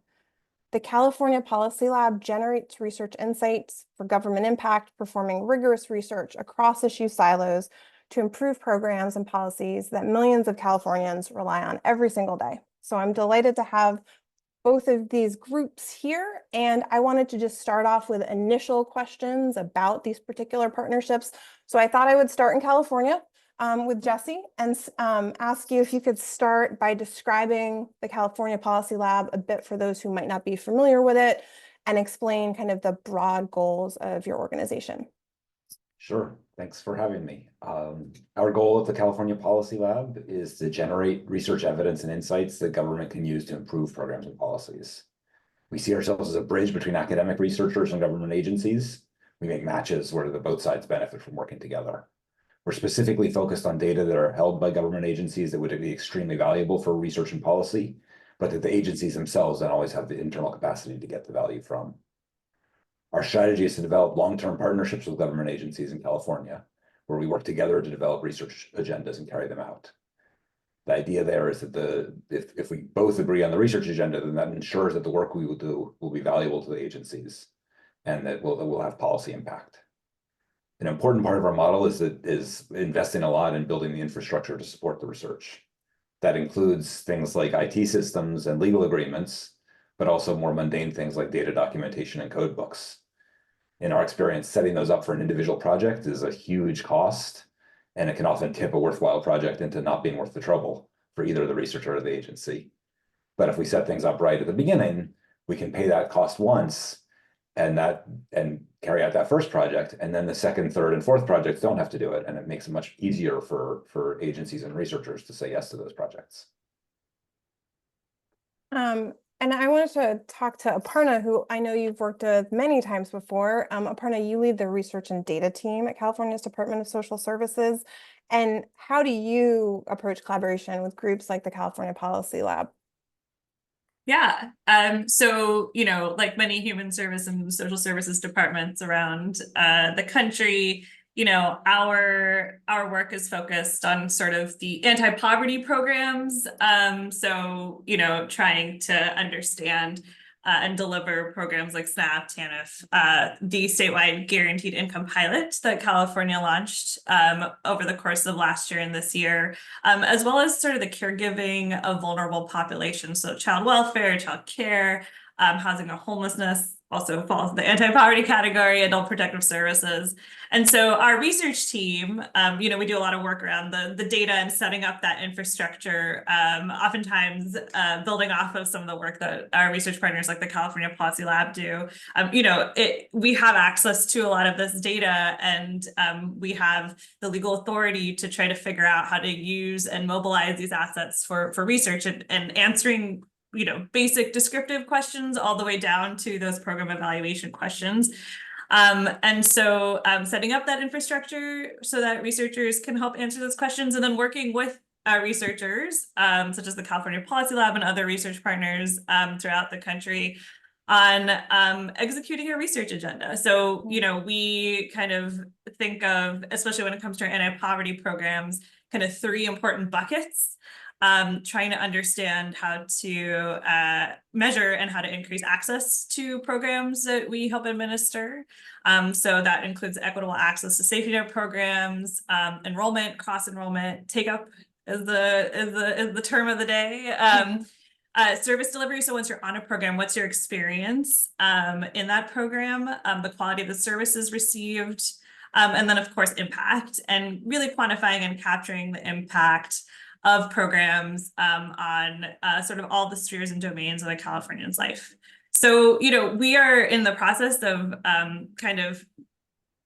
The California Policy Lab generates research insights for government impact, performing rigorous research across issue silos to improve programs and policies that millions of Californians rely on every single day. So I'm delighted to have both of these groups here, and I wanted to just start off with initial questions about these particular partnerships. So I thought I would start in California with Jesse and ask you if you could start by describing the California Policy Lab a bit for those who might not be familiar with it, and explain kind of the broad goals of your organization. Sure. Thanks for having me. Our goal at the California Policy Lab is to generate research evidence and insights that government can use to improve programs and policies. We see ourselves as a bridge between academic researchers and government agencies. We make matches where both sides benefit from working together. We're specifically focused on data that are held by government agencies that would be extremely valuable for research and policy, but that the agencies themselves don't always have the internal capacity to get the value from. Our strategy is to develop long-term partnerships with government agencies in California, where we work together to develop research agendas and carry them out. The idea there is that if we both agree on the research agenda, then that ensures that the work we will do will be valuable to the agencies and that we'll have policy impact. An important part of our model is investing a lot in building the infrastructure to support the research. That includes things like IT systems and legal agreements, but also more mundane things like data documentation and code books. In our experience, setting those up for an individual project is a huge cost, and it can often tip a worthwhile project into not being worth the trouble for either the researcher or the agency. But if we set things up right at the beginning, we can pay that cost once and carry out that first project, and then the second, third, and fourth projects don't have to do it, and it makes it much easier for agencies and researchers to say yes to those projects. And I wanted to talk to Aparna, who I know you've worked with many times before. Aparna, you lead the research and data team at California's Department of Social Services. And how do you approach collaboration with groups like the California Policy Lab? Yeah. So, like many human service and social services departments around the country, our work is focused on sort of the anti-poverty programs. So, trying to understand and deliver programs like SNAP, TANF, the statewide guaranteed income pilot that California launched over the course of last year and this year, as well as sort of the caregiving of vulnerable populations. So child welfare, child care, housing and homelessness also falls in the anti-poverty category, adult protective services. And so our research team, we do a lot of work around the data and setting up that infrastructure, oftentimes building off of some of the work that our research partners like the California Policy Lab do. We have access to a lot of this data, and we have the legal authority to try to figure out how to use and mobilize these assets for research and answering basic descriptive questions all the way down to those program evaluation questions. And so setting up that infrastructure so that researchers can help answer those questions, and then working with researchers, such as the California Policy Lab and other research partners throughout the country on executing a research agenda. So, we kind of think of, especially when it comes to our anti-poverty programs, kind of three important buckets. Trying to understand how to measure and how to increase access to programs that we help administer. So that includes equitable access to safety net programs, enrollment, cross-enrollment, take-up is the term of the day. Service delivery. So once you're on a program, what's your experience in that program, the quality of the services received, and then of course impact, and really quantifying and capturing the impact of programs on sort of all the spheres and domains of a Californian's life. So, we are in the process of kind of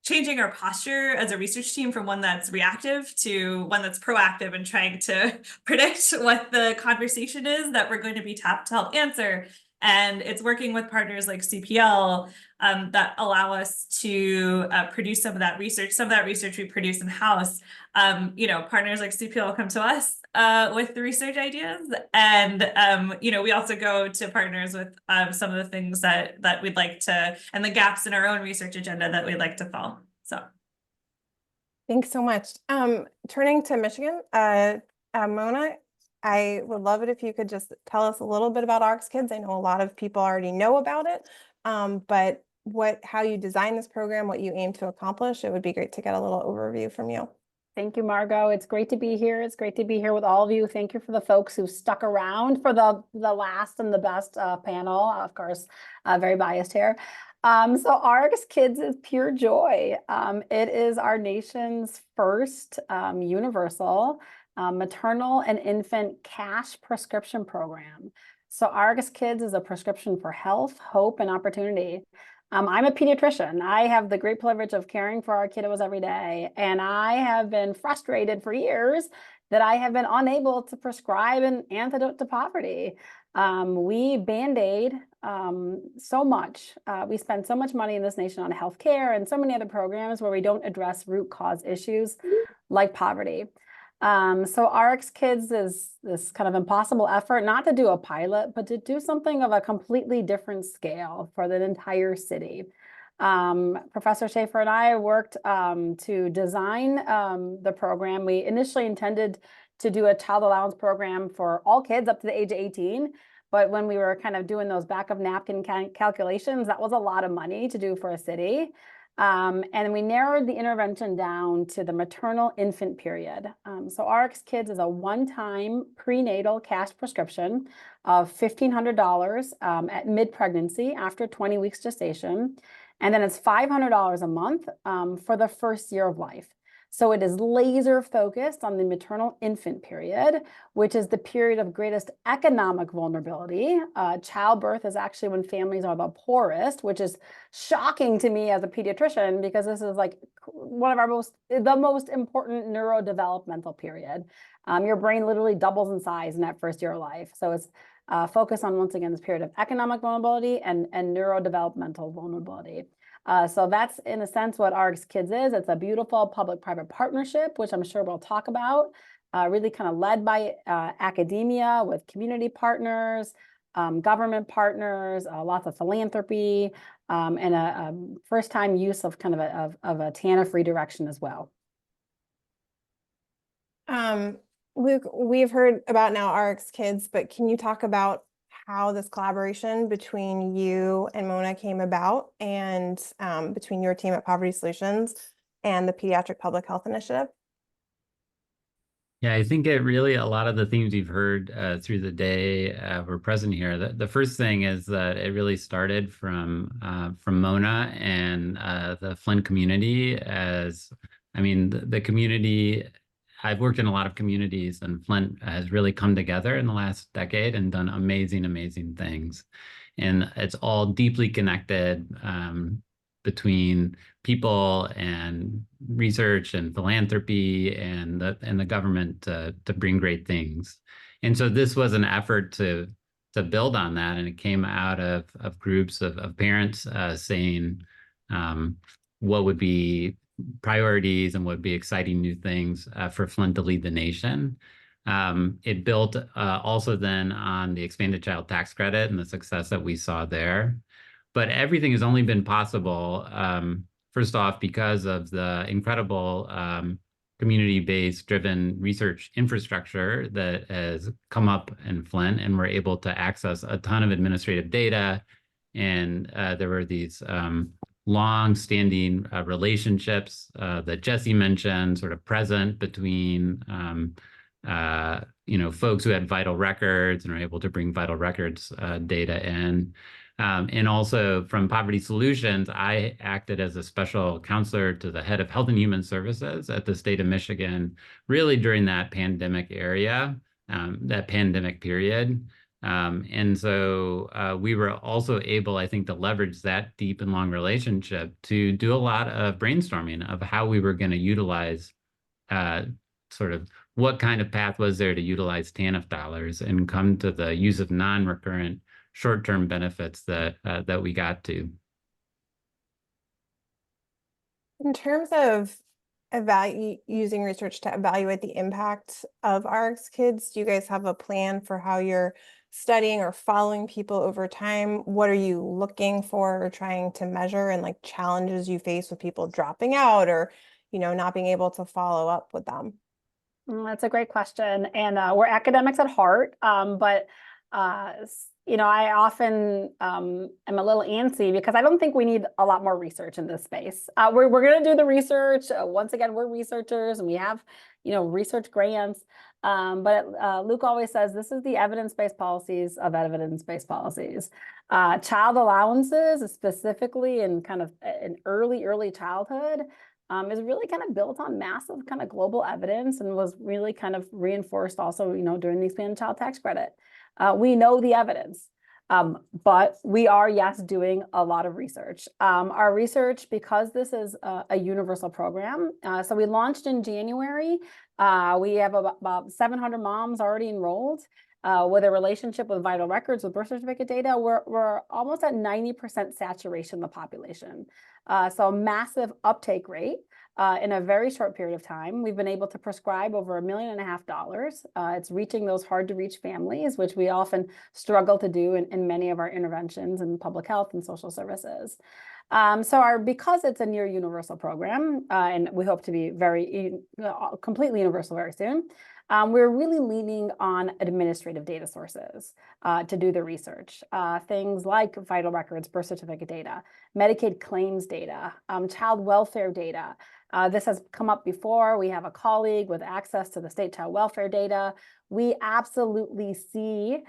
changing our posture as a research team from one that's reactive to one that's proactive and trying to predict what the conversation is that we're going to be tapped to help answer. And it's working with partners like CPL that allow us to produce some of that research. Some of that research we produce in-house. Partners like CPL come to us with the research ideas. And, we also go to partners with some of the things that we'd like to, and the gaps in our own research agenda that we'd like to fill. So. Thanks so much. Turning to Michigan, Mona, I would love it if you could just tell us a little bit about ARCS Kids. I know a lot of people already know about it, but how you designed this program, what you aim to accomplish, it would be great to get a little overview from you. Thank you, Margot. It's great to be here. It's great to be here with all of you. Thank you for the folks who stuck around for the last and the best panel. Of course, very biased here. So ARCS Kids is pure joy. It is our nation's first universal maternal and infant cash prescription program. So ARCS Kids is a prescription for health, hope, and opportunity. I'm a pediatrician. I have the great privilege of caring for our kiddos every day, and I have been frustrated for years that I have been unable to prescribe an antidote to poverty. We Band-Aid so much. We spend so much money in this nation on healthcare and so many other programs where we don't address root cause issues like poverty. So ARCS Kids is this kind of impossible effort, not to do a pilot, but to do something of a completely different scale for the entire city. Professor Schaefer and I worked to design the program. We initially intended to do a child allowance program for all kids up to the age of 18. But when we were kind of doing those back of napkin calculations, that was a lot of money to do for a city. And we narrowed the intervention down to the maternal infant period. So ARCS Kids is a one-time prenatal cash prescription of $1,500 at mid-pregnancy after 20 weeks gestation. And then it's $500 a month for the first year of life. So it is laser focused on the maternal infant period, which is the period of greatest economic vulnerability. Childbirth is actually when families are the poorest, which is shocking to me as a pediatrician, because this is like one of the most important neurodevelopmental period. Your brain literally doubles in size in that first year of life. So it's focused on, once again, this period of economic vulnerability and neurodevelopmental vulnerability. So that's, in a sense, what ARCS Kids is. It's a beautiful public-private partnership, which I'm sure we'll talk about, really kind of led by academia with community partners, government partners, lots of philanthropy, and a first-time use of kind of a TANF redirection as well. Luke, we've heard about now ARCS Kids, but can you talk about how this collaboration between you and Mona came about, and between your team at Poverty Solutions and the Pediatric Public Health Initiative? Yeah, I think a lot of the themes you've heard through the day were present here. The first thing is that it really started from Mona and the Flint community. The community, I've worked in a lot of communities, and Flint has really come together in the last decade and done amazing, amazing things. And it's all deeply connected between people and research and philanthropy and the government to bring great things. And so this was an effort to build on that, and it came out of groups of parents saying what would be priorities and what would be exciting new things for Flint to lead the nation. It built also then on the expanded child tax credit and the success that we saw there. But everything has only been possible, first off, because of the incredible community-based driven research infrastructure that has come up in Flint, and we're able to access a ton of administrative data. And there were these long-standing relationships that Jesse mentioned, sort of present between folks who had vital records and are able to bring vital records data in. And also from Poverty Solutions, I acted as a special counselor to the head of Health and Human Services at the state of Michigan, really during that pandemic period. And so we were also able, I think, to leverage that deep and long relationship to do a lot of brainstorming of how we were going to utilize sort of what kind of path was there to utilize TANF dollars and come to the use of non-recurrent short-term benefits that we got to. In terms of using research to evaluate the impact of ARCS Kids, do you guys have a plan for how you're studying or following people over time? What are you looking for or trying to measure, and like challenges you face with people dropping out or, not being able to follow up with them? That's a great question. And we're academics at heart, but I often am a little antsy because I don't think we need a lot more research in this space. We're going to do the research. Once again, we're researchers and we have, research grants. But Luke always says this is the evidence-based policies of evidence-based policies. Child allowances, specifically in kind of in early childhood, is really kind of built on massive kind of global evidence and was really kind of reinforced also, during the expanded child tax credit. We know the evidence, but we are, yes, doing a lot of research. Our research, because this is a universal program, so we launched in January. We have about 700 moms already enrolled. With a relationship with vital records, with birth certificate data, we're almost at 90% saturation of the population. So a massive uptake rate in a very short period of time. We've been able to prescribe over $1.5 million. It's reaching those hard to reach families, which we often struggle to do in many of our interventions in public health and social services. Because it's a near universal program, and we hope to be completely universal very soon, we're really leaning on administrative data sources to do the research. Things like vital records, birth certificate data, Medicaid claims data, child welfare data. This has come up before. We have a colleague with access to the state child welfare data. We absolutely see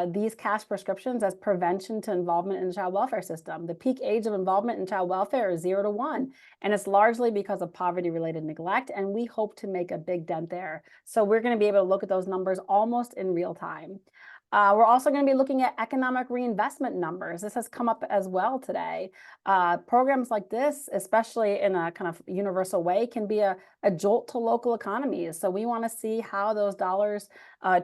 these cash prescriptions as prevention to involvement in the child welfare system. The peak age of involvement in child welfare is 0 to 1, and it's largely because of poverty-related neglect, and we hope to make a big dent there. So we're going to be able to look at those numbers almost in real time. We're also going to be looking at economic reinvestment numbers. This has come up as well today. Programs like this, especially in a kind of universal way, can be a jolt to local economies. So we want to see how those dollars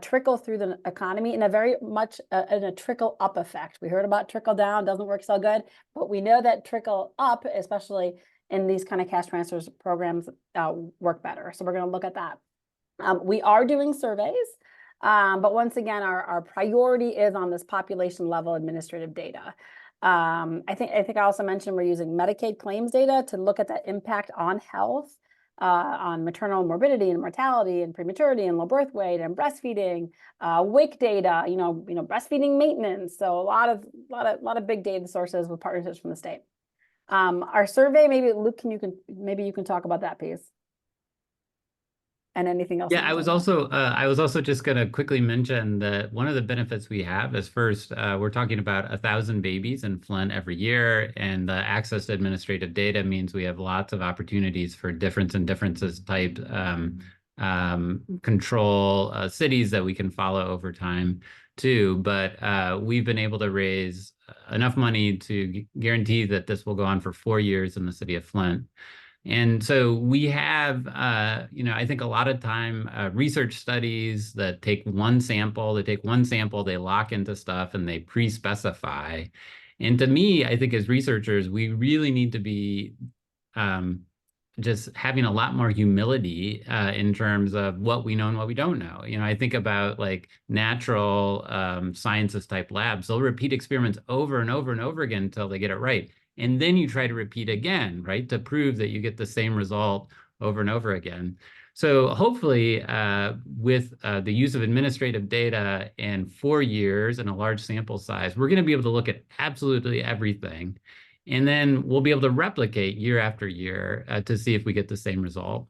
trickle through the economy in a very much in a trickle up effect. We heard about trickle down, doesn't work so good, but we know that trickle up, especially in these kind of cash transfers programs, work better. So we're going to look at that. We are doing surveys. But once again, our priority is on this population level administrative data. I think I also mentioned we're using Medicaid claims data to look at the impact on health, on maternal morbidity and mortality and prematurity and low birth weight and breastfeeding, WIC data, breastfeeding maintenance. So a lot of big data sources with partnerships from the state. Our survey, maybe Luke, maybe you can talk about that piece. And anything else? Yeah, I was also just going to quickly mention that one of the benefits we have is first, we're talking about 1,000 babies in Flint every year, and the access to administrative data means we have lots of opportunities for differences type control cities that we can follow over time too. But we've been able to raise enough money to guarantee that this will go on for 4 years in the city of Flint. And so we have, I think a lot of time research studies that take one sample, they lock into stuff and they pre-specify. And to me, I think as researchers, we really need to be just having a lot more humility in terms of what we know and what we don't know. I think about like natural sciences type labs. They'll repeat experiments over and over and over again until they get it right. And then you try to repeat again, right, to prove that you get the same result over and over again. So hopefully with the use of administrative data in 4 years and a large sample size, we're going to be able to look at absolutely everything. And then we'll be able to replicate year after year to see if we get the same result.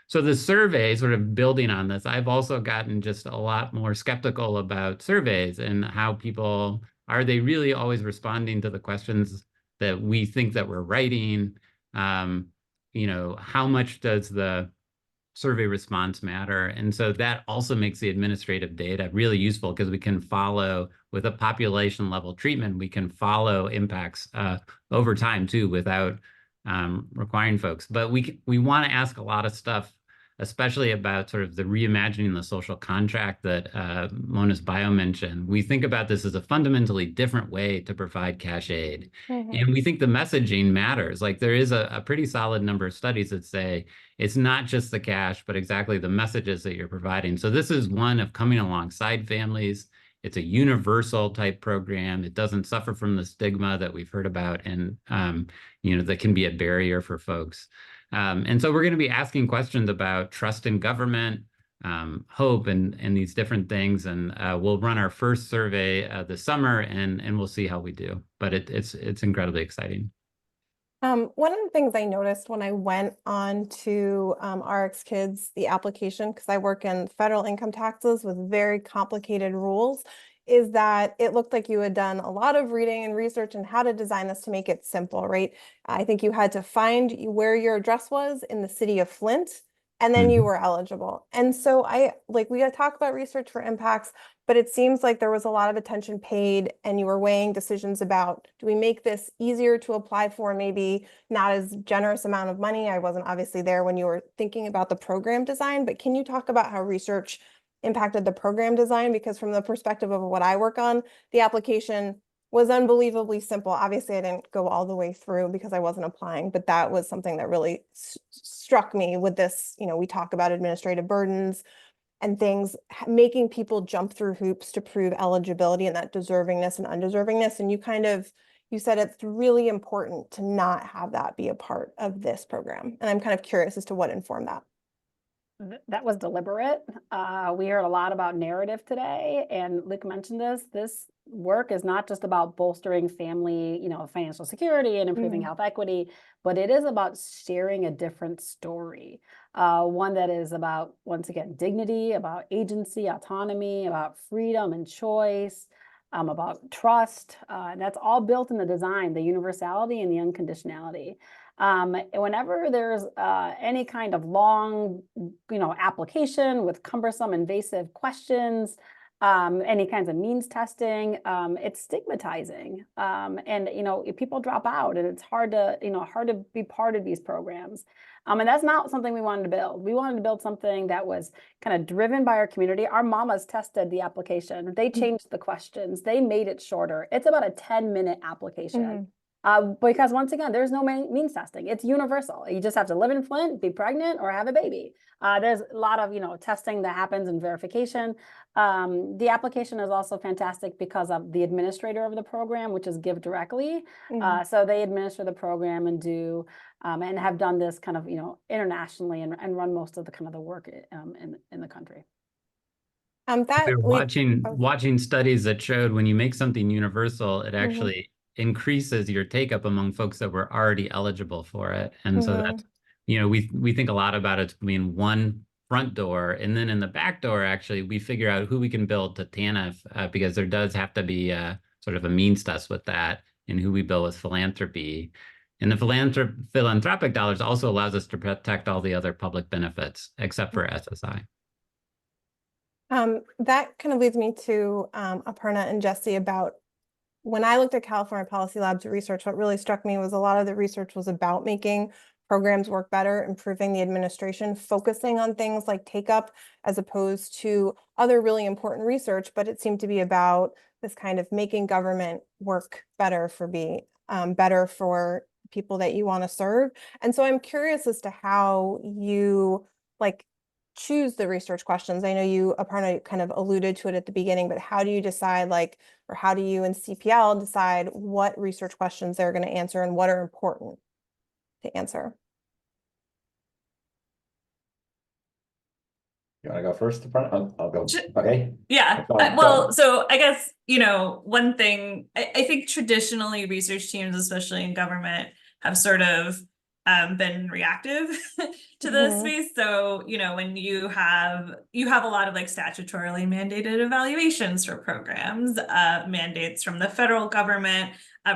So the survey, sort of building on this, I've also gotten just a lot more skeptical about surveys and how people, are they really always responding to the questions that we think that we're writing? How much does the survey response matter? And so that also makes the administrative data really useful because we can follow with a population level treatment, we can follow impacts over time too without requiring folks. But we want to ask a lot of stuff, especially about sort of the reimagining the social contract that Mona's bio mentioned. We think about this as a fundamentally different way to provide cash aid. Mm-hmm. And we think the messaging matters. Like there is a pretty solid number of studies that say it's not just the cash, but exactly the messages that you're providing. So this is one of coming alongside families. It's a universal type program. It doesn't suffer from the stigma that we've heard about and, that can be a barrier for folks. And so we're going to be asking questions about trust in government, hope and these different things. And we'll run our first survey this summer, and we'll see how we do. But it's incredibly exciting. One of the things I noticed when I went on to RX Kids, the application, because I work in federal income taxes with very complicated rules, is that it looked like you had done a lot of reading and research on how to design this to make it simple, right? I think you had to find where your address was in the city of Flint, and then you were eligible. And so we had talked about research for impacts, but it seems like there was a lot of attention paid and you were weighing decisions about, do we make this easier to apply for, maybe not as generous amount of money? I wasn't obviously there when you were thinking about the program design, but can you talk about how research impacted the program design? Because from the perspective of what I work on, the application was unbelievably simple. Obviously, I didn't go all the way through because I wasn't applying, but that was something that really struck me with this. We talk about administrative burdens and things, making people jump through hoops to prove eligibility and that deservingness and undeservingness. And you said it's really important to not have that be a part of this program. And I'm kind of curious as to what informed that. That was deliberate. We heard a lot about narrative today, and Luke mentioned this. This work is not just about bolstering family, financial security and improving health equity, but it is about sharing a different story. One that is about, once again, dignity, about agency, autonomy, about freedom and choice, about trust. And that's all built in the design, the universality and the unconditionality. Whenever there's any kind of long, application with cumbersome, invasive questions, any kinds of means testing, it's stigmatizing. And if people drop out, and it's hard to be part of these programs. And that's not something we wanted to build. We wanted to build something that was kind of driven by our community. Our mamas tested the application. They changed the questions. They made it shorter. It's about a 10-minute application. Because once again, there's no means testing. It's universal. You just have to live in Flint, be pregnant, or have a baby. There's a lot of testing that happens and verification. The application is also fantastic because of the administrator of the program, which is Give Directly. So they administer the program and and have done this kind of internationally and run most of the work in the country. We were watching studies that showed when you make something universal, it actually increases your take up among folks that were already eligible for it. And so that's, we think a lot about it being one front door, and then in the back door, actually, we figure out who we can build to TANF, because there does have to be sort of a means test with that, and who we build with philanthropy. And the philanthropic dollars also allows us to protect all the other public benefits, except for SSI. That kind of leads me to Aparna and Jesse about, when I looked at California Policy Lab's research, what really struck me was a lot of the research was about making programs work better, improving the administration, focusing on things like take up, as opposed to other really important research. But it seemed to be about this kind of making government work better for people that you want to serve. And so I'm curious as to how you choose the research questions. I know you, Aparna, kind of alluded to it at the beginning, but how do you decide, or how do you and CPL decide what research questions they're going to answer and what are important to answer? You want to go first, Aparna? I'll go. Okay. Yeah. Well, so I guess, one thing, I think traditionally research teams, especially in government, have sort of been reactive to the space. So, when you have a lot of statutorily mandated evaluations for programs, mandates from the federal government,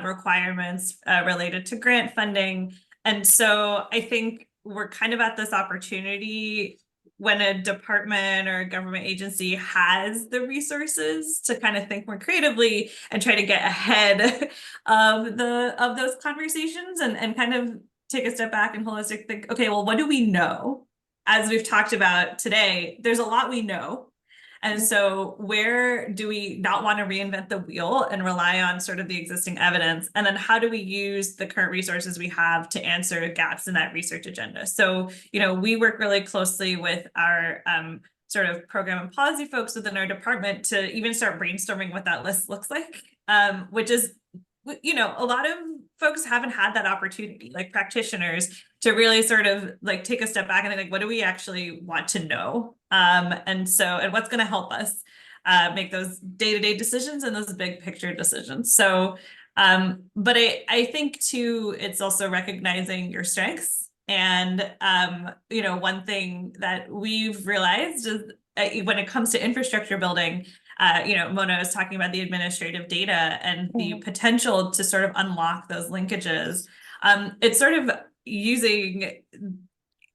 requirements related to grant funding. And so I think we're kind of at this opportunity when a department or a government agency has the resources to kind of think more creatively and try to get ahead of those conversations and kind of take a step back and holistic think, okay, well, what do we know? As we've talked about today, there's a lot we know. And so where do we not want to reinvent the wheel and rely on sort of the existing evidence? And then how do we use the current resources we have to answer gaps in that research agenda? So, we work really closely with our sort of program and policy folks within our department to even start brainstorming what that list looks like, which is, a lot of folks haven't had that opportunity, like practitioners, to really sort of take a step back and think, what do we actually want to know And what's going to help us make those day-to-day decisions and those big picture decisions. So, but I think too, it's also recognizing your strengths. And, one thing that we've realized is when it comes to infrastructure building, Mona was talking about the administrative data and the potential to sort of unlock those linkages. It's sort of using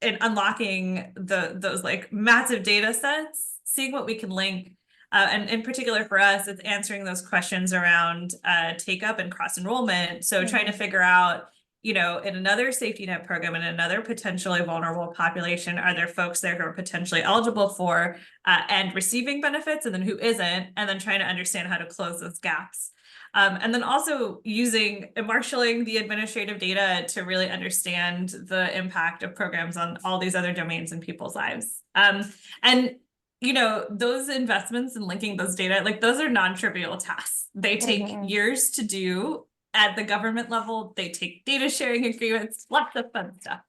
and unlocking those like massive data sets, seeing what we can link. And in particular for us, it's answering those questions around take up and cross enrollment. So trying to figure out, in another safety net program, in another potentially vulnerable population, are there folks there who are potentially eligible for and receiving benefits, and then who isn't, and then trying to understand how to close those gaps. And then also using and marshaling the administrative data to really understand the impact of programs on all these other domains in people's lives. And those investments in linking those data, like those are non-trivial tasks. They take years to do at the government level. They take data sharing agreements, lots of fun stuff.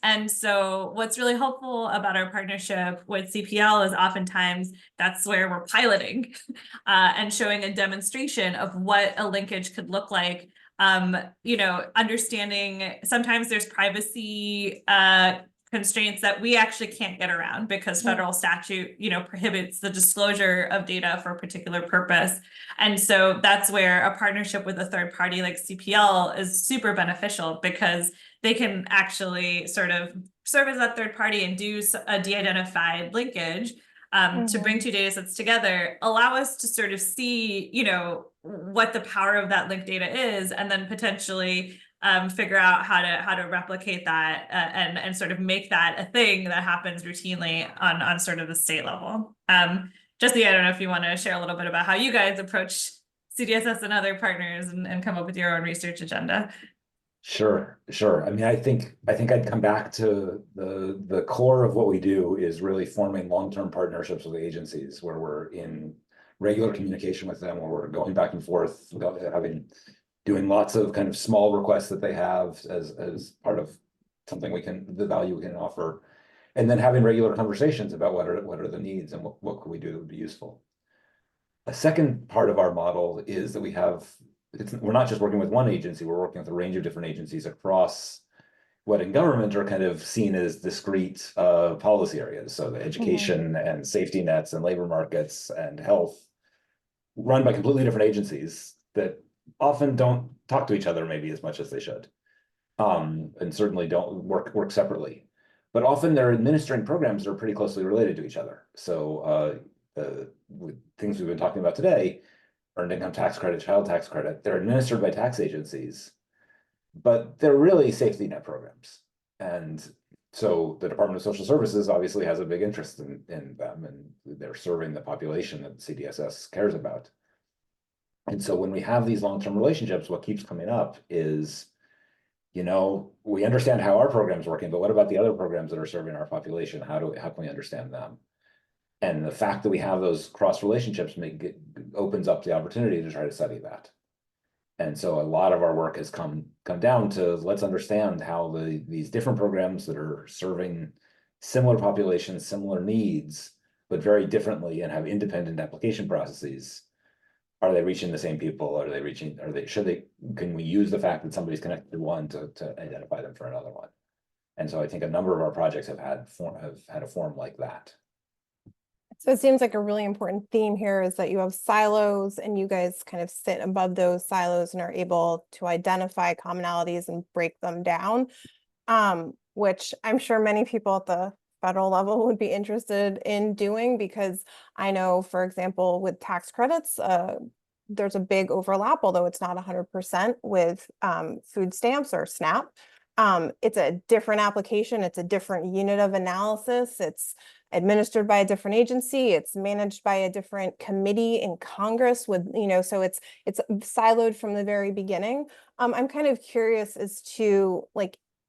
And so what's really helpful about our partnership with CPL is oftentimes that's where we're piloting and showing a demonstration of what a linkage could look like. Understanding sometimes there's privacy constraints that we actually can't get around because federal statute, prohibits the disclosure of data for a particular purpose. And so that's where a partnership with a third party like CPL is super beneficial, because they can actually sort of serve as that third party and do a de-identified linkage to bring two data sets together, allow us to sort of see, what the power of that linked data is, and then potentially figure out how to replicate that and sort of make that a thing that happens routinely on sort of the state level. Jesse, I don't know if you want to share a little bit about how you guys approach CDSS and other partners and come up with your own research agenda. Sure. I mean, I think I'd come back to the core of what we do is really forming long-term partnerships with agencies where we're in regular communication with them, where we're going back and forth, doing lots of kind of small requests that they have as part of something the value we can offer, and then having regular conversations about what are the needs and what can we do that would be useful. A second part of our model is that we're not just working with one agency, we're working with a range of different agencies across what in government are kind of seen as discrete policy areas. So the education and safety nets and labor markets and health, run by completely different agencies that often don't talk to each other maybe as much as they should, and certainly don't work separately. But often they're administering programs that are pretty closely related to each other. So with things we've been talking about today, earned income tax credit, child tax credit, they're administered by tax agencies, but they're really safety net programs. And so the Department of Social Services obviously has a big interest in them, and they're serving the population that CDSS cares about. And so when we have these long-term relationships, what keeps coming up is, we understand how our program's working, but what about the other programs that are serving our population? How can we understand them? And the fact that we have those cross relationships opens up the opportunity to try to study that. And so a lot of our work has come down to, let's understand how these different programs that are serving similar populations, similar needs, but very differently and have independent application processes. Are they reaching the same people? Can we use the fact that somebody's connected to one to identify them for another one? And so I think a number of our projects have had a form like that. So it seems like a really important theme here is that you have silos and you guys kind of sit above those silos and are able to identify commonalities and break them down, which I'm sure many people at the federal level would be interested in doing, because I know, for example, with tax credits, there's a big overlap, although it's not 100% with food stamps or SNAP. It's a different application. It's a different unit of analysis. It's administered by a different agency. It's managed by a different committee in Congress with, so it's siloed from the very beginning. I'm kind of curious as to,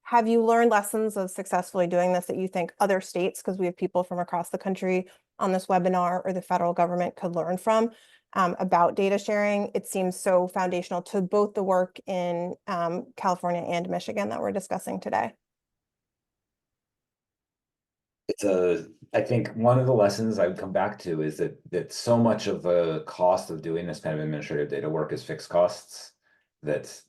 have you learned lessons of successfully doing this that you think other states, because we have people from across the country on this webinar, or the federal government could learn from about data sharing? It seems so foundational to both the work in California and Michigan that we're discussing today. I think one of the lessons I would come back to is that so much of the cost of doing this kind of administrative data work is fixed costs, that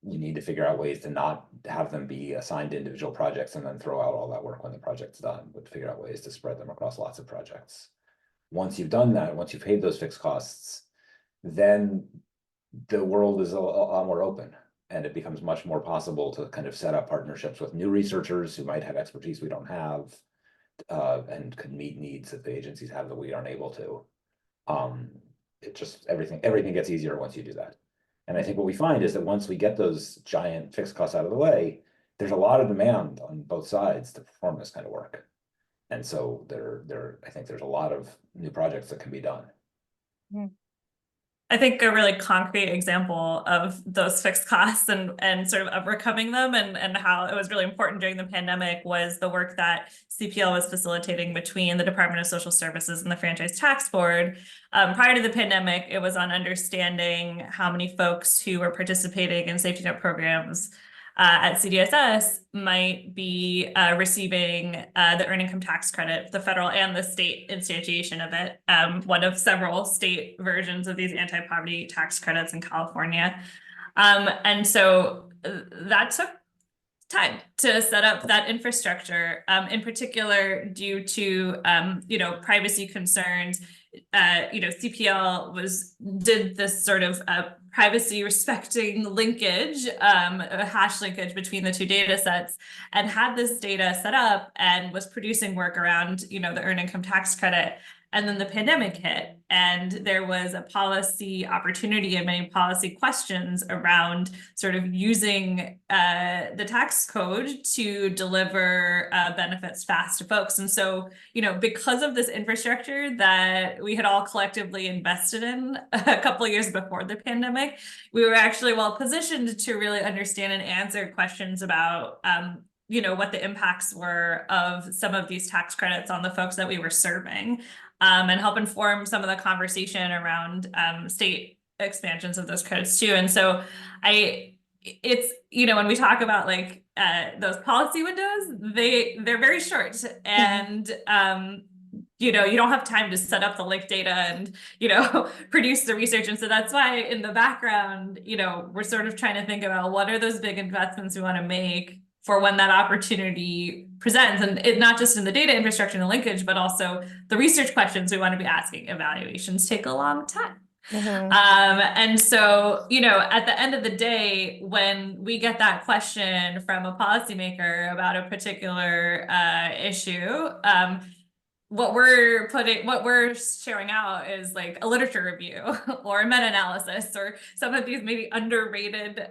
you need to figure out ways to not have them be assigned to individual projects and then throw out all that work when the project's done, but figure out ways to spread them across lots of projects. Once you've done that, once you've paid those fixed costs, then the world is a lot more open, and it becomes much more possible to kind of set up partnerships with new researchers who might have expertise we don't have, and could meet needs that the agencies have that we aren't able to. It just, everything gets easier once you do that. And I think what we find is that once we get those giant fixed costs out of the way, there's a lot of demand on both sides to perform this kind of work. And so I think there's a lot of new projects that can be done. I think a really concrete example of those fixed costs and sort of overcoming them and how it was really important during the pandemic was the work that CPL was facilitating between the Department of Social Services and the Franchise Tax Board. Prior to the pandemic, it was on understanding how many folks who were participating in safety net programs at CDSS might be receiving the earned income tax credit, the federal and the state instantiation of it, one of several state versions of these anti-poverty tax credits in California. And so that took time to set up that infrastructure, in particular due to privacy concerns. CPL did this sort of privacy respecting linkage, a hash linkage between the two data sets, and had this data set up and was producing work around the earned income tax credit. And then the pandemic hit, and there was a policy opportunity and many policy questions around sort of using the tax code to deliver benefits fast to folks. And so, because of this infrastructure that we had all collectively invested in a couple of years before the pandemic, we were actually well positioned to really understand and answer questions about what the impacts were of some of these tax credits on the folks that we were serving. And help inform some of the conversation around state expansions of those credits too. And so it's when we talk about like those policy windows, they're very short, and you don't have time to set up the link data and produce the research. And so that's why in the background, we're sort of trying to think about what are those big investments we want to make for when that opportunity presents, and not just in the data infrastructure and the linkage, but also the research questions we want to be asking. Evaluations take a long time. And so, at the end of the day, when we get that question from a policymaker about a particular issue, what we're sharing out is like a literature review or a meta-analysis or some of these maybe underrated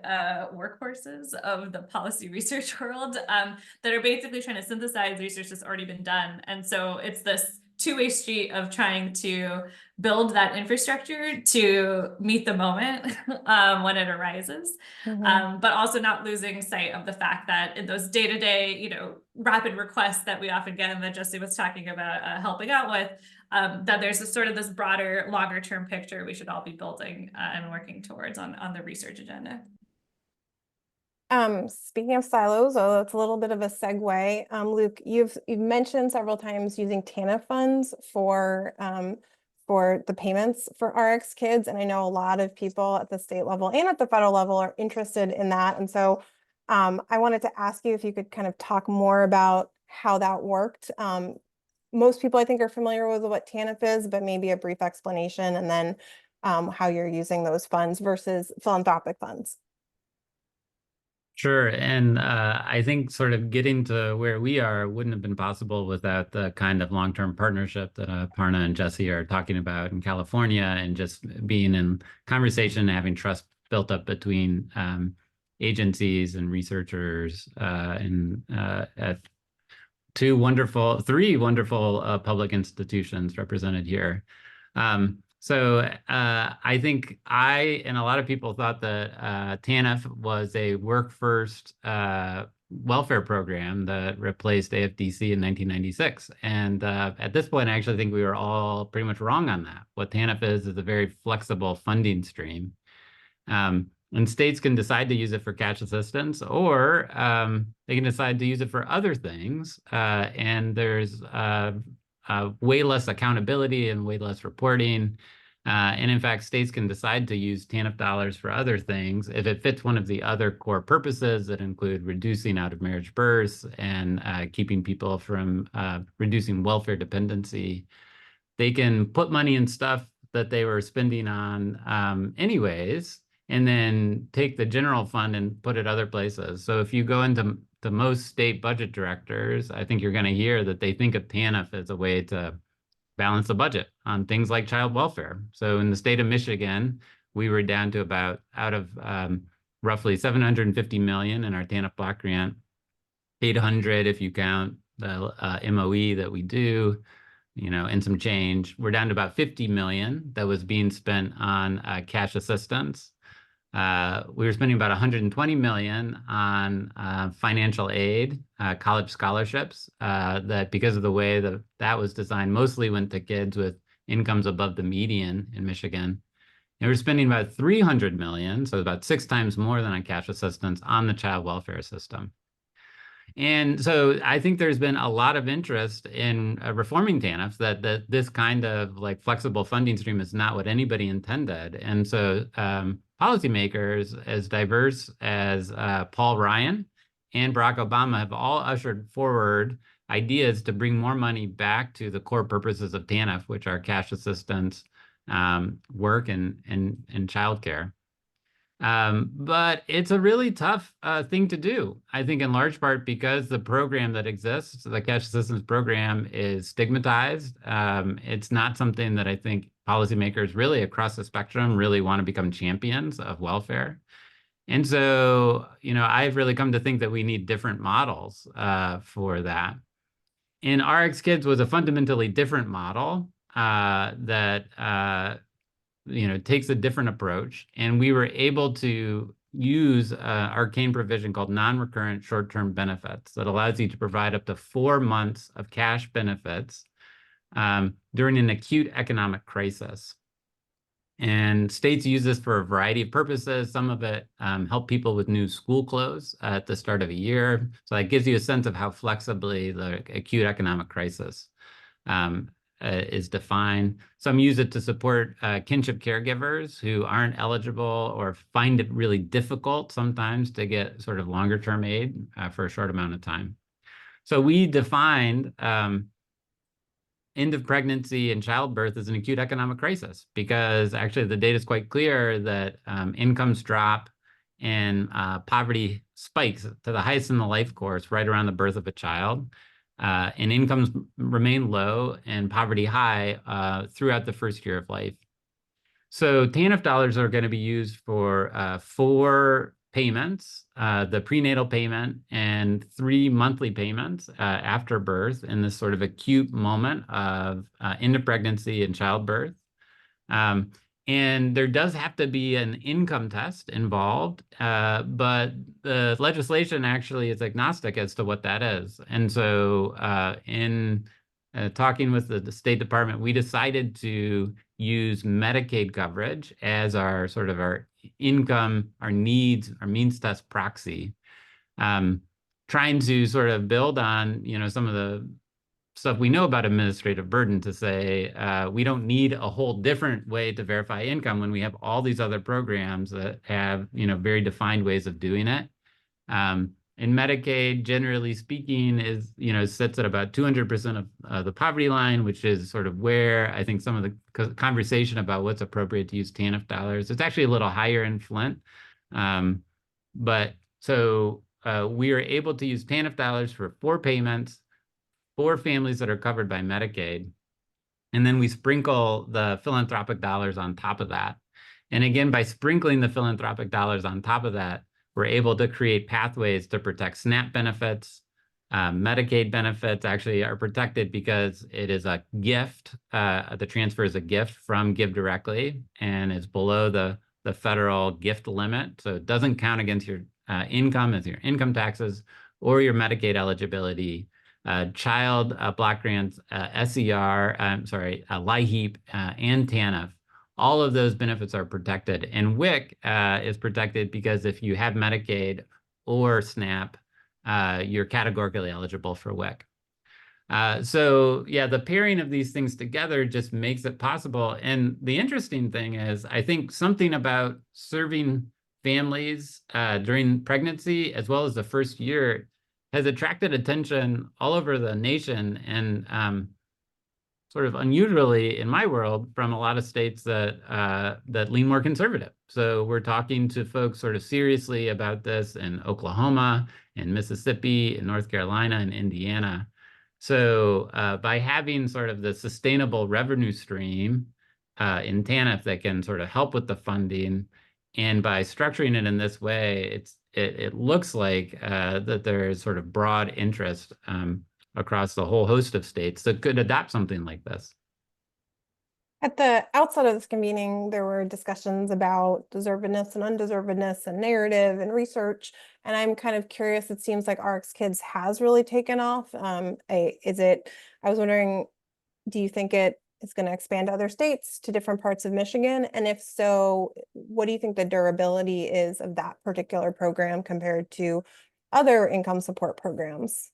workhorses of the policy research world that are basically trying to synthesize research that's already been done. And so it's this two-way street of trying to build that infrastructure to meet the moment when it arises, but also not losing sight of the fact that in those day-to-day, rapid requests that we often get and that Jesse was talking about helping out with, that there's this broader, longer-term picture we should all be building and working towards on the research agenda. Speaking of silos, it's a little bit of a segue. Luke, you've mentioned several times using TANF funds for the payments for RX kids, and I know a lot of people at the state level and at the federal level are interested in that. And so I wanted to ask you if you could kind of talk more about how that worked. Most people I think are familiar with what TANF is, but maybe a brief explanation, and then how you're using those funds versus philanthropic funds. Sure. And I think sort of getting to where we are wouldn't have been possible without the kind of long-term partnership that Aparna and Jesse are talking about in California, and just being in conversation and having trust built up between agencies and researchers at three wonderful public institutions represented here. So I think and a lot of people thought that TANF was a work-first welfare program that replaced AFDC in 1996. And at this point, I actually think we were all pretty much wrong on that. What TANF is a very flexible funding stream. And states can decide to use it for cash assistance, or they can decide to use it for other things. And there's way less accountability and way less reporting. And in fact, states can decide to use TANF dollars for other things if it fits one of the other core purposes that include reducing out-of-marriage births and keeping people from reducing welfare dependency. They can put money in stuff that they were spending on anyways, and then take the general fund and put it other places. So if you go into most state budget directors, I think you're going to hear that they think of TANF as a way to balance the budget on things like child welfare. So in the state of Michigan, we were down to about, out of roughly 750 million in our TANF block grant, 800 if you count the MOE that we do, and some change. We're down to about 50 million that was being spent on cash assistance. We were spending about 120 million on financial aid, college scholarships, that because of the way that was designed, mostly went to kids with incomes above the median in Michigan. And we're spending about 300 million, so about 6 times more than on cash assistance on the child welfare system. And so I think there's been a lot of interest in reforming TANFs, that this kind of like flexible funding stream is not what anybody intended. And so policymakers as diverse as Paul Ryan and Barack Obama have all ushered forward ideas to bring more money back to the core purposes of TANF, which are cash assistance, work, and childcare. But it's a really tough thing to do, I think, in large part because the program that exists, the cash assistance program, is stigmatized. It's not something that I think policymakers really across the spectrum really want to become champions of welfare. And so, I've really come to think that we need different models for that. And RX Kids was a fundamentally different model that takes a different approach. And we were able to use arcane provision called non-recurrent short-term benefits that allows you to provide up to 4 months of cash benefits during an acute economic crisis. And states use this for a variety of purposes. Some of it help people with new school clothes at the start of a year. So that gives you a sense of how flexibly the acute economic crisis is defined. Some use it to support kinship caregivers who aren't eligible or find it really difficult sometimes to get sort of longer term aid for a short amount of time. So we defined end of pregnancy and childbirth as an acute economic crisis because actually the data is quite clear that incomes drop and poverty spikes to the highest in the life course right around the birth of a child. And incomes remain low and poverty high throughout the first year of life. So TANF dollars are going to be used for 4 payments, the prenatal payment and 3 monthly payments after birth in this sort of acute moment of end of pregnancy and childbirth. And there does have to be an income test involved, but the legislation actually is agnostic as to what that is. And so in talking with the State Department, we decided to use Medicaid coverage as our sort of our income, our needs, our means test proxy, trying to sort of build on, some of the stuff we know about administrative burden to say we don't need a whole different way to verify income when we have all these other programs that have very defined ways of doing it. And Medicaid, generally speaking, is sits at about 200% of the poverty line, which is sort of where I think some of the conversation about what's appropriate to use TANF dollars. It's actually a little higher in Flint, but so we are able to use TANF dollars for 4 payments. 4 families that are covered by Medicaid. And then we sprinkle the philanthropic dollars on top of that. And again, by sprinkling the philanthropic dollars on top of that, we're able to create pathways to protect SNAP benefits. Medicaid benefits actually are protected because it is a gift. The transfer is a gift from Give Directly and it's below the federal gift limit. So it doesn't count against your income as your income taxes or your Medicaid eligibility. Child block grants, SER, LIHEAP, and TANF all of those benefits are protected. And WIC is protected because if you have Medicaid or SNAP, you're categorically eligible for WIC. So yeah, the pairing of these things together just makes it possible. And the interesting thing is, I think something about serving families during pregnancy, as well as the first year, has attracted attention all over the nation, and sort of unusually in my world, from a lot of states that that lean more conservative. So we're talking to folks sort of seriously about this in Oklahoma, in Mississippi, in North Carolina, and Indiana. So by having sort of the sustainable revenue stream in TANF that can sort of help with the funding, and by structuring it in this way, it looks like that there is sort of broad interest across the whole host of states that could adopt something like this. At the outset of this convening, there were discussions about deservedness and undeservedness and narrative and research. And I'm kind of curious, it seems like RX Kids has really taken off. I was wondering, do you think it is going to expand to other states, to different parts of Michigan? And if so, what do you think the durability is of that particular program compared to other income support programs?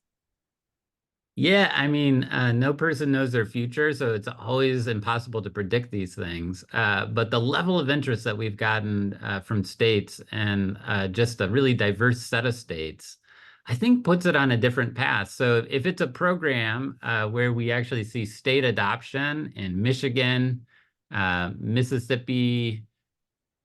Yeah, I mean, no person knows their future, so it's always impossible to predict these things. But the level of interest that we've gotten from states, and just a really diverse set of states, I think puts it on a different path. So if it's a program where we actually see state adoption in Michigan, Mississippi,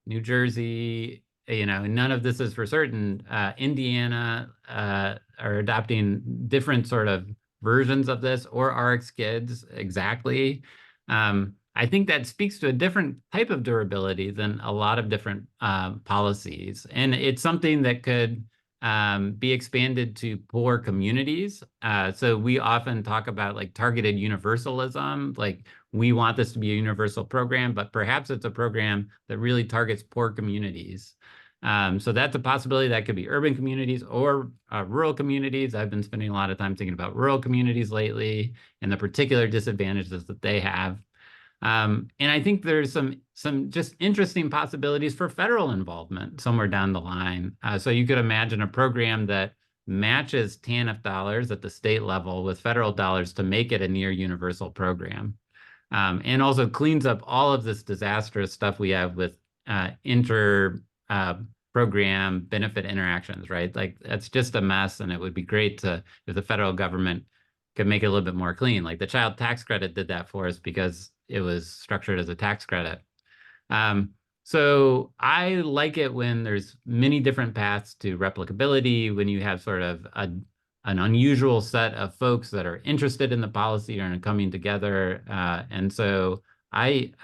New Jersey, none of this is for certain, Indiana are adopting different sort of versions of this, or RX Kids exactly. I think that speaks to a different type of durability than a lot of different policies. And it's something that could be expanded to poor communities. So we often talk about like targeted universalism, like we want this to be a universal program, but perhaps it's a program that really targets poor communities. So that's a possibility. That could be urban communities or rural communities. I've been spending a lot of time thinking about rural communities lately and the particular disadvantages that they have. And I think there's some just interesting possibilities for federal involvement somewhere down the line. So you could imagine a program that matches TANF dollars at the state level with federal dollars to make it a near universal program. And also cleans up all of this disastrous stuff we have with program benefit interactions, right? Like that's just a mess, and it would be great if the federal government could make it a little bit more clean. Like the child tax credit did that for us because it was structured as a tax credit. So I like it when there's many different paths to replicability, when you have sort of an unusual set of folks that are interested in the policy and are coming together. And so I'm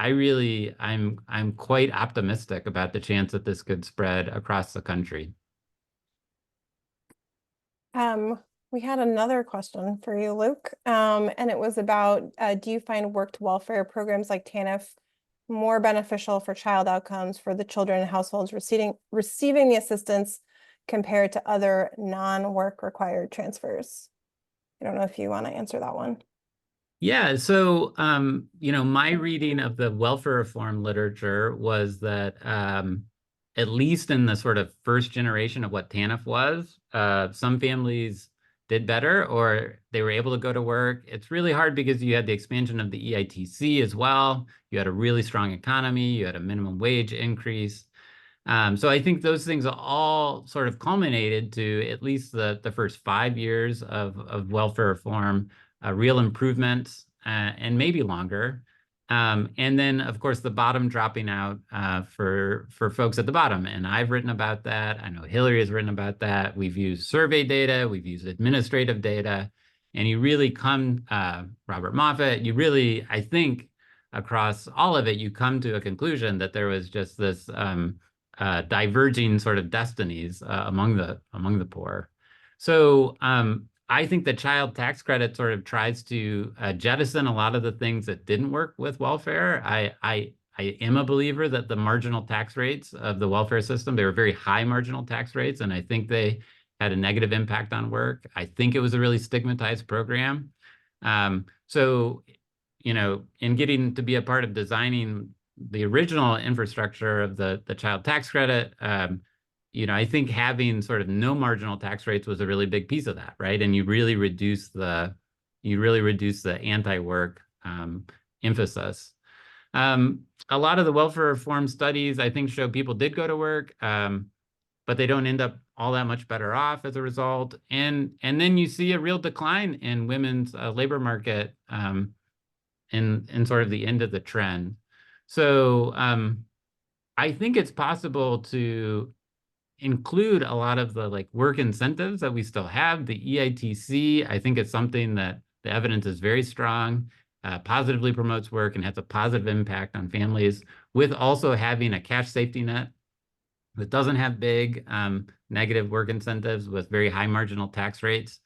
quite optimistic about the chance that this could spread across the country. We had another question for you, Luke, and it was about, do you find worked welfare programs like TANF more beneficial for child outcomes for the children and households receiving the assistance compared to other non-work required transfers? I don't know if you want to answer that one. Yeah, so, my reading of the welfare reform literature was that at least in the sort of first generation of what TANF was, some families did better, or they were able to go to work. It's really hard because you had the expansion of the EITC as well. You had a really strong economy. You had a minimum wage increase. So I think those things all sort of culminated to at least the first 5 years of welfare reform, real improvements, and maybe longer. And then, of course, the bottom dropping out for folks at the bottom. And I've written about that. I know Hillary has written about that. We've used survey data. We've used administrative data. And you really Robert Moffat, you really, I think, across all of it, you come to a conclusion that there was just this diverging sort of destinies among the poor. So I think the child tax credit sort of tries to jettison a lot of the things that didn't work with welfare. I am a believer that the marginal tax rates of the welfare system, they were very high marginal tax rates, and I think they had a negative impact on work. I think it was a really stigmatized program. So, in getting to be a part of designing the original infrastructure of the child tax credit, I think having sort of no marginal tax rates was a really big piece of that, right? And you really reduce the anti-work emphasis. A lot of the welfare reform studies, I think, show people did go to work, but they don't end up all that much better off as a result. And then you see a real decline in women's labor market in sort of the end of the trend. So I think it's possible to include a lot of the work incentives that we still have. The EITC, I think it's something that the evidence is very strong, positively promotes work and has a positive impact on families, with also having a cash safety net that doesn't have big negative work incentives with very high marginal tax rates,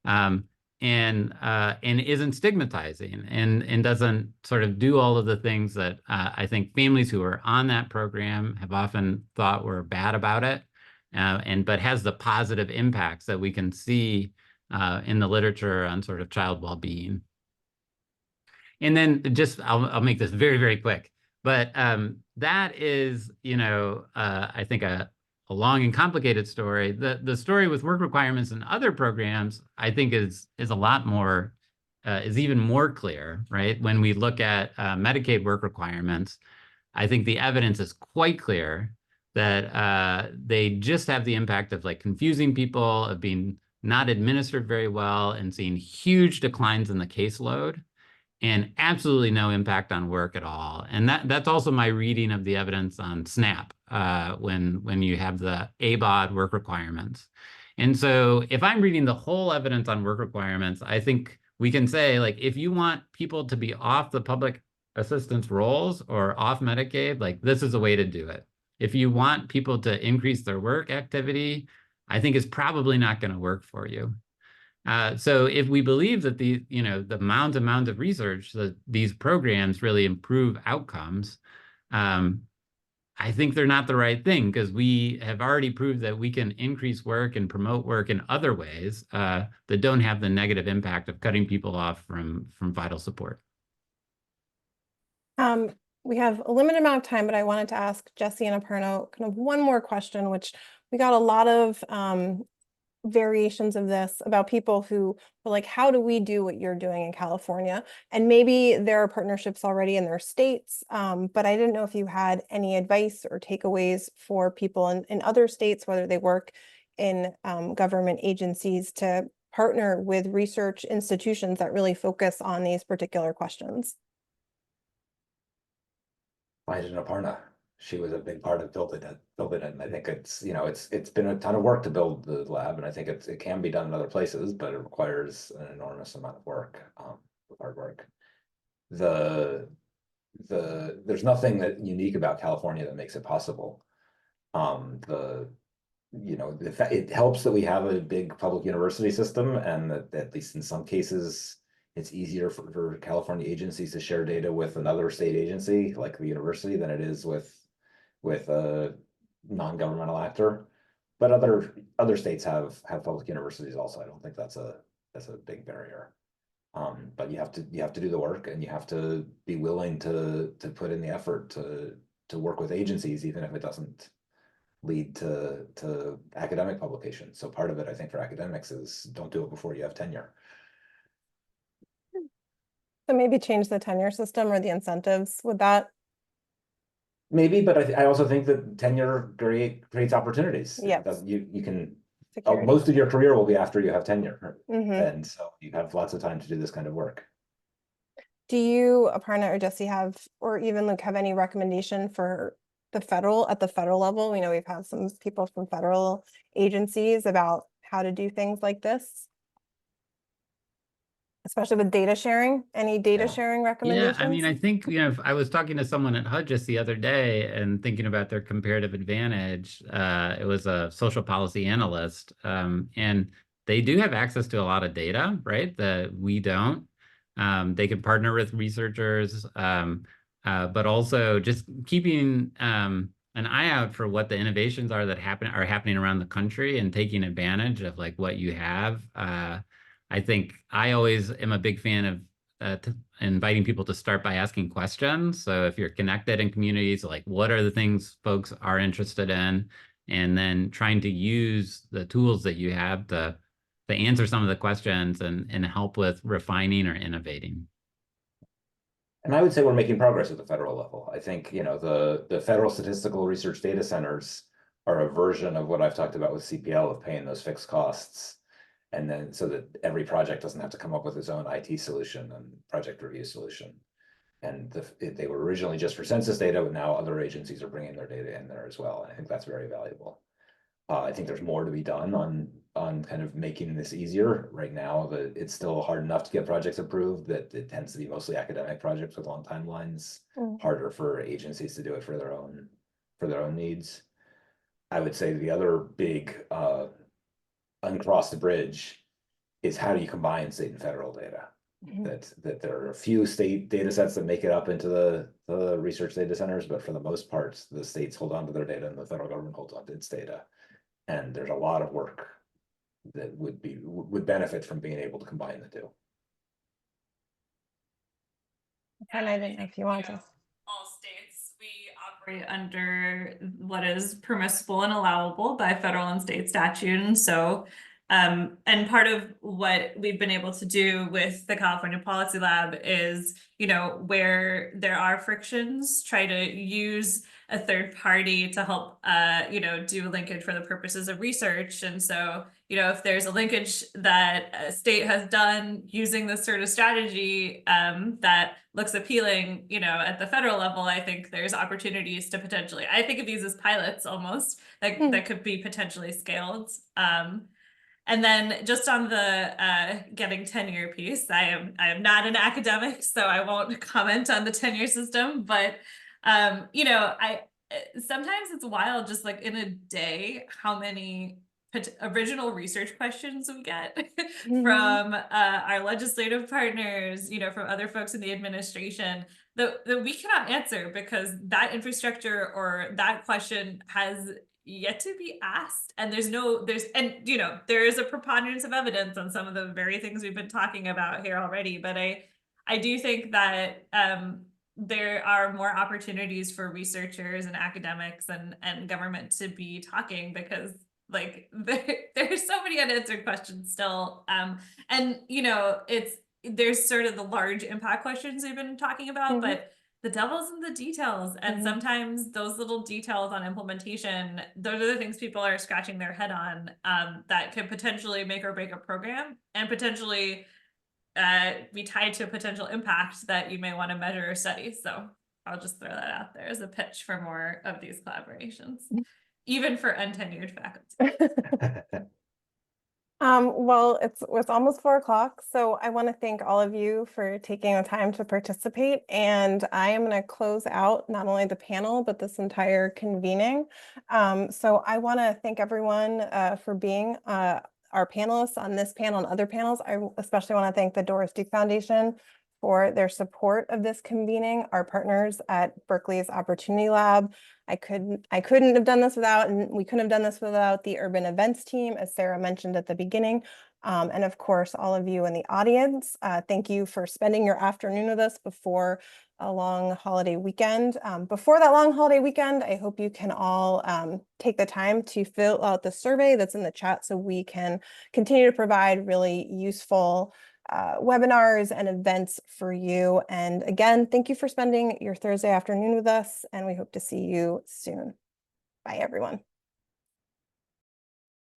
and isn't stigmatizing and doesn't sort of do all of the things that I think families who are on that program have often thought were bad about it, but has the positive impacts that we can see in the literature on sort of child well-being. And then I'll make this very, very quick, but that is, I think a long and complicated story. The story with work requirements and other programs, I think is a lot more, is even more clear, right? When we look at Medicaid work requirements, I think the evidence is quite clear that they just have the impact of confusing people, of being not administered very well, and seeing huge declines in the caseload, and absolutely no impact on work at all. And that's also my reading of the evidence on SNAP when you have the ABOD work requirements. And so if I'm reading the whole evidence on work requirements, I think we can say, if you want people to be off the public assistance rolls or off Medicaid, this is a way to do it. If you want people to increase their work activity, I think it's probably not going to work for you. So if we believe that the amount of research that these programs really improve outcomes, I think they're not the right thing, because we have already proved that we can increase work and promote work in other ways that don't have the negative impact of cutting people off from vital support. We have a limited amount of time, but I wanted to ask Jesse and Aparna kind of one more question, which we got a lot of variations of this about people who were like, how do we do what you're doing in California? And maybe there are partnerships already in their states, but I didn't know if you had any advice or takeaways for people in other states, whether they work in government agencies, to partner with research institutions that really focus on these particular questions. Find an Aparna. She was a big part of building it. And I think it's been a ton of work to build the lab, and I think it can be done in other places, but it requires an enormous amount of work, hard work. There's nothing that unique about California that makes it possible. It helps that we have a big public university system, and that at least in some cases it's easier for California agencies to share data with another state agency like the university than it is with a non-governmental actor. But other states have public universities also. I don't think that's a big barrier. But you have to do the work, and you have to be willing to put in the effort to work with agencies, even if it doesn't lead to academic publication. So part of it, I think, for academics is don't do it before you have tenure. So maybe change the tenure system or the incentives with that. Maybe, but I also think that tenure creates opportunities. Yeah, you can. security. Most of your career will be after you have tenure, Mhm. and so you have lots of time to do this kind of work. Do you, Aparna or Jesse, have, or even Luke, have any recommendation for at the federal level? We know we've had some people from federal agencies about how to do things like this, especially with data sharing. Any data sharing recommendations? Yeah, I mean, I think, I was talking to someone at HUD just the other day and thinking about their comparative advantage. It was a social policy analyst, and they do have access to a lot of data, right, that we don't. They can partner with researchers, but also just keeping an eye out for what the innovations are that are happening around the country, and taking advantage of what you have. I think I always am a big fan of inviting people to start by asking questions. So if you're connected in communities, like what are the things folks are interested in, and then trying to use the tools that you have to answer some of the questions and help with refining or innovating. And I would say we're making progress at the federal level. I think, you know, the federal statistical research data centers are a version of what I've talked about with CPL, of paying those fixed costs. And then so that every project doesn't have to come up with its own IT solution and project review solution. And they were originally just for census data, but now other agencies are bringing their data in there as well. And I think that's very valuable. I think there's more to be done on kind of making this easier. Right now, it's still hard enough to get projects approved that it tends to be mostly academic projects with long timelines. Harder for agencies to do it for their own needs. I would say the other big uncrossed bridge is how do you combine state and federal data? That there are a few state data sets that make it up into the research data centers, but for the most part, the states hold on to their data and the federal government holds on to its data. And there's a lot of work that would benefit from being able to combine the two. And I didn't know if you want to. All states, we operate under what is permissible and allowable by federal and state statute. And so, and part of what we've been able to do with the California Policy Lab is, you know, where there are frictions, try to use a third party to help, you know, do linkage for the purposes of research. And so, you know, if there's a linkage that a state has done using this sort of strategy that looks appealing, you know, at the federal level, I think there's opportunities to potentially, I think of these as pilots almost, that could be potentially scaled. And then just on the getting tenure piece, I am not an academic, so I won't comment on the tenure system, but you know, sometimes it's wild, just like in a day, how many original research questions we get from our legislative partners, you know, from other folks in the administration that we cannot answer because that infrastructure or that question has yet to be asked. And and you know, there is a preponderance of evidence on some of the very things we've been talking about here already, but I do think that there are more opportunities for researchers and academics and government to be talking because like there's so many unanswered questions still. And you know, there's sort of the large impact questions we've been talking about, but the devil's in the details. And sometimes those little details on implementation, those are the things people are scratching their head on, that could potentially make or break a program and potentially be tied to a potential impact that you may want to measure or study. So I'll just throw that out there as a pitch for more of these collaborations, even for untenured faculty. Well, it's almost 4 o'clock, so I want to thank all of you for taking the time to participate. And I am going to close out not only the panel, but this entire convening. So I want to thank everyone for being our panelists on this panel and other panels. I especially want to thank the Doris Duke Foundation for their support of this convening, our partners at Berkeley's Opportunity Lab. I couldn't have done this without, and we couldn't have done this without the urban events team, as Sarah mentioned at the beginning. And of course, all of you in the audience, thank you for spending your afternoon with us before a long holiday weekend. Before that long holiday weekend, I hope you can all take the time to fill out the survey that's in the chat so we can continue to provide really useful webinars and events for you. And again, thank you for spending your Thursday afternoon with us, and we hope to see you soon. Bye, everyone.